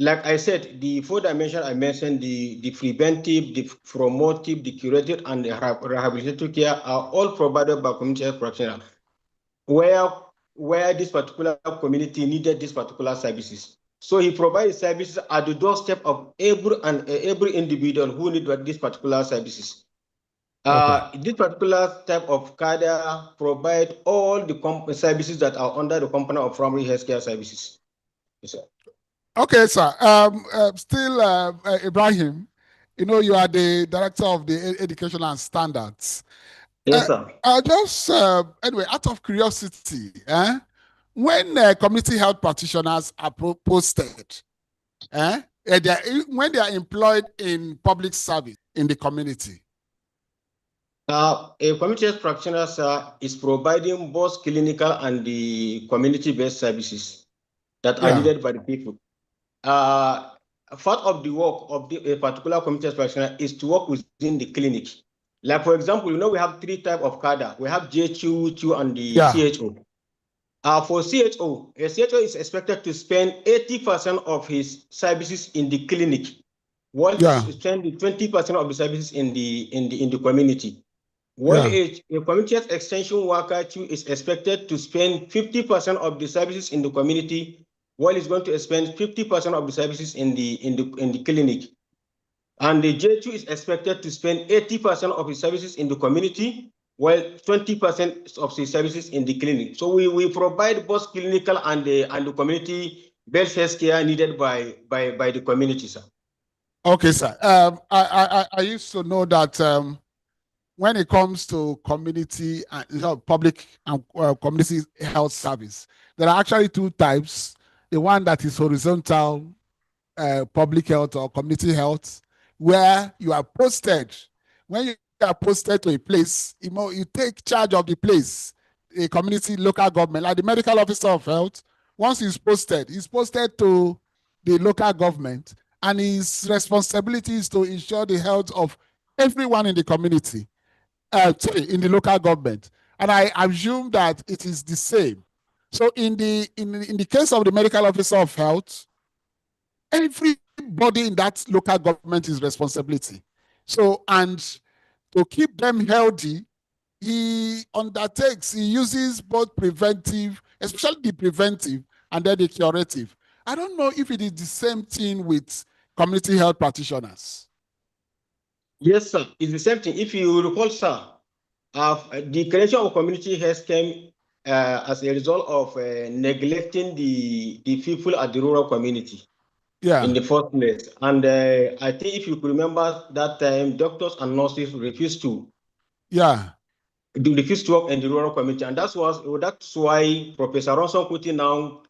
Like I said, the four dimensions I mentioned, the preventive, the promotive, the curative, and the rehabilitative care are all provided by community health practitioners, where this particular community needed these particular services. So he provides services at the doorstep of every individual who needs these particular services. This particular type of cadre provide all the services that are under the component of primary healthcare services. Yes, sir. Okay, sir. Still, Ibrahim, you are the director of the Education and Standards. Yes, sir. Anyway, out of curiosity, when community health practitioners are posted, when they are employed in public service in the community, A community health practitioner, sir, is providing both clinical and the community-based services that are needed by the people. Part of the work of a particular community health practitioner is to work within the clinic. Like, for example, we have 3 types of cadre. We have JHU, CHU, and the CHO. For CHO, a CHO is expected to spend 80% of his services in the clinic, while to spend 20% of the services in the community. While a community health extension worker is expected to spend 50% of the services in the community, while he's going to spend 50% of the services in the clinic. And the J2 is expected to spend 80% of his services in the community, while 20% of his services in the clinic. So we provide both clinical and the community-based healthcare needed by the community, sir. Okay, sir. I used to know that when it comes to community and public and community health service, there are actually 2 types. The one that is horizontal public health or community health, where you are posted. When you are posted to a place, you take charge of the place, a community, local government, like the medical officer of health. Once he's posted to the local government, and his responsibility is to ensure the health of everyone in the community, in the local government. And I assume that it is the same. So in the case of the medical officer of health, everybody in that local government is responsibility. So, and to keep them healthy, he uses both preventive, especially the preventive, and then the curative. I don't know if it is the same thing with community health practitioners. Yes, sir. It's the same thing. If you recall, sir, the creation of community health came as a result of neglecting the people at the rural community. In the first place. And I think if you could remember that time, doctors and nurses refused to work in the rural community. And that's why Professor Ronson Kuti now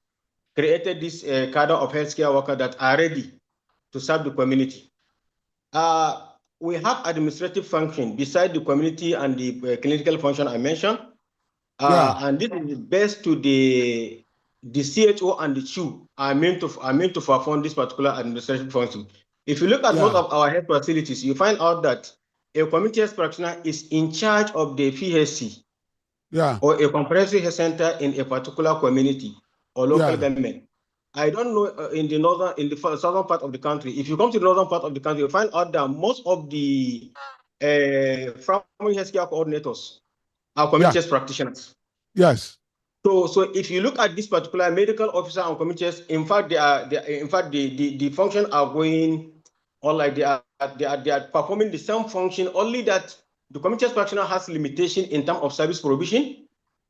created this cadre of healthcare workers that are ready to serve the community. We have administrative function beside the community and the clinical function I mentioned. And this is based to the CHO and the CHU are meant to perform this particular administrative function. If you look at most of our health facilities, you find out that a community health practitioner is in charge of the PHC or a comprehensive health center in a particular community or local government. I don't know in the southern part of the country. If you come to the northern part of the country, you find out that most of the primary healthcare coordinators are community health practitioners. Yes. So if you look at this particular medical officer and community health, in fact, the function are going on like they are performing the same function, only that the community health practitioner has limitation in terms of service provision,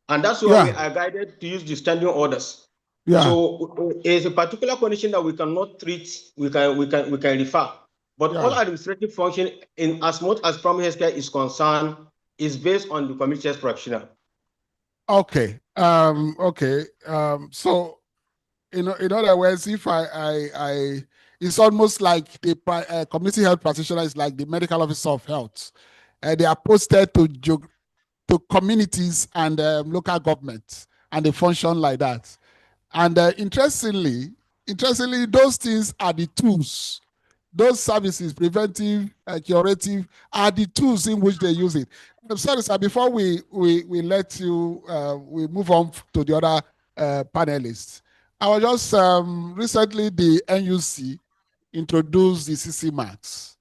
and that's why we are guided to use the standing orders. So it's a particular condition that we cannot treat, we can refer. But all administrative function, in as much as primary healthcare is concerned, is based on the community health practitioner. Okay. So, in other words, if it's almost like the community health practitioner is like the medical officer of health. They are posted to communities and local governments, and they function like that. And interestingly, those things are the tools. Those services, preventive, curative, are the tools in which they use it. I'm sorry, sir, before we let you, we move on to the other panelists. I was just recently, the NUC introduced the CC Max,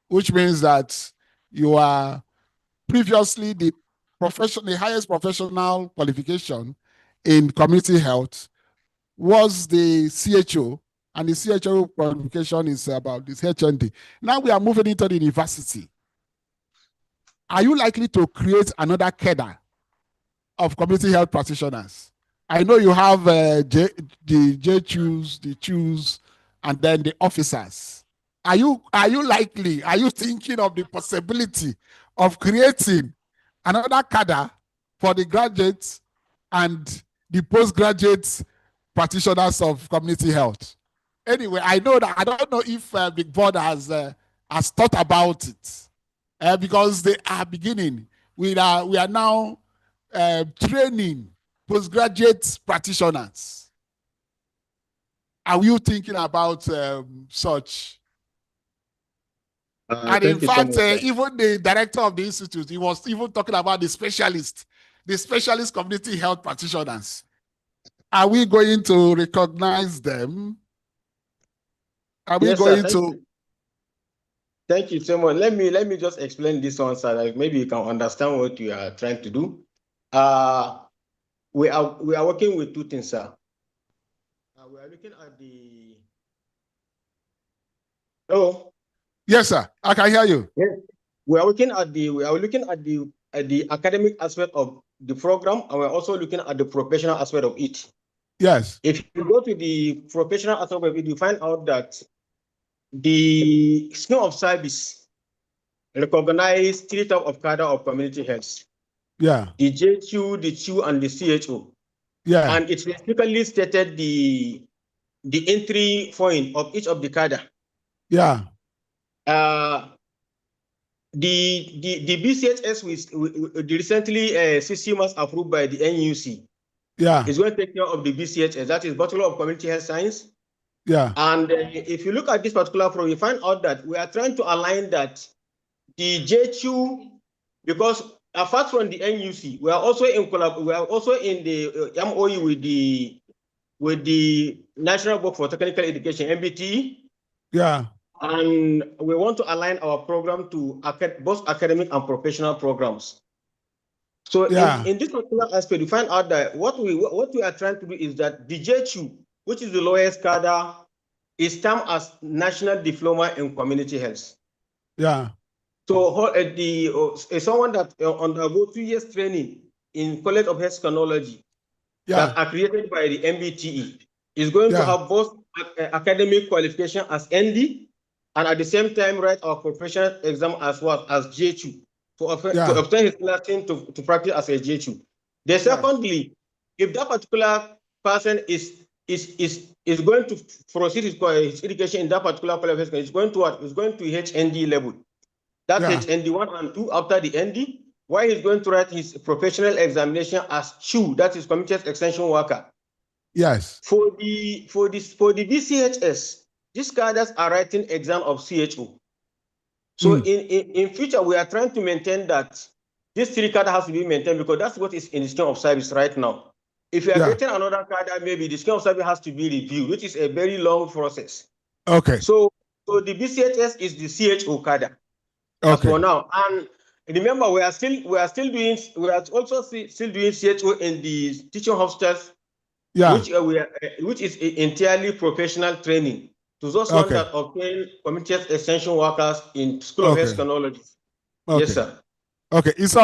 which means that you are previously the highest professional qualification in community health was the CHO, and the CHO qualification is about this HND. Now we are moving into the university. Are you likely to create another cadre of community health practitioners? I know you have the JCHUs, the CHUs, and then the officers. Are you thinking of the possibility of creating another cadre for the graduates and the postgraduate practitioners of community health? Anyway, I don't know if Big Board has thought about it. because they are beginning. We are now training postgraduate practitioners. Are you thinking about such? And in Thank you so fact, much, sir. even the director of the institute, he was even talking about the specialist community health practitioners. Are we going to recognize them? Are we Yes, going sir. to? Thank you so much. Let me just explain this one, sir. Like maybe you can understand what you are trying to do. We are working with two things, sir. We are looking at the. Hello. Yes, sir. I can hear you. Yes. We are looking at the academic aspect of the program, and we're also looking at the professional aspect of it. Yes. If you go to the professional aspect of it, you find out that the scheme of service recognize three types of cadre of community health. Yeah. The JQ, the CHU, and the CHO. Yeah. And it specifically stated the entry point of each of the cadre. Yeah. The BCHS the recently CCMAS approved by the NUC. Yeah. Is going to take care of the BCHS, that is Bachelor of Community Health Science. Yeah. And if you look at this particular program, you find out that we are trying to align that the JQ, because apart from the NUC, we are also in the MOU with the National Board for Technical Education, NBTE. Yeah. And we want to align our program to both academic and professional programs. So in this particular aspect, you find out that what we are trying to do is that the JQ, which is the lowest cadre, is termed as National Diploma in Community Health. Yeah. So someone that undergo 2 years training in College of Health Technology that are created by the MBTE is going to have both academic qualification as ND and at the same time write our professional exam as well as JQ to obtain his license to practice as a JQ. Then secondly, if that particular person is going to proceed his education in that particular qualification, it's going to what? It's going to HND level. That's HND 1 and 2 after the ND. Why he's going to write his professional examination as CHU, that is Community Extension Worker. Yes. For the BCHS, these cadres are writing exam of CHO. So in future, we are trying to maintain that this three cadre has to be maintained because that's what is in the scheme of service right now. If you are getting another cadre, maybe the scheme of service has to be reviewed, which is a very long process. Okay. So the BCHS is the CHO cadre. As for now, and remember, we are also still doing CHO in the teaching hostels, which is entirely professional training to those ones that obtain community extension workers in School of Health Technology. Yes, sir. Okay, it's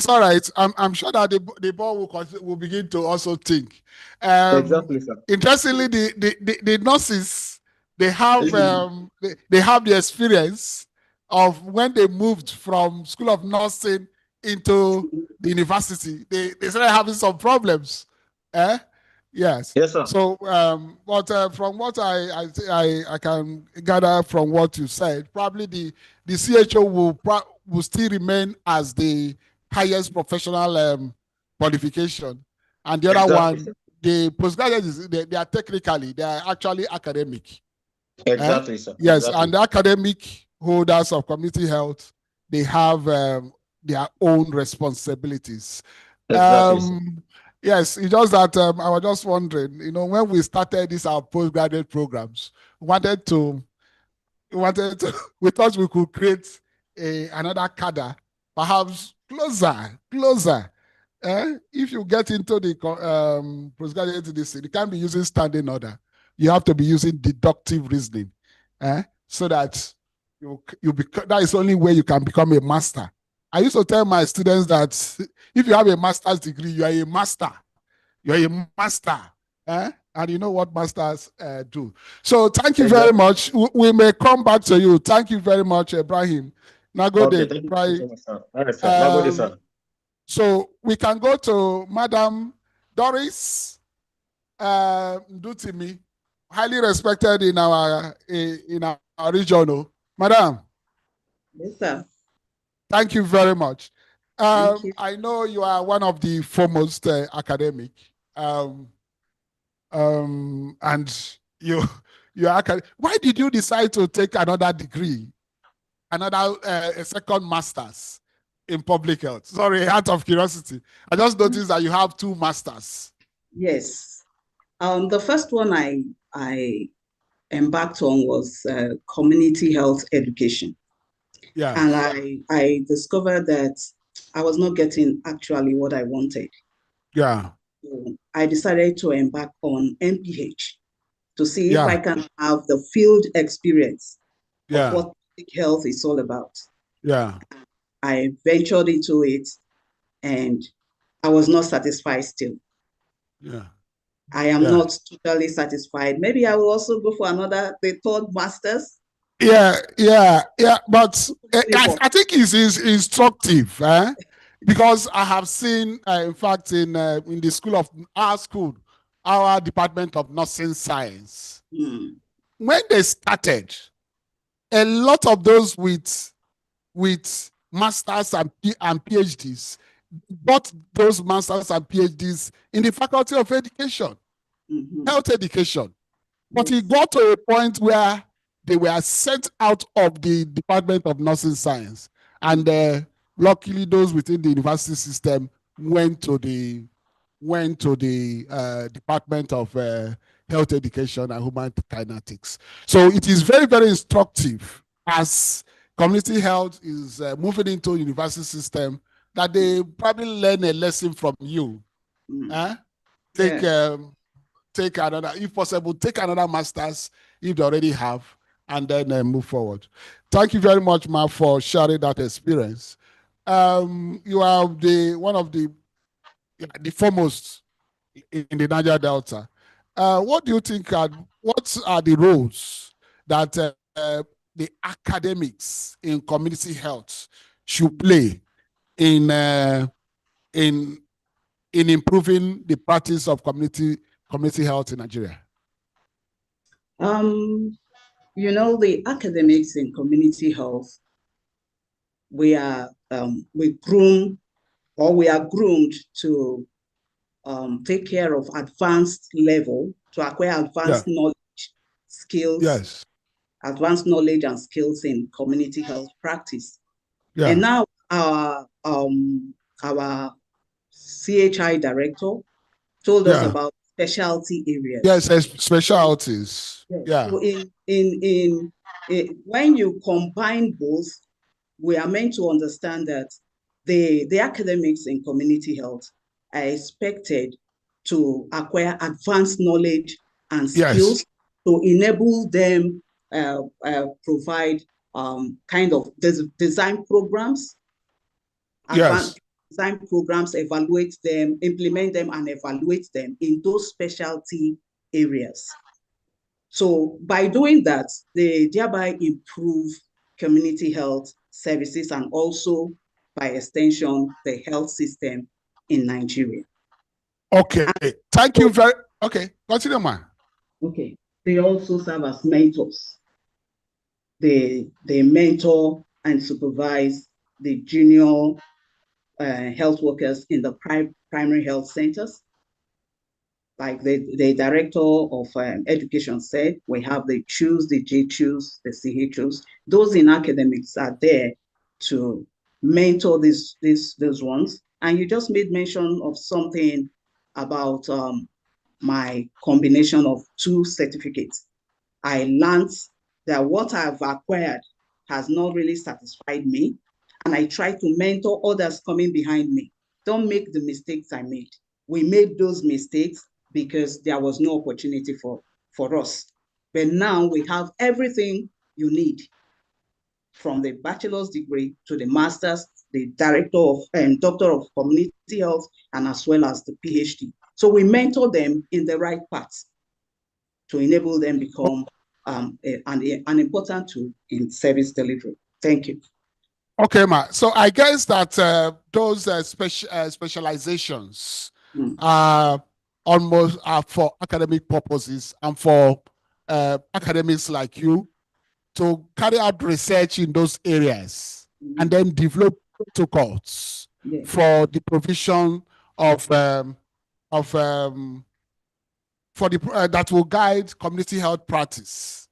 all right. I'm sure that the board will begin to also think. Exactly, sir. Interestingly, the nurses they have the experience of when they moved from School of Nursing into the university. They started having some problems. Yes. Yes, sir. So, but from what I can gather from what you said, probably the CHO will still remain as the highest professional qualification, and the other one, the postgraduates, they are actually academic. Exactly, sir. Yes, exactly. and the academic holders of community health, they have their own responsibilities. Exactly. Yes, it's just that I was just wondering, when we started our postgraduate programs, we thought we could create another cadre, perhaps closer. If you get into the postgraduate you can't be using standing order. You have to be using deductive reasoning, so that that is the only way you can become a master. I used to tell my students that if you have a master's degree, you are a master. You are a master. And you know what masters do. So thank you very much. We may come back to you. Thank you very much, Ibrahim. Now go there. Thank you so much, sir. All right, sir. Now go there, sir. So we can go to Madam Doris Dutimi, highly respected in our region. Madam. Yes, sir. Thank you very much. Thank you. I know you are one of the foremost academic, and you are. Why did you decide to take another degree, another a second master's in public health? Sorry, out of curiosity, I just noticed that you have 2 masters. Yes. The first one I embarked on was community health education. Yeah. And I discovered that I was not getting actually what I wanted. Yeah. So I decided to embark on MPH to see if Yeah. I can have the field experience Yeah. of what public health is all about. Yeah. I ventured into it and I was not satisfied still. Yeah. I am Yeah. not totally satisfied. Maybe I will also go for the 3rd master's. Yeah. But I think it's instructive, because I have seen, in fact, in the school of our Department of Nursing Science, when they started, a lot of those with masters and PhDs got those masters and PhDs in the Faculty of Education, health education. But it got to a point where they were sent out of the Department of Nursing Science. And luckily, those within the university system went to the Department of Health Education and Human Kinetics. So it is very, very instructive as community health is moving into university system, that they probably learn a lesson from you. Take another, if possible, take another master's if they already have, and then move forward. Thank you very much, Ma, for sharing that experience. You are one of the foremost in the Niger Delta. What do you think what are the roles that the academics in community health should play in improving the practice of community health in Nigeria? The academics in community health, we are groomed to take care of advanced level, to acquire advanced knowledge, skills, advanced knowledge and skills in community health practice. And now our CHI director told us about specialty areas. Yes, specialties. Yeah. So in when you combine both, we are meant to understand that the academics in community health are expected to acquire advanced knowledge and skills to enable them provide kind of design programs, design programs, evaluate them, implement them, and evaluate them in those specialty areas. So by doing that, they thereby improve community health services and also, by extension, the health system in Nigeria. Okay, thank you very. Okay, continue, ma. Okay, they also serve as mentors. They mentor and supervise the junior health workers in the primary health centers. Like the director of education said, we have the CHUs, the JCHUs, the CHUs. Those in academics are there to mentor these ones. And you just made mention of something about my combination of 2 certificates. I learned that what I've acquired has not really satisfied me, and I try to mentor others coming behind me. Don't make the mistakes I made. We made those mistakes because there was no opportunity for us. But now we have everything you need, from the bachelor's degree to the master's, the director of doctor of community health, and as well as the PhD. So we mentor them in the right paths to enable them become an important tool in service delivery. Thank you. Okay, ma. So I guess that those specializations are almost for academic purposes and for academics like you to carry out research in those areas and then develop protocols for the provision of for the that will guide community health practice,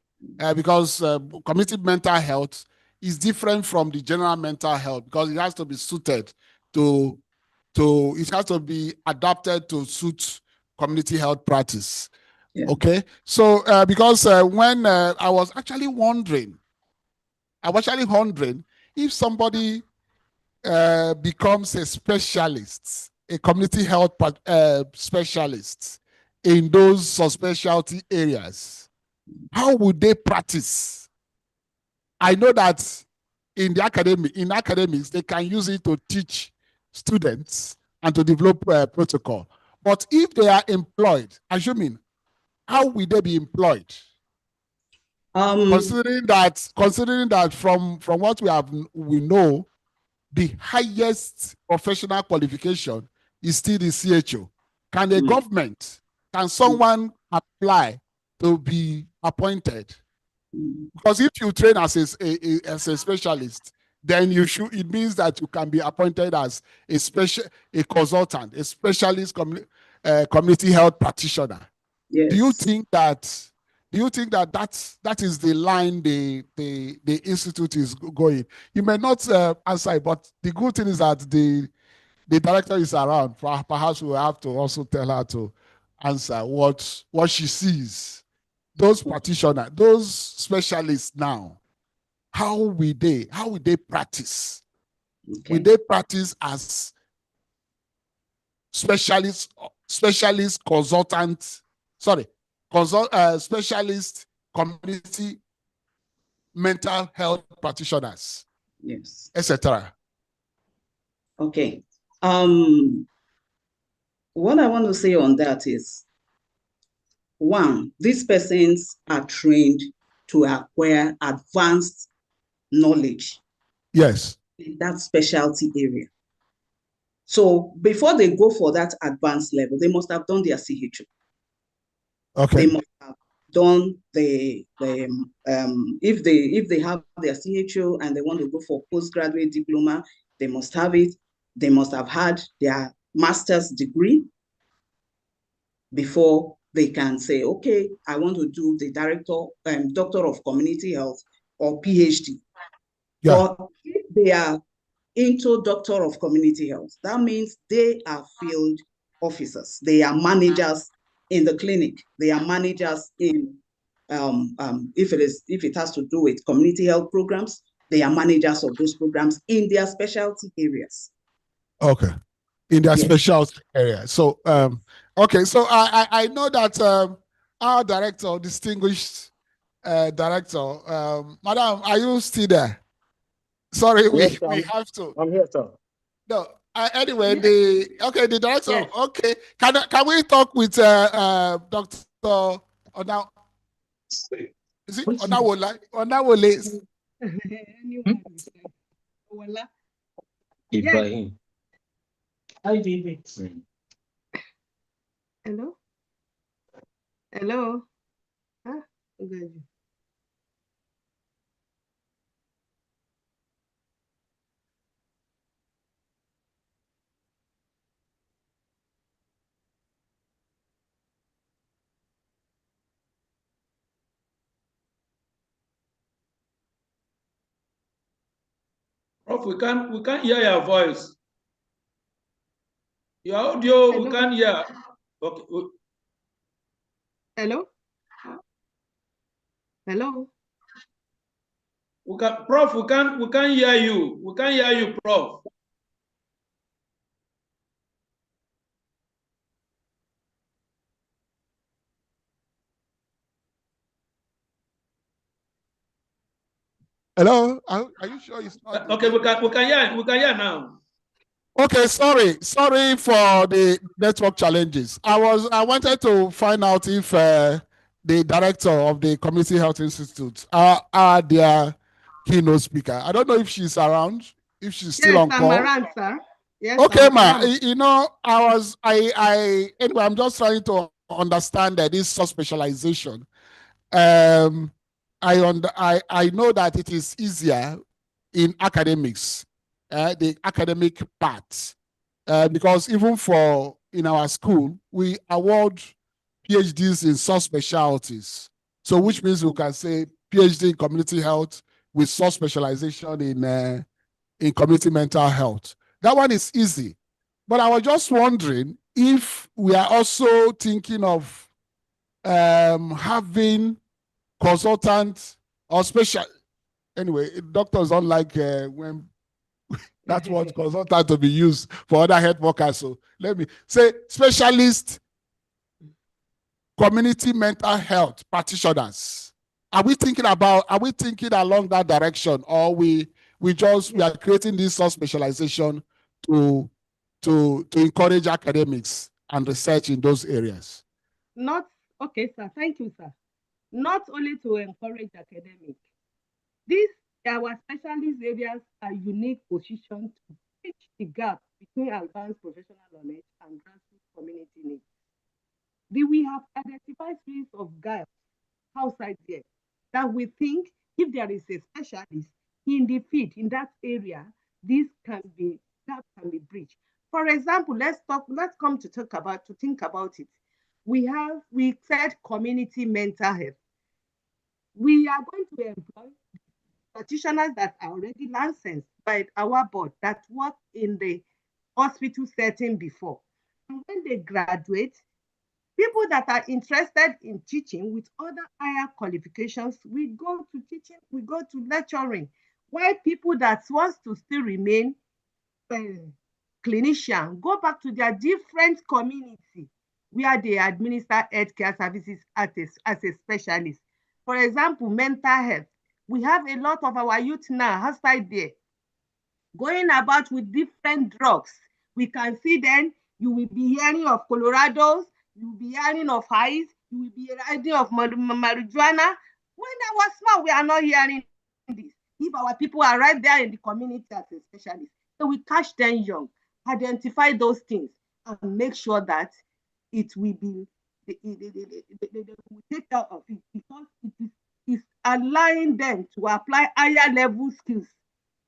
because community mental health is different from the general mental health because it has to be suited to it has to be adapted to suit community health practice. Okay, so because when I was actually wondering if somebody becomes a specialist, a community health specialist in those subspecialty areas, how would they practice? I know that in academics, they can use it to teach students and to develop protocol. But if they are employed, assuming, how will they be employed? Considering that from what we know, the highest professional qualification is still the CHO. Can the government, can someone apply to be appointed? Because if you train as a specialist, then it means that you can be appointed as a consultant, a specialist community health practitioner. Yes. Do you think that that is the line the institute is going? You may not answer it, but the good thing is that the director is around. Perhaps we'll have to also tell her to answer what she sees. Those practitioners, those specialists now, how will they practice? Okay. Will they practice as specialist consultant? Sorry, specialist community mental health practitioners, yes, etc. Okay. What I want to say on that is, one, these persons are trained to acquire advanced knowledge. Yes. In that specialty area. So before they go for that advanced level, they must have done their CHO. Okay. They must have done if they have their CHO and they want to go for postgraduate diploma, they must have it. They must have had their master's degree before they can say, okay, I want to do the doctor of community health or PhD. Yeah. But if they are into doctor of community health, that means they are field officers. They are managers in the clinic. They are managers in if it has to do with community health programs, they are managers of those programs in their specialty areas. Okay. In their specialty area. So okay, so I know that our director, distinguished director, Madam, are you still there? Sorry, Yes, we have to. I'm here, sir. No, anyway, the director. Yes. Okay, can we talk with Dr. Ona? Is it Onawole? Onawole. Ibrahim. Hi, David. Hello? Hello? Huh? Okay. Prof, we can't hear your voice. Your audio, hello? We can't hear. Okay. Hello? Hello? Prof, we can't hear you. We can't hear you, Prof. Hello? Are you sure it's not? Okay, we can hear now. Okay, sorry for the network challenges. I wanted to find out if the director of the Community Health Institute are their keynote speaker. I don't know if she's around, if she's still on call. Yes, I'm around, sir. Yes, okay, ma. You know, anyway, I'm just trying to understand that this subspecialization. I know that it is easier in academics the academic part. Because even in our school, we award PhDs in subspecialties. So which means we can say PhD in community health with subspecialization in community mental health. That one is easy. But I was just wondering if we are also thinking of having consultant or special. Anyway, doctors don't like when that's what consultant to be used for other health workers. So let me say specialist community mental health practitioners. Are we thinking along that direction, or we are creating this subspecialization to encourage academics and research in those areas? Okay, sir. Thank you, sir. Not only to encourage academics. These our specialist areas are unique positions to bridge the gap between advanced professional knowledge and grassroots community needs. We have identified series of gaps outside there that we think if there is a specialist in the field in that area, that can be bridged. For example, let's come to think about it. We said community mental health. We are going to employ practitioners that are already licensed by our board that work in the hospital setting before. And when they graduate, people that are interested in teaching with other higher qualifications, we go to teaching, we go to lecturing. While people that want to still remain clinician go back to their different community where they administer healthcare services as a specialist. For example, mental health. We have a lot of our youth now outside there going about with different drugs. We can see then you will be hearing of Colorados, you will be hearing of ice, you will be hearing of marijuana. When I was small, we are not hearing this. If our people are right there in the community as a specialist, so we catch them young, identify those things, and make sure that it will be, they will take care of it, because it is allowing them to apply higher level skills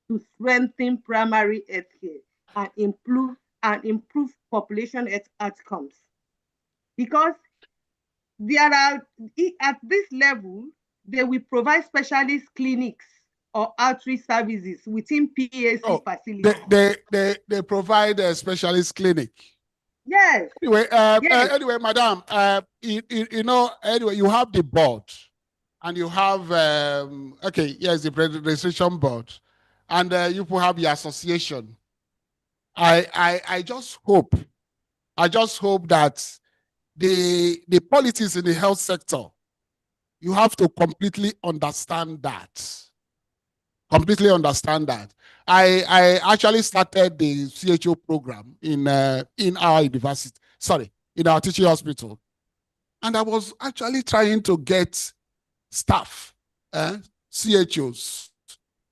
to strengthen primary health care and improve population health outcomes. Because there are, at this level, they will provide specialist clinics or outreach services within PAC facilities. They provide a specialist clinic. Yes. Anyway, yes. Anyway, madam, anyway, you have the board, and you have the registration board, and you will have the association. I just hope that the politics in the health sector, you have to completely understand that. Completely understand that. I actually started the CHO program in our university, in our teaching hospital. And I was actually trying to get staff, CHOs,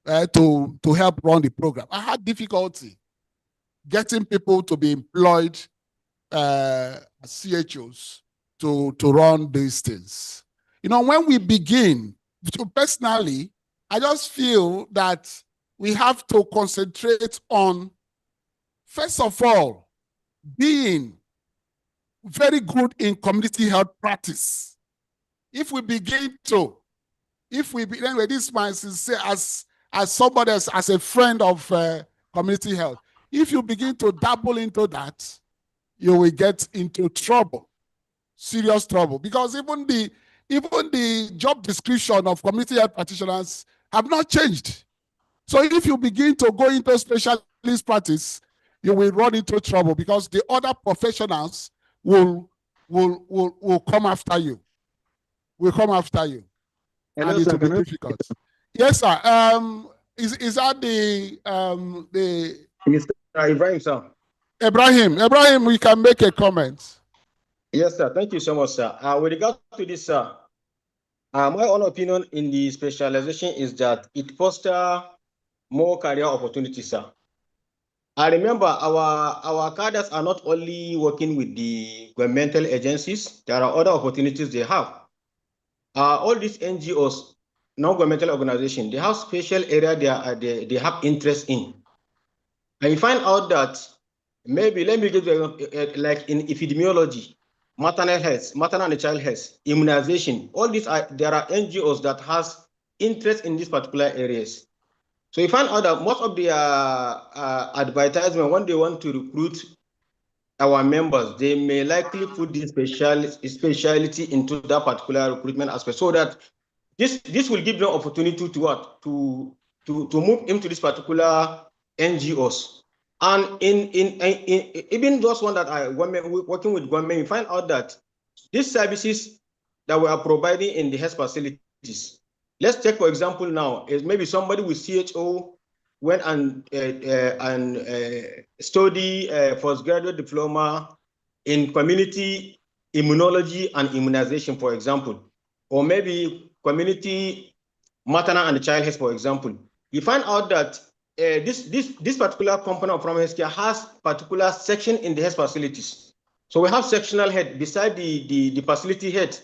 to help run the program. I had difficulty getting people to be employed CHOs to run these things. When we begin, personally, I just feel that we have to concentrate on, first of all, being very good in community health practice. Anyway, this is my sincere, as somebody else, as a friend of community health. If you begin to dabble into that, you will get into trouble, serious trouble, because even the job description of community health practitioners have not changed. So if you begin to go into specialist practice, you will run into trouble, because the other professionals will come after you. Hello, and it sir, will be difficult. Yes, sir. Is that the Mr. Ibrahim, sir? Ibrahim, we can make a comment. Yes, sir. Thank you so much, sir. With regard to this, sir, my own opinion in the specialization is that it fosters more career opportunities, sir. I remember our cadres are not only working with the governmental agencies, there are other opportunities they have. All these NGOs, non-governmental organizations, they have special area they have interest in. and you find out that maybe, let me give you like in epidemiology, maternal health, maternal and child health, immunization, all these there are NGOs that has interest in these particular areas. So you find out that most of the advertisement, when they want to recruit our members, they may likely put this speciality into that particular recruitment aspect, so that this will give them opportunity to what to move into this particular NGOs. And in even those one that are working with government, you find out that these services that we are providing in the health facilities. Let's take for example now is maybe somebody with CHO went and study postgraduate diploma in community immunology and immunization, for example, or maybe community maternal and child health, for example. You find out that this particular component of primary health care has particular section in the health facilities. So we have sectional head beside the facility head,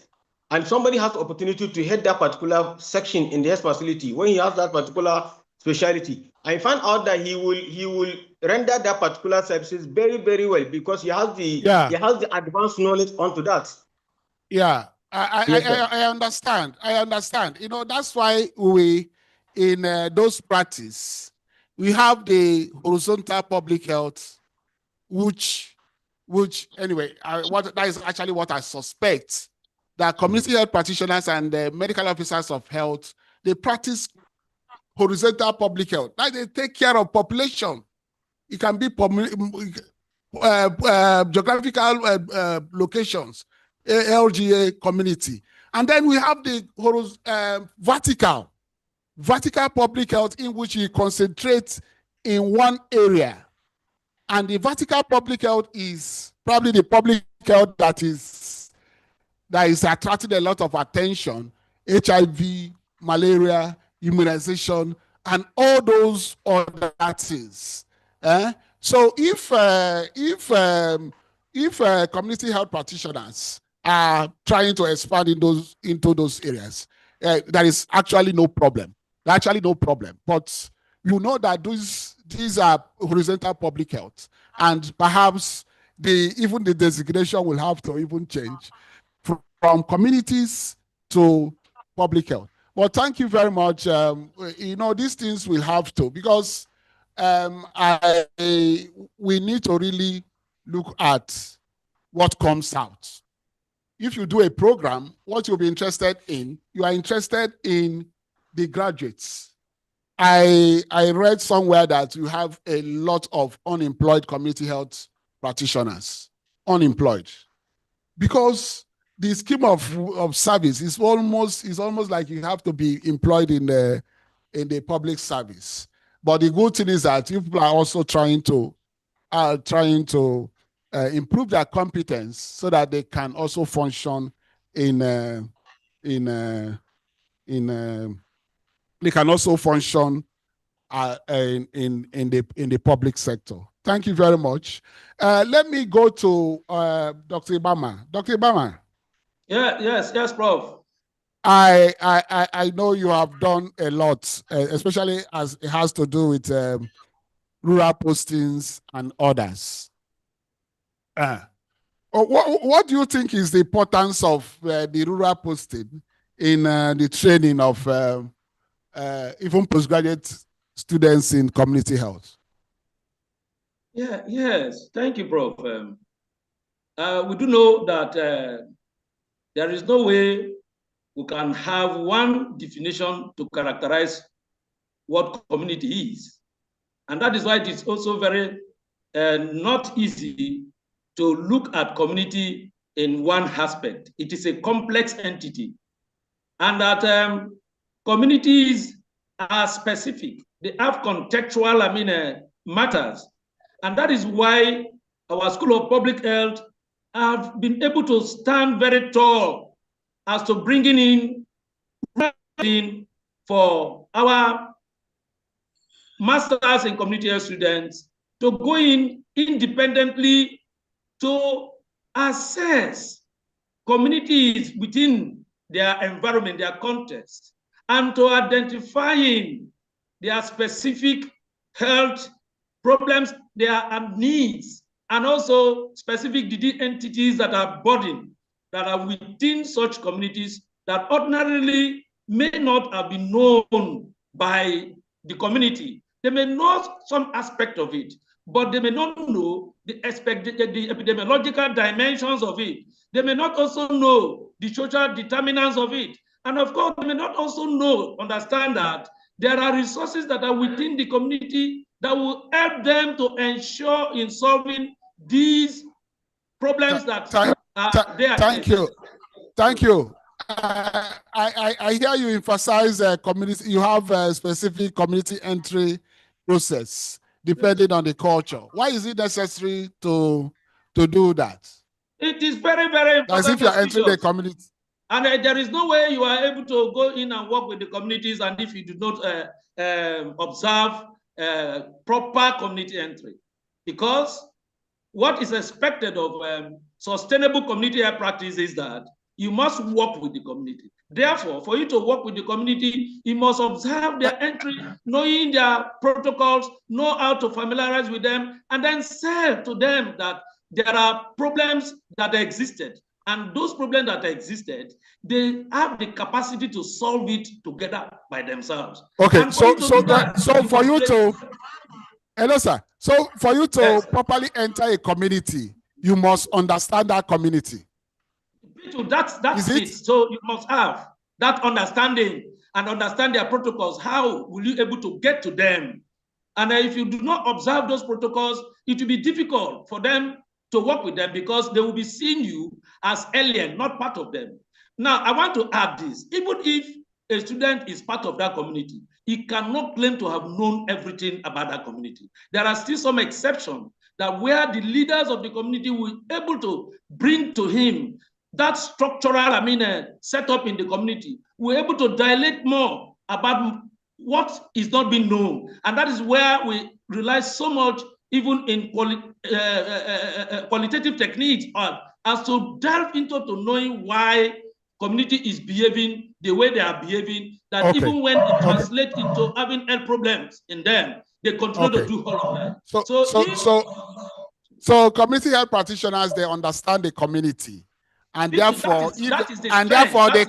and somebody has the opportunity to head that particular section in the health facility when he has that particular specialty. I find out that he will render that particular services very, very well, because he has the advanced knowledge onto that. Yeah, I understand. I understand. You know, that's why we, in those practice, we have the horizontal public health, which anyway, that is actually what I suspect, that community health practitioners and medical officers of health, they practice horizontal public health. Like they take care of population. It can be geographical locations, LGA community. And then we have the vertical public health, in which you concentrate in one area. And the vertical public health is probably the public health that is attracting a lot of attention: HIV, malaria, immunization, and all those other things. So if community health practitioners are trying to expand into those areas, there is actually no problem. Actually no problem. But you know that these are horizontal public health, and perhaps even the designation will have to even change from communities to public health. Well, thank you very much. You know, these things will have to, because we need to really look at what comes out. If you do a program, what you'll be interested in, you are interested in the graduates. I read somewhere that you have a lot of unemployed community health practitioners, unemployed, because the scheme of service is almost like you have to be employed in the public service. But the good thing is that people are also trying to improve their competence so that they can also function they can also function in the public sector. Thank you very much. Let me go to Dr. Ibama. Dr. Ibama. Yeah, yes, Prof. I know you have done a lot, especially as it has to do with rural postings and others. What do you think is the importance of the rural posting in the training of even postgraduate students in community health? Yeah, yes, thank you, Prof. We do know that there is no way we can have one definition to characterize what community is. And that is why it is also very not easy to look at community in one aspect. It is a complex entity. And that communities are specific. They have contextual matters. And that is why our School of Public Health have been able to stand very tall as to bringing in for our masters in community health students to go in independently to assess communities within their environment, their context, and to identifying their specific health problems, their needs, and also specific entities that are burdened, that are within such communities that ordinarily may not have been known by the community. They may know some aspect of it, but they may not know the epidemiological dimensions of it. They may not also know the social determinants of it. And of course, they may not also understand that there are resources that are within the community that will help them to ensure in solving these problems that they are. Thank you. Thank you. I hear you emphasize community. You have a specific community entry process depending on the culture. Why is it necessary to do that? It is very, very important. As if you are entering the community. And there is no way you are able to go in and work with the communities, and if you do not observe proper community entry, because what is expected of sustainable community health practice is that you must work with the community. Therefore, for you to work with the community, you must observe their entry, knowing their protocols, know how to familiarize with them, and then sell to them that there are problems that existed. And those problems that existed, they have the capacity to solve it together by themselves. Okay, so for you to, hello sir, so for you to properly enter a community, you must understand that community. That's it. So you must have that understanding and understand their protocols. How will you able to get to them? And if you do not observe those protocols, it will be difficult for them to work with them because they will be seeing you as alien, not part of them. Now, I want to add this. Even if a student is part of that community, he cannot claim to have known everything about that community. There are still some exceptions that where the leaders of the community will be able to bring to him that structural, setup in the community. We're able to dilate more about what is not being known. And that is where we rely so much even in qualitative techniques as to delve into knowing why community is behaving the way they are behaving, that even when it translates into having health problems in them, they continue to do all of that. So community health practitioners, they understand the community, and therefore they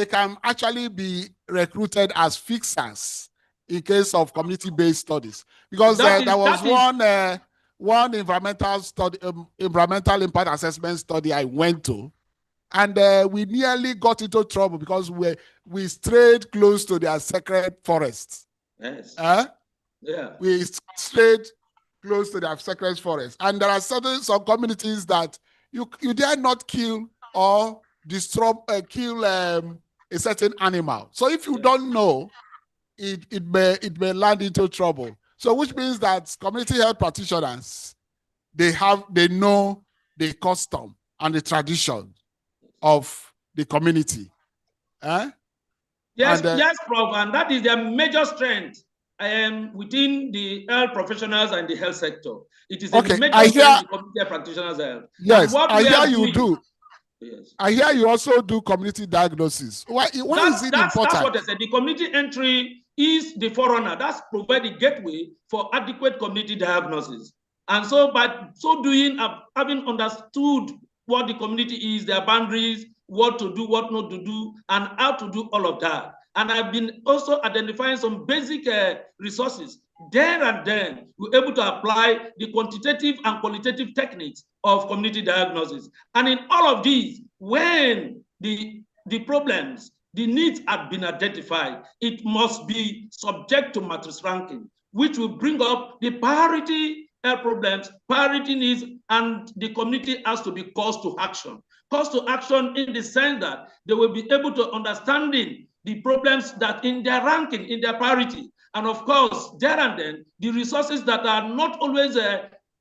can actually be recruited as fixers in case of community-based studies, because there was one environmental study, environmental impact assessment study I went to, and we nearly got into trouble because we strayed close to their sacred forests. Yes. We strayed close to their sacred forests, and there are some communities that you dare not kill or destroy, kill a certain animal. So if you don't know, it may land into trouble. So which means that community health practitioners, they know the custom and the tradition of the community. Yes, Prof, and that is their major strength within the health professionals and the health sector. It is a major strength the community health practitioners have. Yes, I hear you do. Yes. I hear you also do community diagnosis. Why is it important? That's what I said. The community entry is the forerunner. That's provide the gateway for adequate community diagnosis. And so by so doing, having understood what the community is, their boundaries, what to do, what not to do, and how to do all of that. And I've been also identifying some basic resources. There and then, we're able to apply the quantitative and qualitative techniques of community diagnosis. And in all of these, when the problems, the needs have been identified, it must be subject to matrix ranking, which will bring up the priority problems, priority needs, and the community has to be calls to action. Calls to action in the sense that they will be able to understanding the problems that in their ranking, in their priority. And of course, there and then, the resources that are not always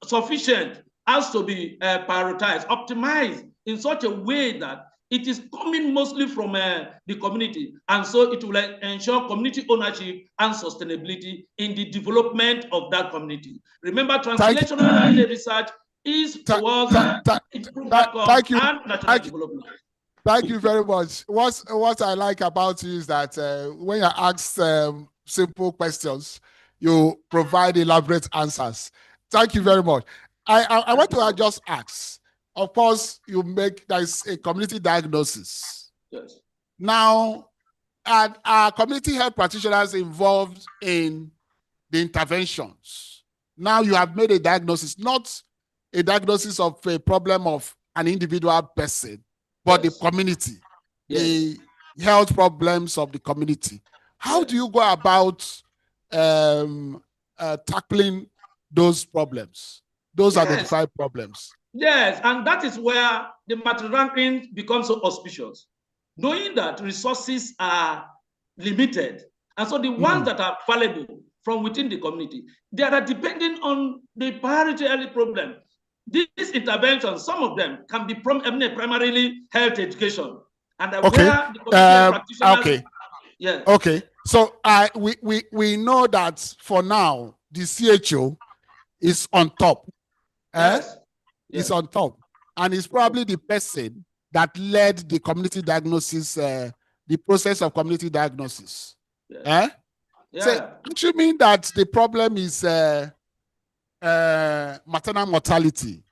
sufficient has to be prioritized, optimized in such a way that it is coming mostly from the community. And so it will ensure community ownership and sustainability in the development of that community. Remember, translational research is towards and national development. Thank you very much. What I like about you is that when you ask simple questions, you provide elaborate answers. Thank you very much. I want to just ask. Of course, there's a community diagnosis. Yes. Now, are community health practitioners involved in the interventions? Now you have made a diagnosis, not a diagnosis of a problem of an individual person, but Yes. the community, Yes. the health problems of the community. How do you go about tackling those problems, those Yes. identified problems? Yes, and that is where the material becomes so auspicious, knowing that resources are limited. And so the ones that are valuable from within the community, they are depending on the priority problem. These interventions, some of them can be primarily health education. And Okay. where the community practitioners, Okay. yes. Okay. So we know that for now, the CHO is on top. Yes. Is on top. And it's probably the person that led the community diagnosis, the process of community diagnosis. Yes. So don't you mean that the problem is maternal mortality?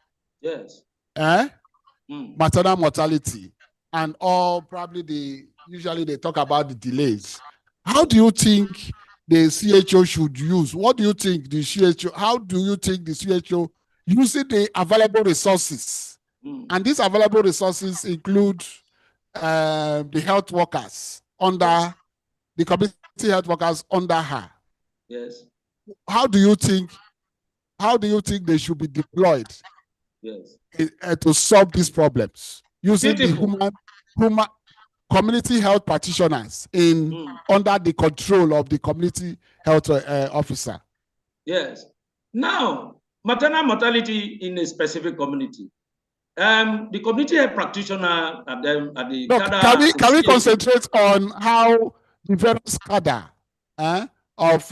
Yes. Maternal mortality. And all probably usually they talk about the delays. How do you think the CHO should use? What do you think the CHO, how do you think the CHO using the available resources? And these available resources include the health workers under the community health workers under her. Yes. How do you think they should be deployed? Yes. To solve these problems using the human community health practitioners under the control of the community health officer? Yes. Now, maternal mortality in a specific community. The community health practitioner at the cadre. Can we concentrate on how the various cadre of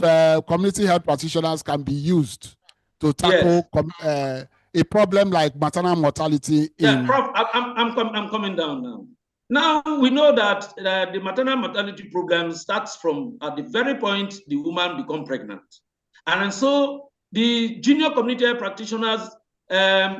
community health practitioners can be used to tackle a problem like maternal mortality? Prof, I'm coming down now. Now we know that the maternal mortality problem starts from at the very point the woman becomes pregnant, and so the junior community health practitioners,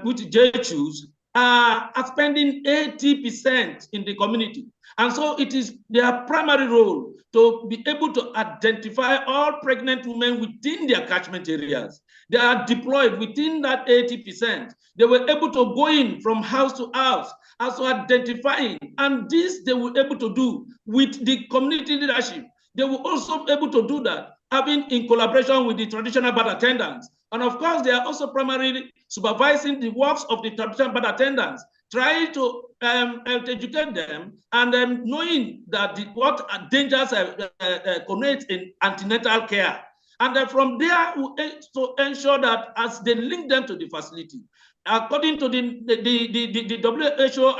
which JHUs, are spending 80% in the community. And so it is their primary role to be able to identify all pregnant women within their catchment areas. They are deployed within that 80%. They were able to go in from house to house, also identifying, and this they were able to do with the community leadership. They were also able to do that, having in collaboration with the traditional birth attendants. And of course, they are also primarily supervising the works of the traditional birth attendants, trying to educate them and knowing that what dangers connect in antenatal care. And from there, to ensure that as they link them to the facility, according to the WHO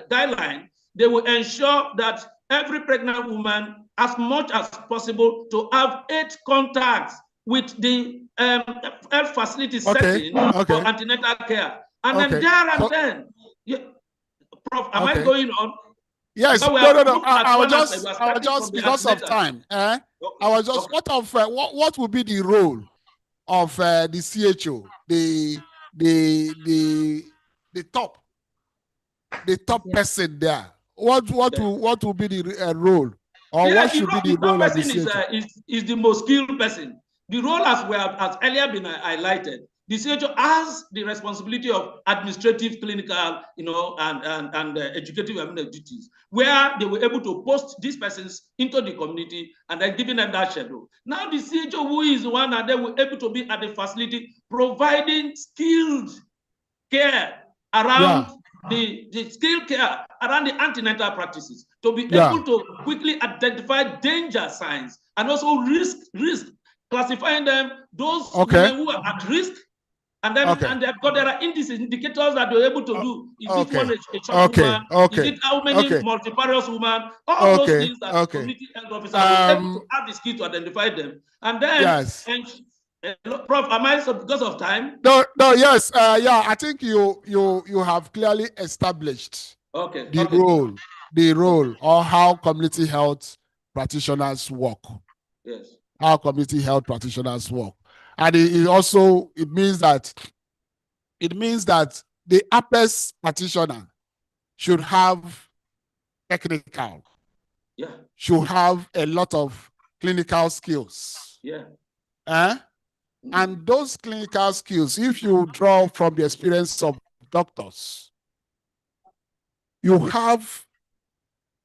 guideline, they will ensure that every pregnant woman, as much as possible, to have 8 contacts with the health facility setting for antenatal care. And then there and then, Prof, am I going on? Yes, no. I was just because of time. I was just what would be the role of the CHO, the top person there? What will be the role, or what should be the role of the CHO? Is the most skilled person. The role, as earlier been highlighted, the CHO has the responsibility of administrative, clinical, and educative duties, where they were able to post these persons into the community and then giving them that schedule. Now the CHO, who is the one that they were able to be at the facility, providing skilled care around the skilled care around the antenatal practices, to be able to quickly identify danger signs and also risk, classifying them, those women who are at risk. And then there are indicators that they're able to do. Is this one a short woman? Is it how many multifarious women? All those things that community health officers are able to have the skill to identify them. And then, Prof, am I because of time? No, yes, I think you have clearly established the role or how community health practitioners work. Yes. how community health practitioners work. And it means that the APES practitioner should have technical, should have a lot of clinical skills. And those clinical skills, if you draw from the experience of doctors, you have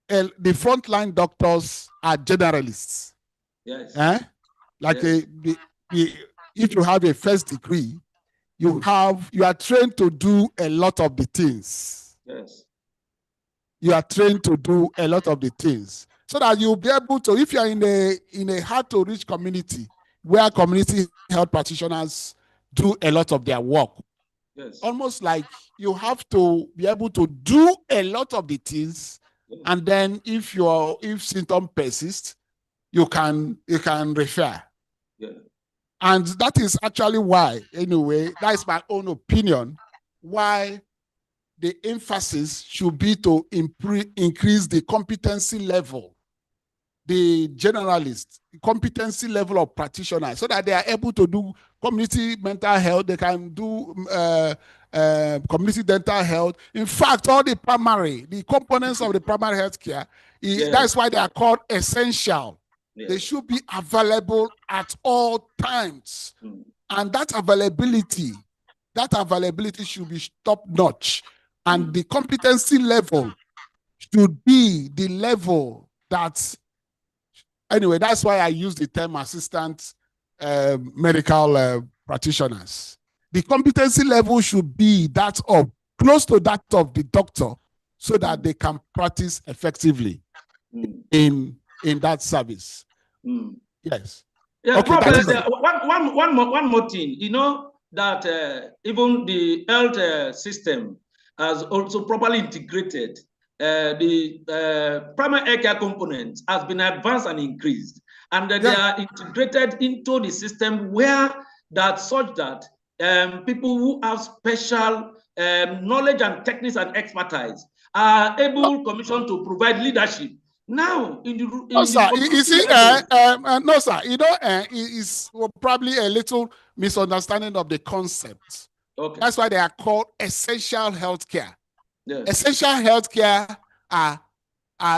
the frontline doctors are generalists. Like if you have a first degree, you are trained to do a lot of the things. You are trained to do a lot of the things so that you'll be able to, if you're in a hard to reach community where community health practitioners do a lot of their work, almost like you have to be able to do a lot of the things, and then if symptoms persist, you can refer. And that is actually why, anyway, that is my own opinion, why the emphasis should be to increase the competency level, the generalist competency level of practitioners, so that they are able to do community mental health, they can do community dental health. In fact, all the components of the primary health care, that's why they are called essential. They should be available at all times. And that availability should be top-notch. And the competency level should be the level that, anyway, that's why I use the term assistant medical practitioners. The competency level should be close to that of the doctor, so that they can practice effectively in that service. Yes. Yeah, okay, one more thing, you know, that even the health system has also properly integrated the primary care component has been advanced and increased, and they are integrated into the system such that people who have special knowledge and techniques and expertise are able commission to provide leadership. Now, no, sir. You know, it's probably a little misunderstanding of the concept. That's why they are called essential healthcare. Essential healthcare are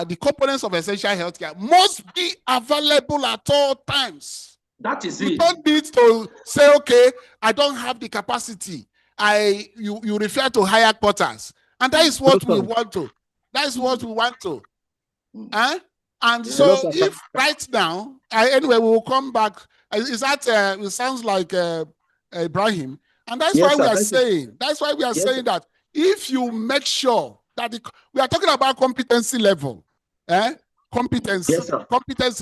the components of essential healthcare must be available at all times. That is it. You don't need to say, okay, I don't have the capacity. You refer to higher quarters, and that is what we want to. That is what we want to. And so, if right now, anyway, we will come back. Is that it sounds like Ibrahim, and that's why we are saying. That's why we are saying that if you make sure that we are talking about competency level, competency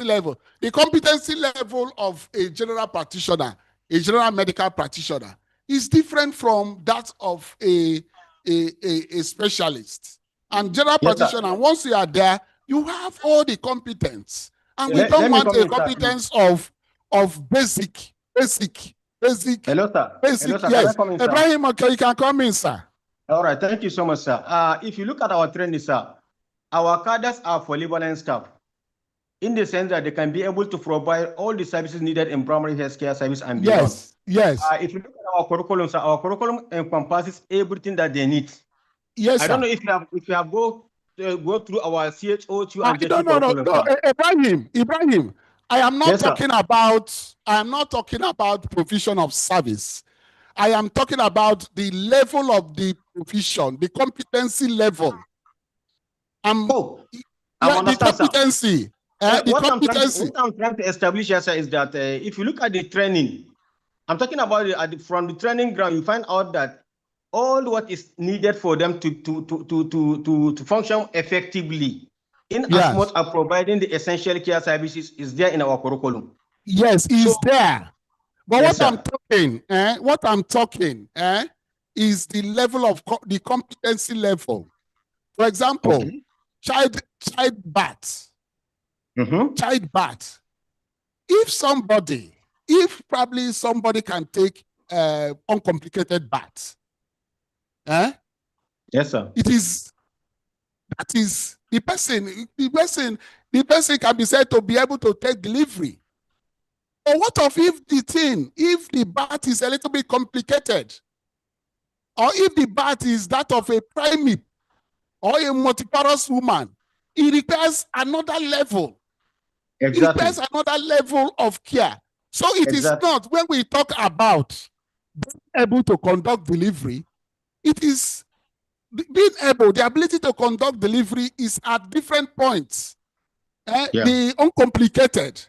level. The competency level of a general practitioner, a general medical practitioner, is different from that of a specialist. And general practitioner, once you are there, you have all the competence, and we don't want a competence of basic. Hello, sir. Basic. Hello, sir. Yes. Ibrahim, okay, you can come in, sir. All right, thank you so much, sir. If you look at our training, sir, our cadres are polyvalent staff, in the sense that they can be able to provide all the services needed in primary health care service and beyond. Yes. If you look at our curriculum, sir, our curriculum encompasses everything that they need. Yes, I don't know if you have go through our CHO2 and curriculum. No, Ibrahim. I am not talking about provision of service. I am talking about the level of the provision, the competency level. The competency. What I'm trying to establish here, sir, is that if you look at the training, I'm talking about from the training ground, you find out that all what is needed for them to function effectively in as much as providing the essential care services is there in our curriculum. Yes, is there. But what I'm talking is the level of the competency level. For example, child birth. Child birth. If probably somebody can take uncomplicated birth. Yes, sir. That is the person can be said to be able to take delivery. But what of if the birth is a little bit complicated? Or if the birth is that of a primate or a multiparous woman, it requires another level. Exactly. It requires another level of care. So it is not, when we talk about being able to conduct delivery, it is being able, the ability to conduct delivery is at different points. The uncomplicated.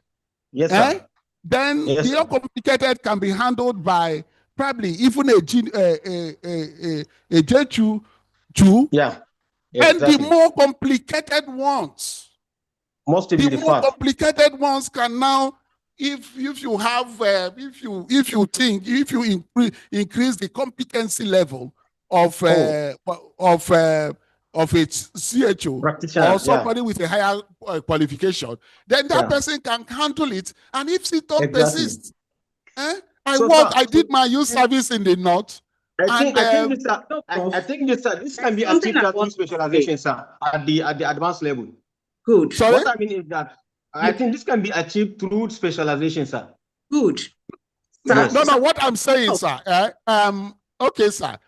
Yes, sir. Then the uncomplicated can be handled by probably even a Jeju. Yeah. And the more complicated ones, the more complicated ones can now, if you increase the competency level of a CHO or somebody with a higher qualification, then that person can handle it. And if symptoms persist, I did my youth service in the north. I think this can be achieved through specialization, sir, at the advanced level. Good. Sorry? What I mean is that I think this can be achieved through specialization, sir. Good. No, what I'm saying, sir. Okay, sir.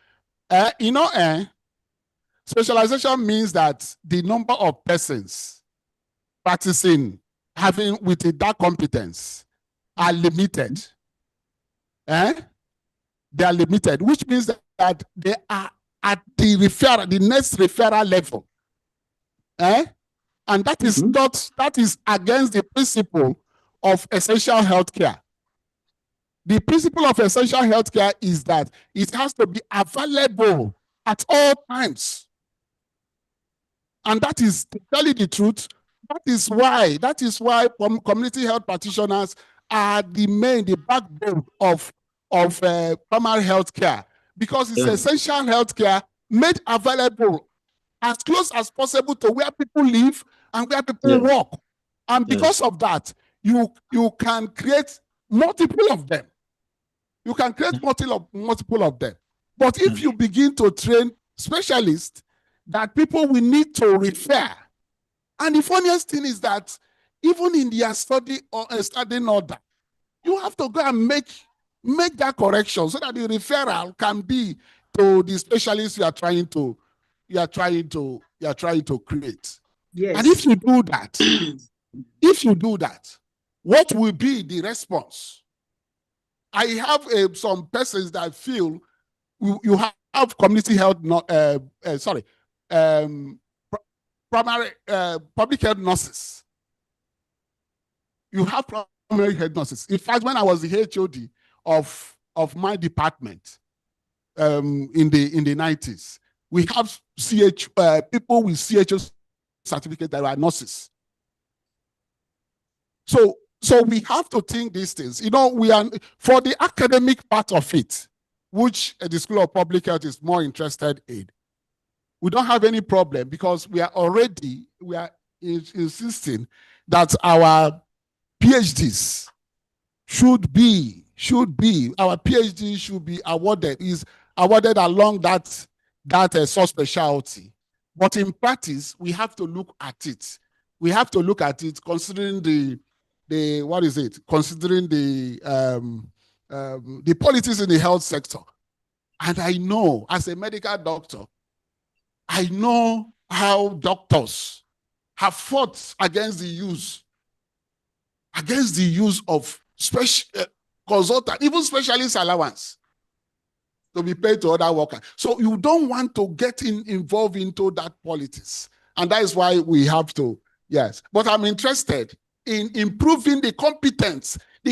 Specialization means that the number of persons practicing with that competence are limited. They are limited, which means that they are at the next referral level. And that is that is against the principle of essential healthcare. The principle of essential healthcare is that it has to be available at all times. And that is, to tell you the truth, that is why community health practitioners are the backbone of primary health care, because it's essential health care made available as close as possible to where people live and where people work. And because of that, you can create multiple of them. You can create multiple of them. But if you begin to train specialists that people will need to refer, and the funniest thing is that even in their studying order, you have to go and make that correction so that the referral can be to the specialist you are trying to create. Yes. And if you do that, what will be the response? I have some persons that feel you have community health, primary public health nurses. You have primary health nurses. In fact, when I was the HOD of my department in the 90s, we have people with CHO certificate that are nurses. So we have to think these things. We are, for the academic part of it, which the School of Public Health is more interested in, we don't have any problem because we are insisting that our PhDs should be awarded along that subspecialty. But in practice, we have to look at it. We have to look at it considering considering the politics in the health sector. And I know, as a medical doctor, I know how doctors have fought against the use of special consultant, even specialist allowance to be paid to other workers. So you don't want to get involved into that politics. And that is why we have to, yes. But I'm interested in improving the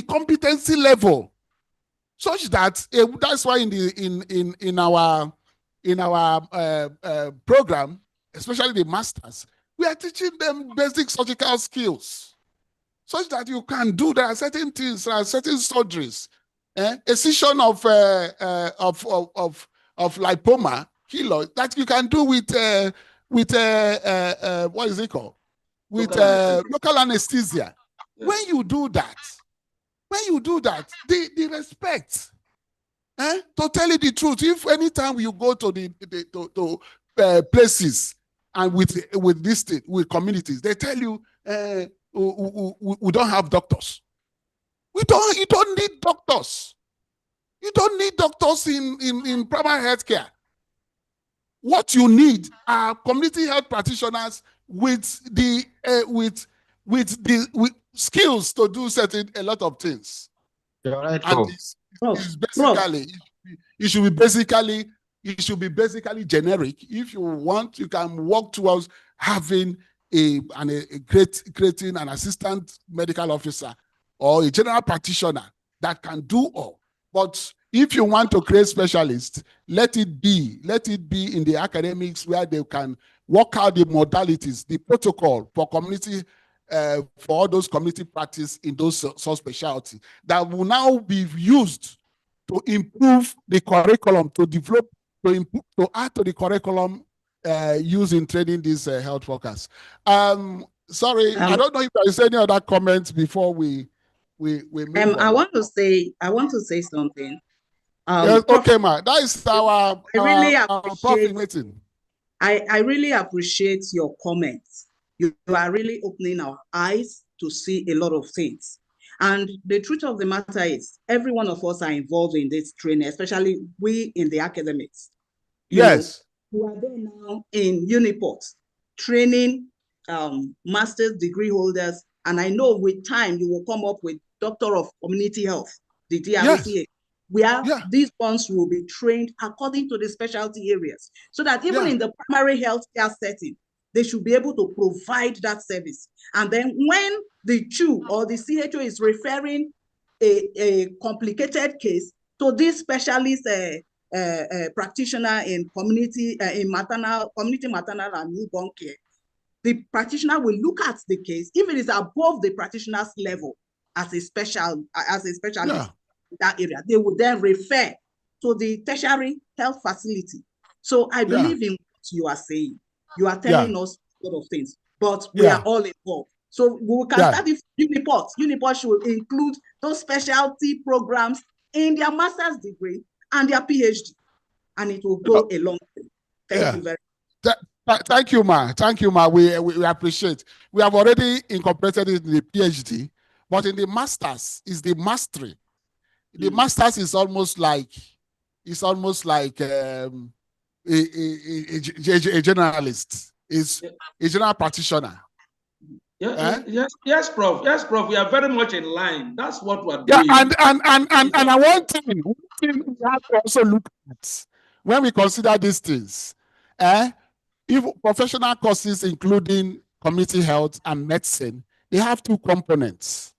competency level, such that that's why in our program, especially the masters, we are teaching them basic surgical skills, such that you can do. There are certain things, there are certain surgeries. Excision of lipoma, keloid, that you can do with what is it called? With local anesthesia. Yeah. When you do that, the respect. To tell you the truth, if anytime you go to the places and with this state, with communities, they tell you we don't have doctors. You don't need doctors. You don't need doctors in primary health care. What you need are community health practitioners with skills to do a lot of things. Right, And it's basically it should be basically generic. If you want, you can work towards having creating an assistant medical officer or a general practitioner that can do all. But if you want to create specialists, let it be in the academics where they can work out the modalities, the protocol for community, for all those community practice in those subspecialty that will now be used to improve the curriculum, to develop, to add to the curriculum used in training these health workers. Sorry, I don't know if there is any other comments before we move on. I want to say something. Yes, okay, ma. That is our profit meeting. I really appreciate your comments. You are really opening our eyes to see a lot of things. And the truth of the matter is, every one of us are involved in this training, especially we in the academics. Yes. We are there now in UNIPORT, training master's degree holders. And I know with time, you will come up with Doctor of Community Health, the DRCA, where these ones will be trained according to the specialty areas. So that even in the primary health care setting, they should be able to provide that service. And then when the CHU or the CHO is referring a complicated case to this specialist practitioner in community maternal and newborn care, the practitioner will look at the case. If it is above the practitioner's level as a specialist in that area, they will then refer to the tertiary health facility. So I believe in what you are saying. You are telling us a lot of things, but we are all involved. So we can start with UNIPORT. UNIPORT should include those specialty programs in their master's degree and their PhD, and it will go a long way. Thank you very much. Thank you, ma. Thank you, ma. We appreciate. We have already incorporated it in the PhD, but in the master's is the mastery. The master's is almost like a generalist, is a general practitioner. Yes, Prof. Yes, Prof. We are very much in line. That's what we're doing. Yeah, and I want to we have to also look at when we consider these things. If professional courses, including community health and medicine, they have two components.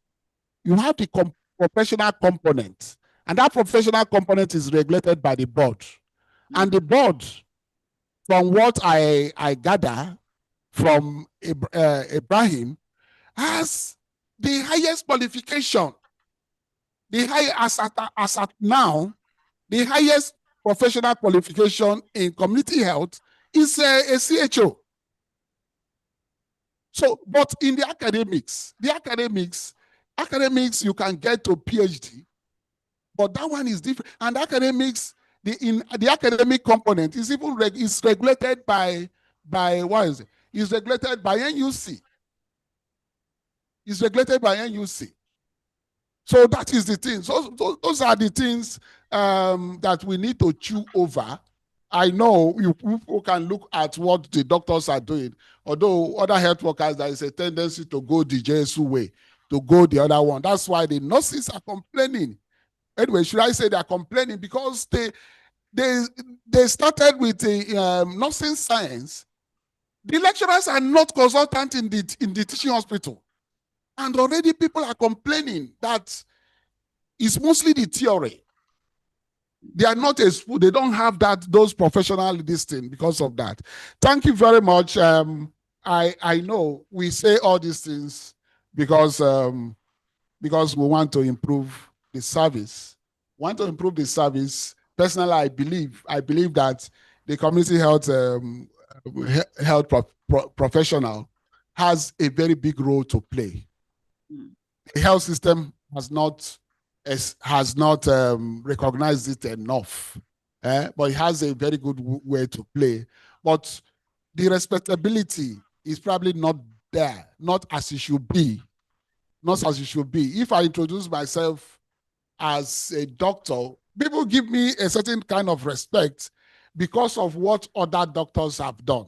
You have the professional component, and that professional component is regulated by the board. And the board, from what I gather from Ibrahim, has the highest qualification. As at now, the highest professional qualification in community health is a CHO. So, but in the academics, you can get to PhD, but that one is different. And academics, the academic component is even regulated by what is it? Is regulated by NUC. Is regulated by NUC. So that is the thing. So those are the things that we need to chew over. I know you can look at what the doctors are doing, although other health workers, there is a tendency to go the JSU way, to go the other one. That's why the nurses are complaining. Anyway, should I say they are complaining? Because they started with the nursing science. The lecturers are not consultants in the teaching hospital. And already people are complaining that it's mostly the theory. They are not they don't have those professional listing because of that. Thank you very much. I know we say all these things because we want to improve the service. Want to improve the service. Personally, I believe that the community health professional has a very big role to play. The health system has not recognized it enough, but it has a very good way to play. But the respectability is probably not there, not as it should be. not as you should be. If I introduce myself as a doctor, people give me a certain kind of respect because of what other doctors have done.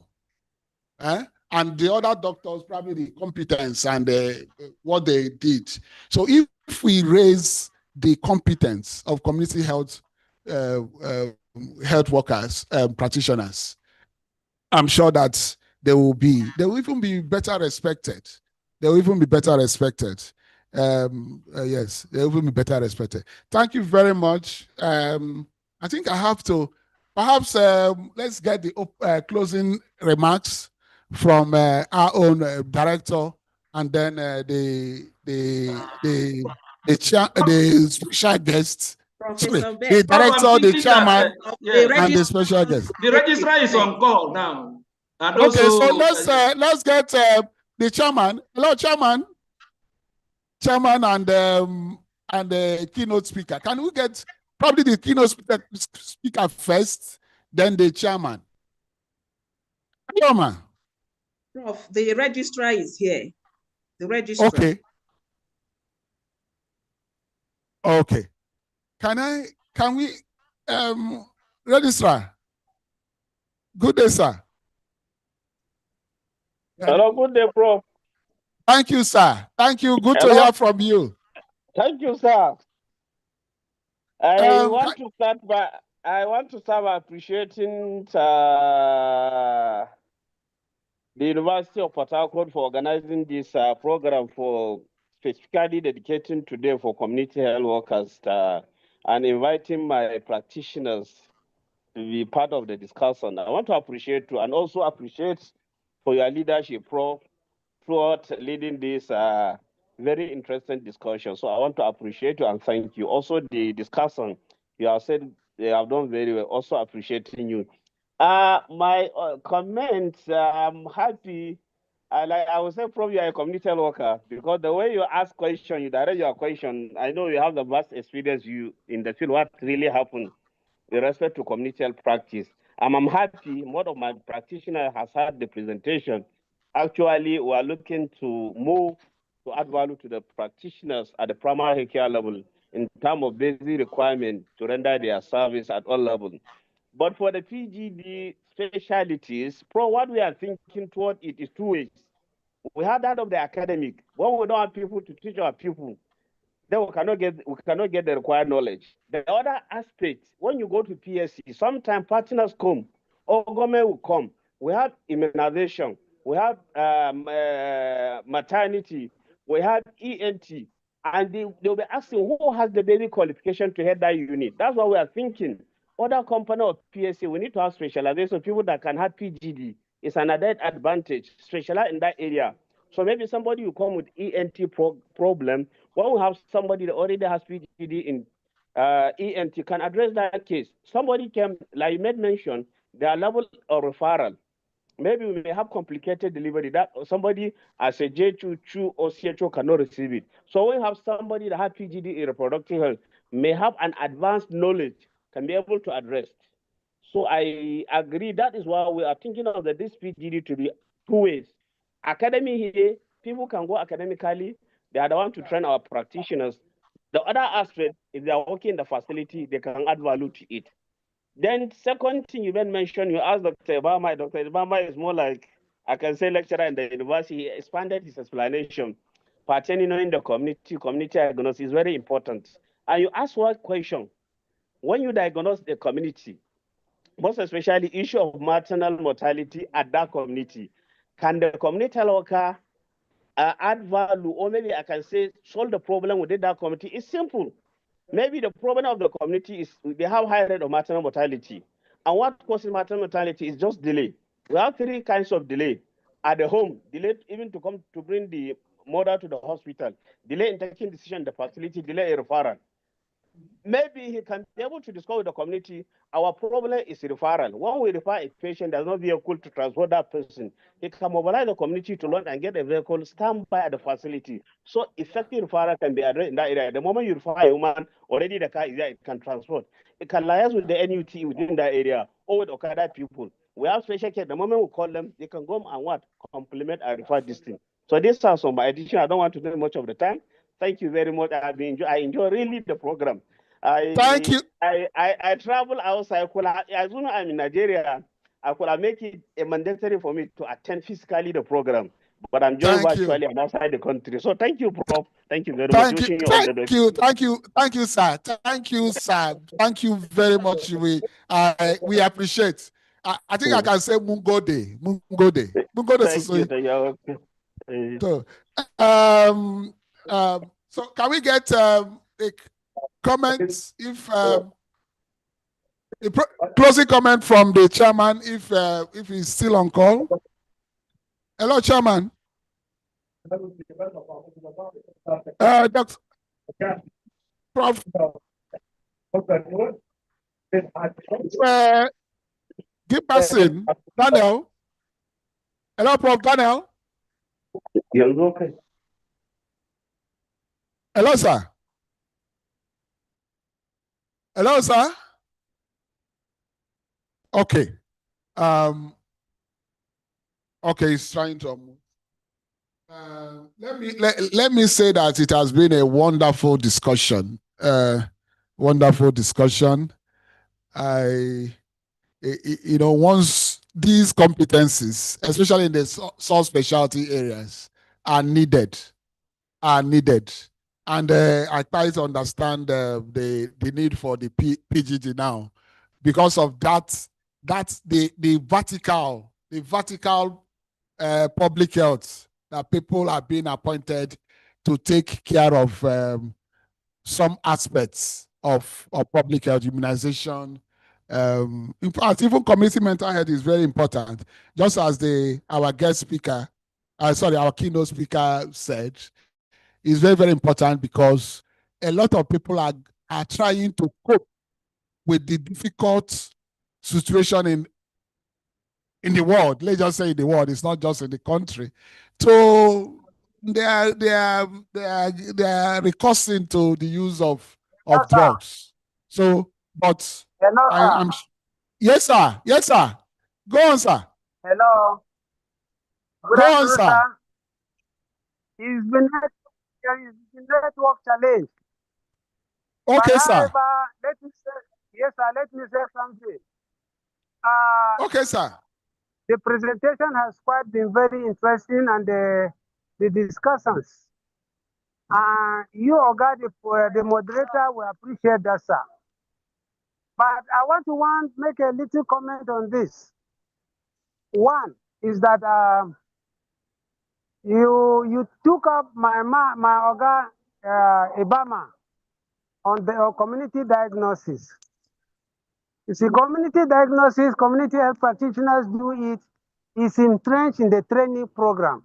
And the other doctors, probably the competence and what they did. So if we raise the competence of community health health workers, practitioners, I'm sure that they will even be better respected. They will even be better respected. Yes, they will even be better respected. Thank you very much. I think I have to, perhaps let's get the closing remarks from our own director, and then the special guest. Sorry, Professor the Beck. director, the chairman, and the special guest. The registrar is on call now. And Okay, also, so let's get the chairman. Hello, chairman. Chairman and the keynote speaker. Can we get probably the keynote speaker first, then the chairman? Chairman. Prof, the registrar is here. The registrar. Okay. Okay. Can we registrar? Good day, sir. Hello, good day, Prof. Thank you, sir. Thank you. Good Hello. to hear from you. Thank you, sir. I want to start by appreciating the University of Port Harcourt for organizing this program, for specifically dedicating today for community health workers and inviting my practitioners to be part of the discussion. I want to appreciate too, and also appreciate for your leadership, Prof, throughout leading this very interesting discussion. So I want to appreciate you and thank you. Also, the discussion you have said they have done very well. Also appreciating you. My comments, I'm happy. I would say probably you're a community health worker, because the way you ask question, you direct your question. I know you have the vast experience you in the field, what really happened with respect to community health practice. I'm happy one of my practitioners has had the presentation. Actually, we are looking to move to add value to the practitioners at the primary care level in terms of basic requirement to render their service at all levels. But for the PGD specialties, what we are thinking toward it is two ways. We have that of the academic. When we don't have people to teach our people, then we cannot get the required knowledge. The other aspect, when you go to PSC, sometimes partners come or government will come. We have immunization, we have maternity, we have ENT, and they'll be asking who has the basic qualification to head that unit. That's what we are thinking. Other company of PSC, we need to have specialization, people that can have PGD. It's an added advantage, specialize in that area. So maybe somebody will come with ENT problem. When we have somebody that already has PGD in ENT, can address that case. Somebody can, like you made mention, their level of referral. Maybe we may have complicated delivery that somebody as a J2 or CHO cannot receive it. So we have somebody that has PGD in reproductive health, may have an advanced knowledge, can be able to address. So I agree. That is why we are thinking of this PGD to be two ways. Academy here, people can go academically. They are the one to train our practitioners. The other aspect, if they are working in the facility, they can add value to it. Then second thing you mentioned, you asked Dr. Obama. Dr. Obama is more like, I can say, lecturer in the university. He expanded his explanation. Pertaining in the community diagnosis is very important. And you ask one question. When you diagnose the community, most especially issue of maternal mortality at that community, can the community worker add value, or maybe I can say solve the problem within that community? It's simple. Maybe the problem of the community is they have high rate of maternal mortality. And what causes maternal mortality is just delay. We have three kinds of delay. At the home, delay even to come to bring the mother to the hospital, delay in taking decision in the facility, delay in referral. Maybe he can be able to discuss with the community, our problem is referral. When we refer a patient, there's no vehicle to transport that person. He can mobilize the community to learn and get a vehicle, stand by at the facility. So effective referral can be addressed in that area. The moment you refer a woman, already the car is there, it can transport. It can liaise with the NUT within that area or with Okada people. We have special care. The moment we call them, they can go and what? Complement and refer this thing. So these are some addition. I don't want to take much of the time. Thank you very much. I enjoy really the program. Thank you. I travel outside. As soon as I'm in Nigeria, I could make it a mandatory for me to attend physically the program. But I'm joined virtually. I'm outside the country. So thank you, Prof. Thank you very much. Wishing you all the best. Thank you, sir. Thank you, sir. Thank you very much. We appreciate. I think I can say Mungo Day. Mungo Day. Mungo Day. So can we get a comment if a closing comment from the chairman if he's still on call? Hello, chairman. Dr. Prof. Give person Daniel. Hello, Prof. Daniel. Hello, sir. Hello, sir. Okay. Okay, he's trying to move. Let me say that it has been a wonderful discussion. Wonderful discussion. Once these competencies, especially in the subspecialty areas, are needed, and I try to understand the need for the PGD now, because of that. That's the vertical public health that people are being appointed to take care of some aspects of public health, immunization. In fact, even community mental health is very important. Just as our guest speaker, our keynote speaker said, is very, very important because a lot of people are trying to cope with the difficult situation in the world. Let's just say in the world. It's not just in the country. So they are recursing to the use of drugs. So, but I'm yes, sir. Yes, sir. Go on, sir. Hello. Go on, sir. It's been network challenge. Okay, but sir. However, let me say something. Okay, sir. The presentation has quite been very interesting, and the discussions. You, Oga, the moderator, will appreciate that, sir. But I want to make a little comment on this. One is that you took up my Oga Obama on the community diagnosis. You see, community diagnosis, community health practitioners do it, is entrenched in the training program.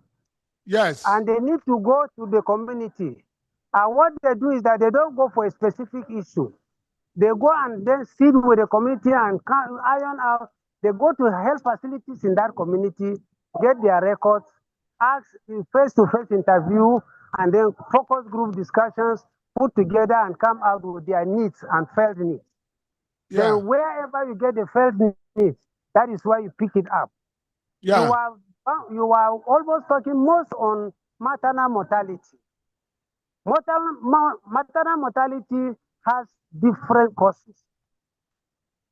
Yes. And they need to go to the community. And what they do is that they don't go for a specific issue. They go and then sit with the community and iron out. They go to health facilities in that community, get their records, ask face-to-face interview, and then focus group discussions, put together and come out with their needs and felt needs. Yeah. Then wherever you get the felt needs, that is where you pick it up. Yeah. You are almost talking most on maternal mortality. Maternal mortality has different causes.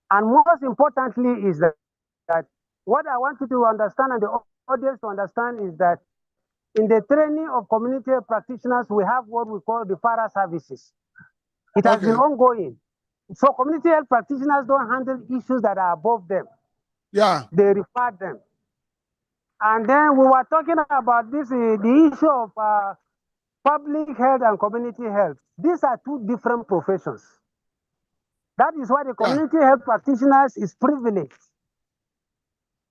And most importantly is that what I want you to understand and the audience to understand is that in the training of community practitioners, we have what we call the para services. It has been ongoing. So community health practitioners don't handle issues that are above them. Yeah. They refer them. And then we were talking about this, the issue of public health and community health. These are two different professions. That is why the community health practitioners is privileged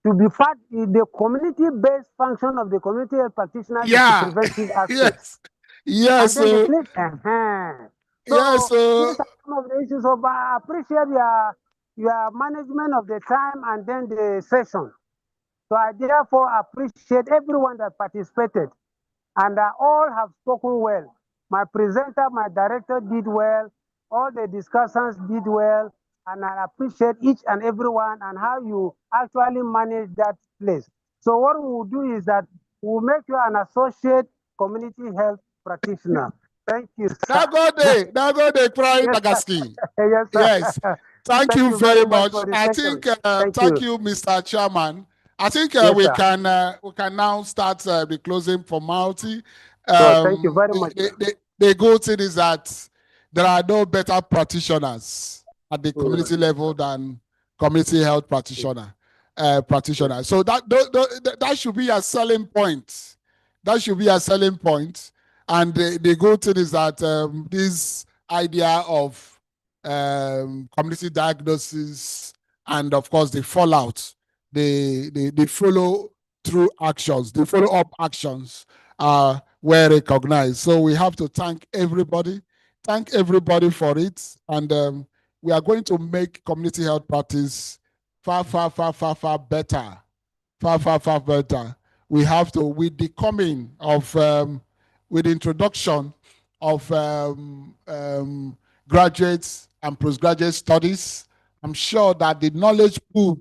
to be part in the community-based function of the community health practitioners is the preventive aspect. Yes. And then these are some of the issues of I appreciate your management of the time and then the session. So I therefore appreciate everyone that participated, and all have spoken well. My presenter, my director did well. All the discussants did well, and I appreciate each and every one and how you actually manage that place. So what we will do is that We'll make you an associate community health practitioner. Thank you, sir. Nagode, Pride Tagaski. Yes, sir. Yes. Thank you very much. for the I session. think, thank you, Mr. Chairman. I think Yes, we sir. can now start the closing formality. Thank you very much. The good thing is that there are no better practitioners at the community level than community health practitioner. So that should be a selling point. That should be a selling point. And the good thing is that this idea of community diagnosis and of course the fallout, the follow through actions, the follow up actions are well recognized. So we have to thank everybody for it. And we are going to make community health practice far better. Far better. We have to, with the coming of, with the introduction of graduates and postgraduate studies, I'm sure that the knowledge pool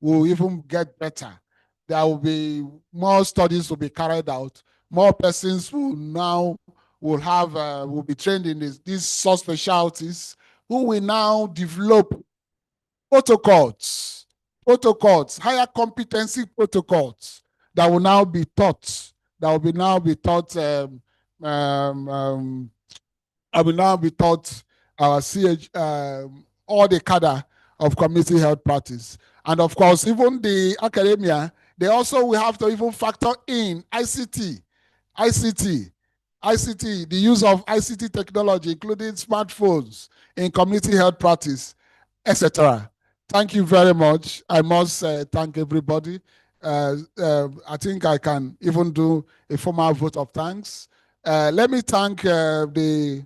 will even get better. There will be more studies will be carried out. More persons will be trained in these subspecialties, who will now develop protocols, higher competency protocols that will now be taught. I will now be taught our all the cadre of community health practice. And of course, even the academia, they also will have to even factor in ICT, the use of ICT technology, including smartphones in community health practice, etc. Thank you very much. I must thank everybody. I think I can even do a formal vote of thanks. Let me thank the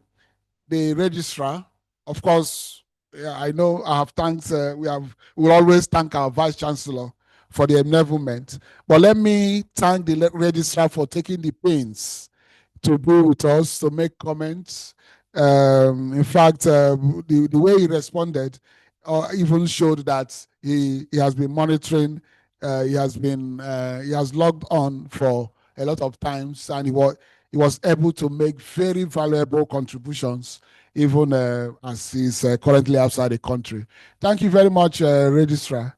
registrar. Of course, I know I have thanks. We always thank our vice chancellor for the enablement. But let me thank the registrar for taking the pains to be with us, to make comments. In fact, the way he responded even showed that he has been monitoring. He has logged on for a lot of times, and he was able to make very valuable contributions, even as he's currently outside the country. Thank you very much, Registrar,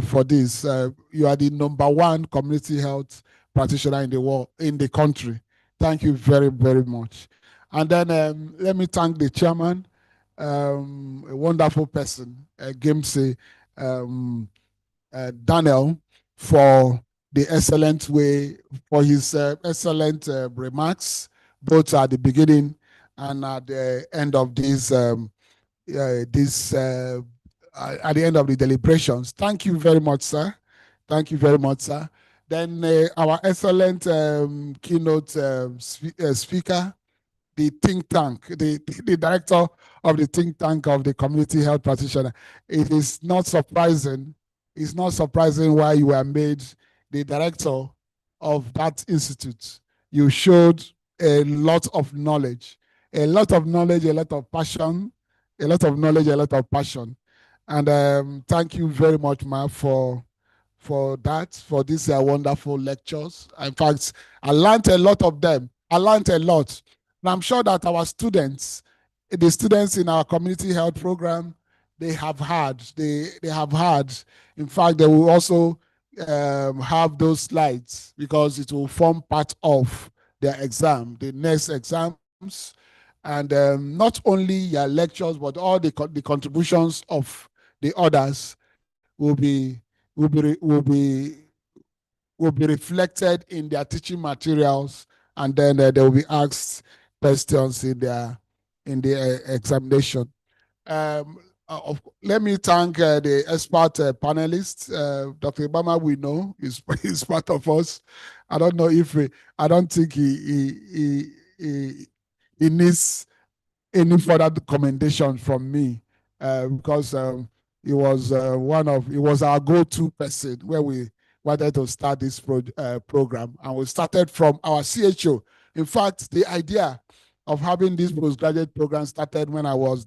for this. You are the #1 community health practitioner in the world, in the country. Thank you very, very much. And then let me thank the chairman, a wonderful person, Gimsey, Daniel, for the excellent way, for his excellent remarks, both at the beginning and at the end of at the end of the deliberations. Thank you very much, sir. Thank you very much, sir. Then our excellent keynote speaker, the think tank, the director of the think tank of the community health practitioner. It is not surprising. It's not surprising why you were made the director of that institute. You showed a lot of knowledge, a lot of passion, a lot of knowledge, a lot of passion. And thank you very much, Ma, for these wonderful lectures. In fact, I learned a lot of them. I learned a lot. And I'm sure that our students, the students in our community health program, they have had. In fact, they will also have those slides because it will form part of their exam, the next exams. And not only your lectures, but all the contributions of the others will be reflected in their teaching materials, and then they will be asked questions in the examination. Let me thank the expert panelists. Dr. Obama, we know, is part of us. I don't know if I don't think he needs any further commendation from me because he was our go-to person where we wanted to start this program, and we started from our CHO. In fact, the idea of having this postgraduate program started when I was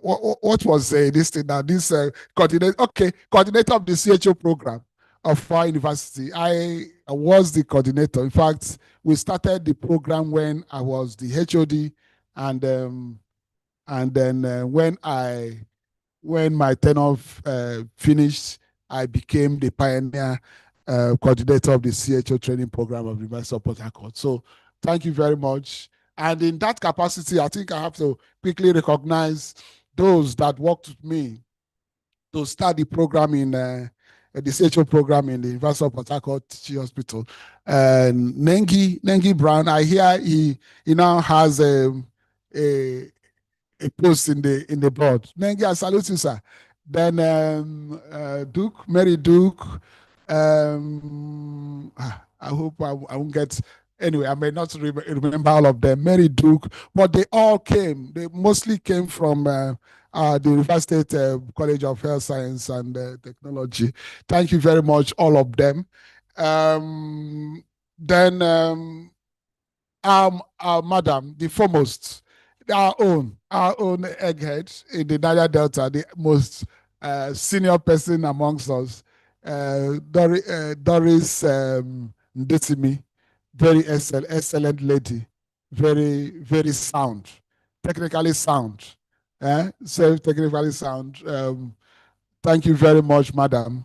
what was this thing now? This coordinator of the CHO program of our university. I was the coordinator. In fact, we started the program when I was the HOD, and then when my tenure finished, I became the pioneer coordinator of the CHO training program of the University of Port Harcourt. So thank you very much. And in that capacity, I think I have to quickly recognize those that worked with me to start the program in the CHO program in the University of Port Harcourt Teaching Hospital. Nengi Brown, I hear he now has a post in the board. Nengi, I salute you, sir. Then Mary Duke. I hope I won't get. Anyway, I may not remember all of them. Mary Duke, but they all came. They mostly came from the University State College of Health Science and Technology. Thank you very much, all of them. Madam, the foremost, our own egghead in the Niger Delta, the most senior person amongst us, Doris Ndetimi, very excellent lady, very, very sound, technically sound, so technically sound. Thank you very much, madam,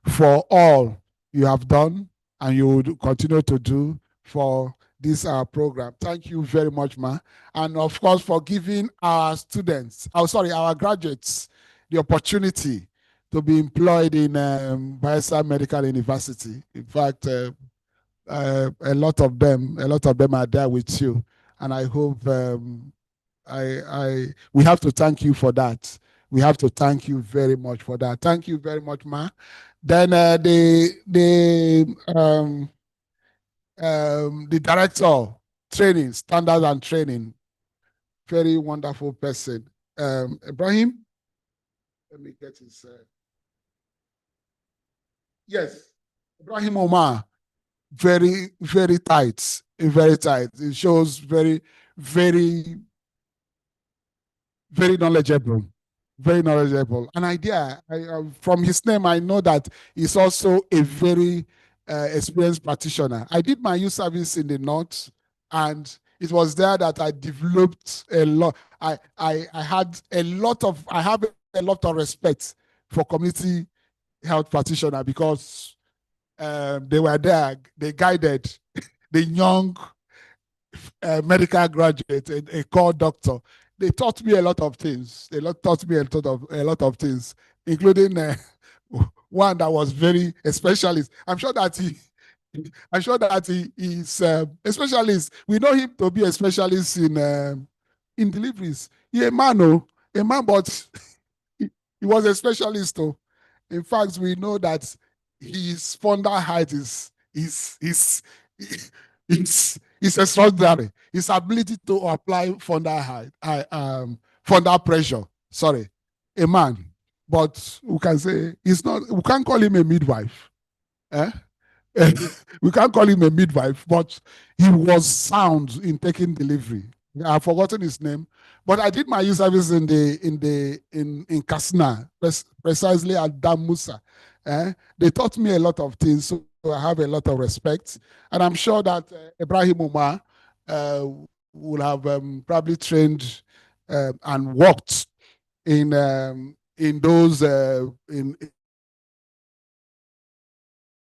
for all you have done and you will continue to do for this program. Thank you very much, ma. And of course, for giving our students, our graduates, the opportunity to be employed in Bayelsa Medical University. In fact, a lot of them are there with you, and I hope we have to thank you for that. We have to thank you very much for that. Thank you very much, ma. Then the director training, standards and training, very wonderful person. Ibrahim, let me get his. Yes, Ibrahim Omar, very, very tight, very tight. It shows very, very, very knowledgeable. Very knowledgeable. An idea, from his name, I know that he's also a very experienced practitioner. I did my youth service in the North, and it was there that I developed a lot. I have a lot of respect for community health practitioner because they were there, they guided the young medical graduate, a core doctor. They taught me a lot of things. They taught me a lot of things, including one that was very a specialist. I'm sure that he is a specialist. We know him to be a specialist in deliveries. He's a man, but he was a specialist. In fact, we know that his fundal height is extraordinary. His ability to apply fundal pressure. Sorry, a man. But we can say he's not. We can't call him a midwife. We can't call him a midwife, but he was sound in taking delivery. I've forgotten his name, but I did my youth service in Kasna, precisely at Dam Musa. They taught me a lot of things, so I have a lot of respect, and I'm sure that Ibrahim Umar will have probably trained and worked in those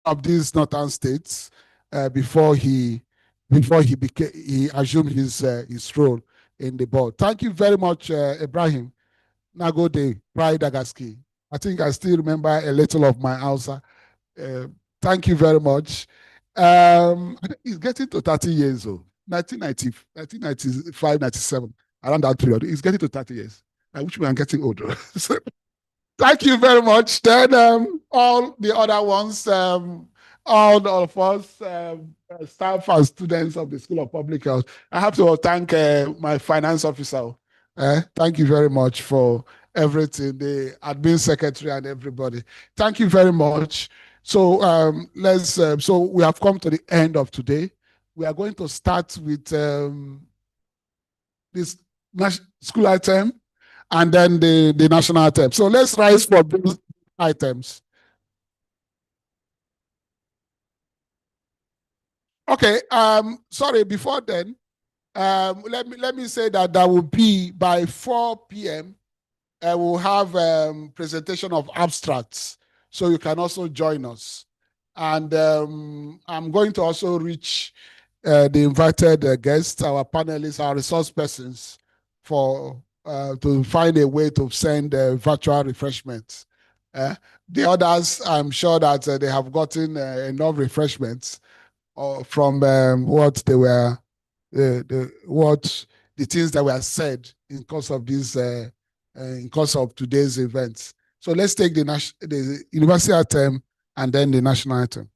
of these northern states before he assumed his role in the board. Thank you very much, Ibrahim. Nagode, Pride Agaski. I think I still remember a little of my Hausa. Thank you very much. It's getting to 30 years old. 1995, 97, around that period. It's getting to 30 years. I wish we are getting older. So, thank you very much. Then all the other ones, all of us, staff and students of the School of Public Health, I have to thank my finance officer. Thank you very much for everything, the admin secretary and everybody. Thank you very much. So so we have come to the end of today. We are going to start with this school item and then the national item. So let's rise for those items. Okay. Sorry. Before then, let me say that will be by 4 p.m. We'll have presentation of abstracts, so you can also join us. And I'm going to also reach the invited guests, our panelists, our resource persons, for to find a way to send virtual refreshments. The others, I'm sure that they have gotten enough refreshments from what they were, what the things that were said in course of this, in course of today's events. So let's take the university anthem and then the national anthem.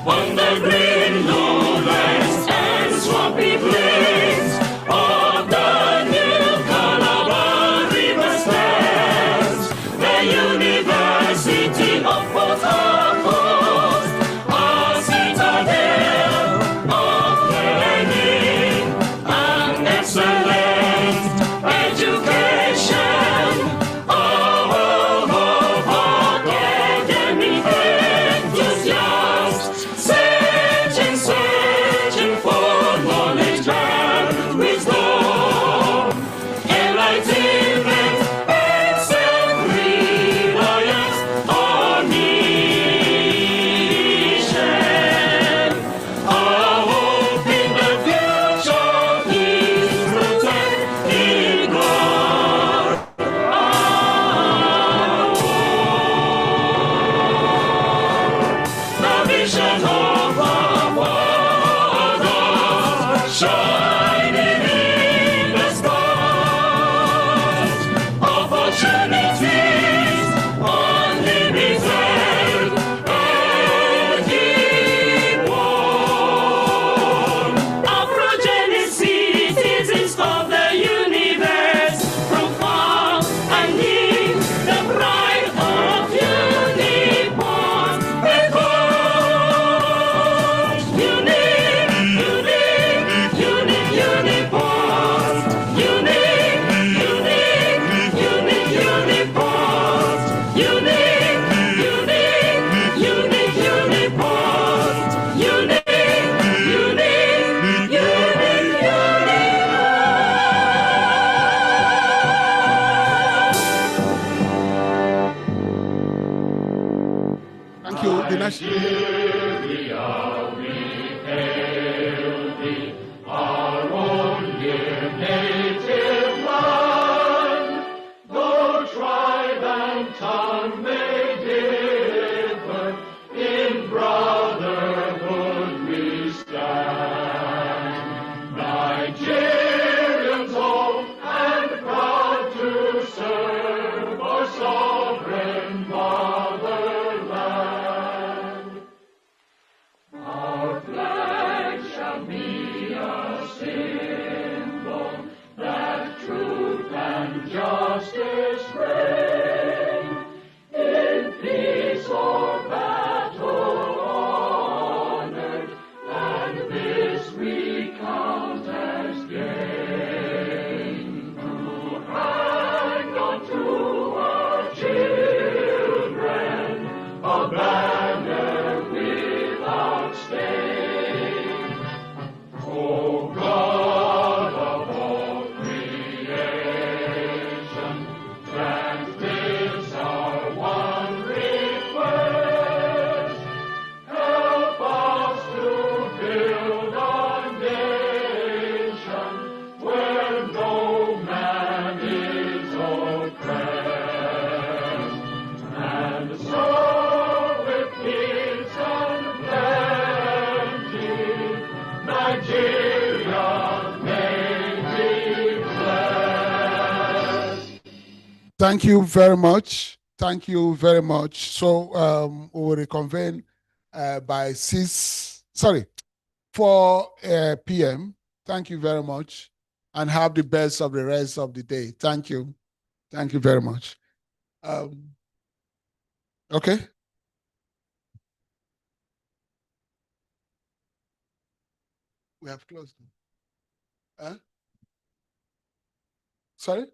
On the green lowlands and swampy plains of the New Calabar River stands the University of Port Harcourt, a citadel of learning and excellent education. A home of academic enthusiasts, searching for knowledge and wisdom, enlightenment and self-reliance on mission. Our hope in the future is rooted in God. The vision of our fathers shining in the stars, opportunities unlimited and inborn. Our progeny citizens of the universe, from far and near, the pride of Uniport. Thank you. The national. Our own dear native land, though tribe and tongue may differ, in brotherhood we stand. Nigerians old and proud to serve our sovereign motherland. Our flag shall be a symbol that truth and justice reign. In peace or battle honored, and this we count as gain. To hang on to our children a banner without stain. Oh God of all creation, grant this our one request. Help us to build a nation where no man is oppressed, and so with peace and plenty, Nigeria may be blessed. Thank you very much. Thank you very much. So we will reconvene by 4 p.m. Thank you very much, and have the best of the rest of the day. Thank you. Thank you very much. Okay. We have closed. Huh? Sorry?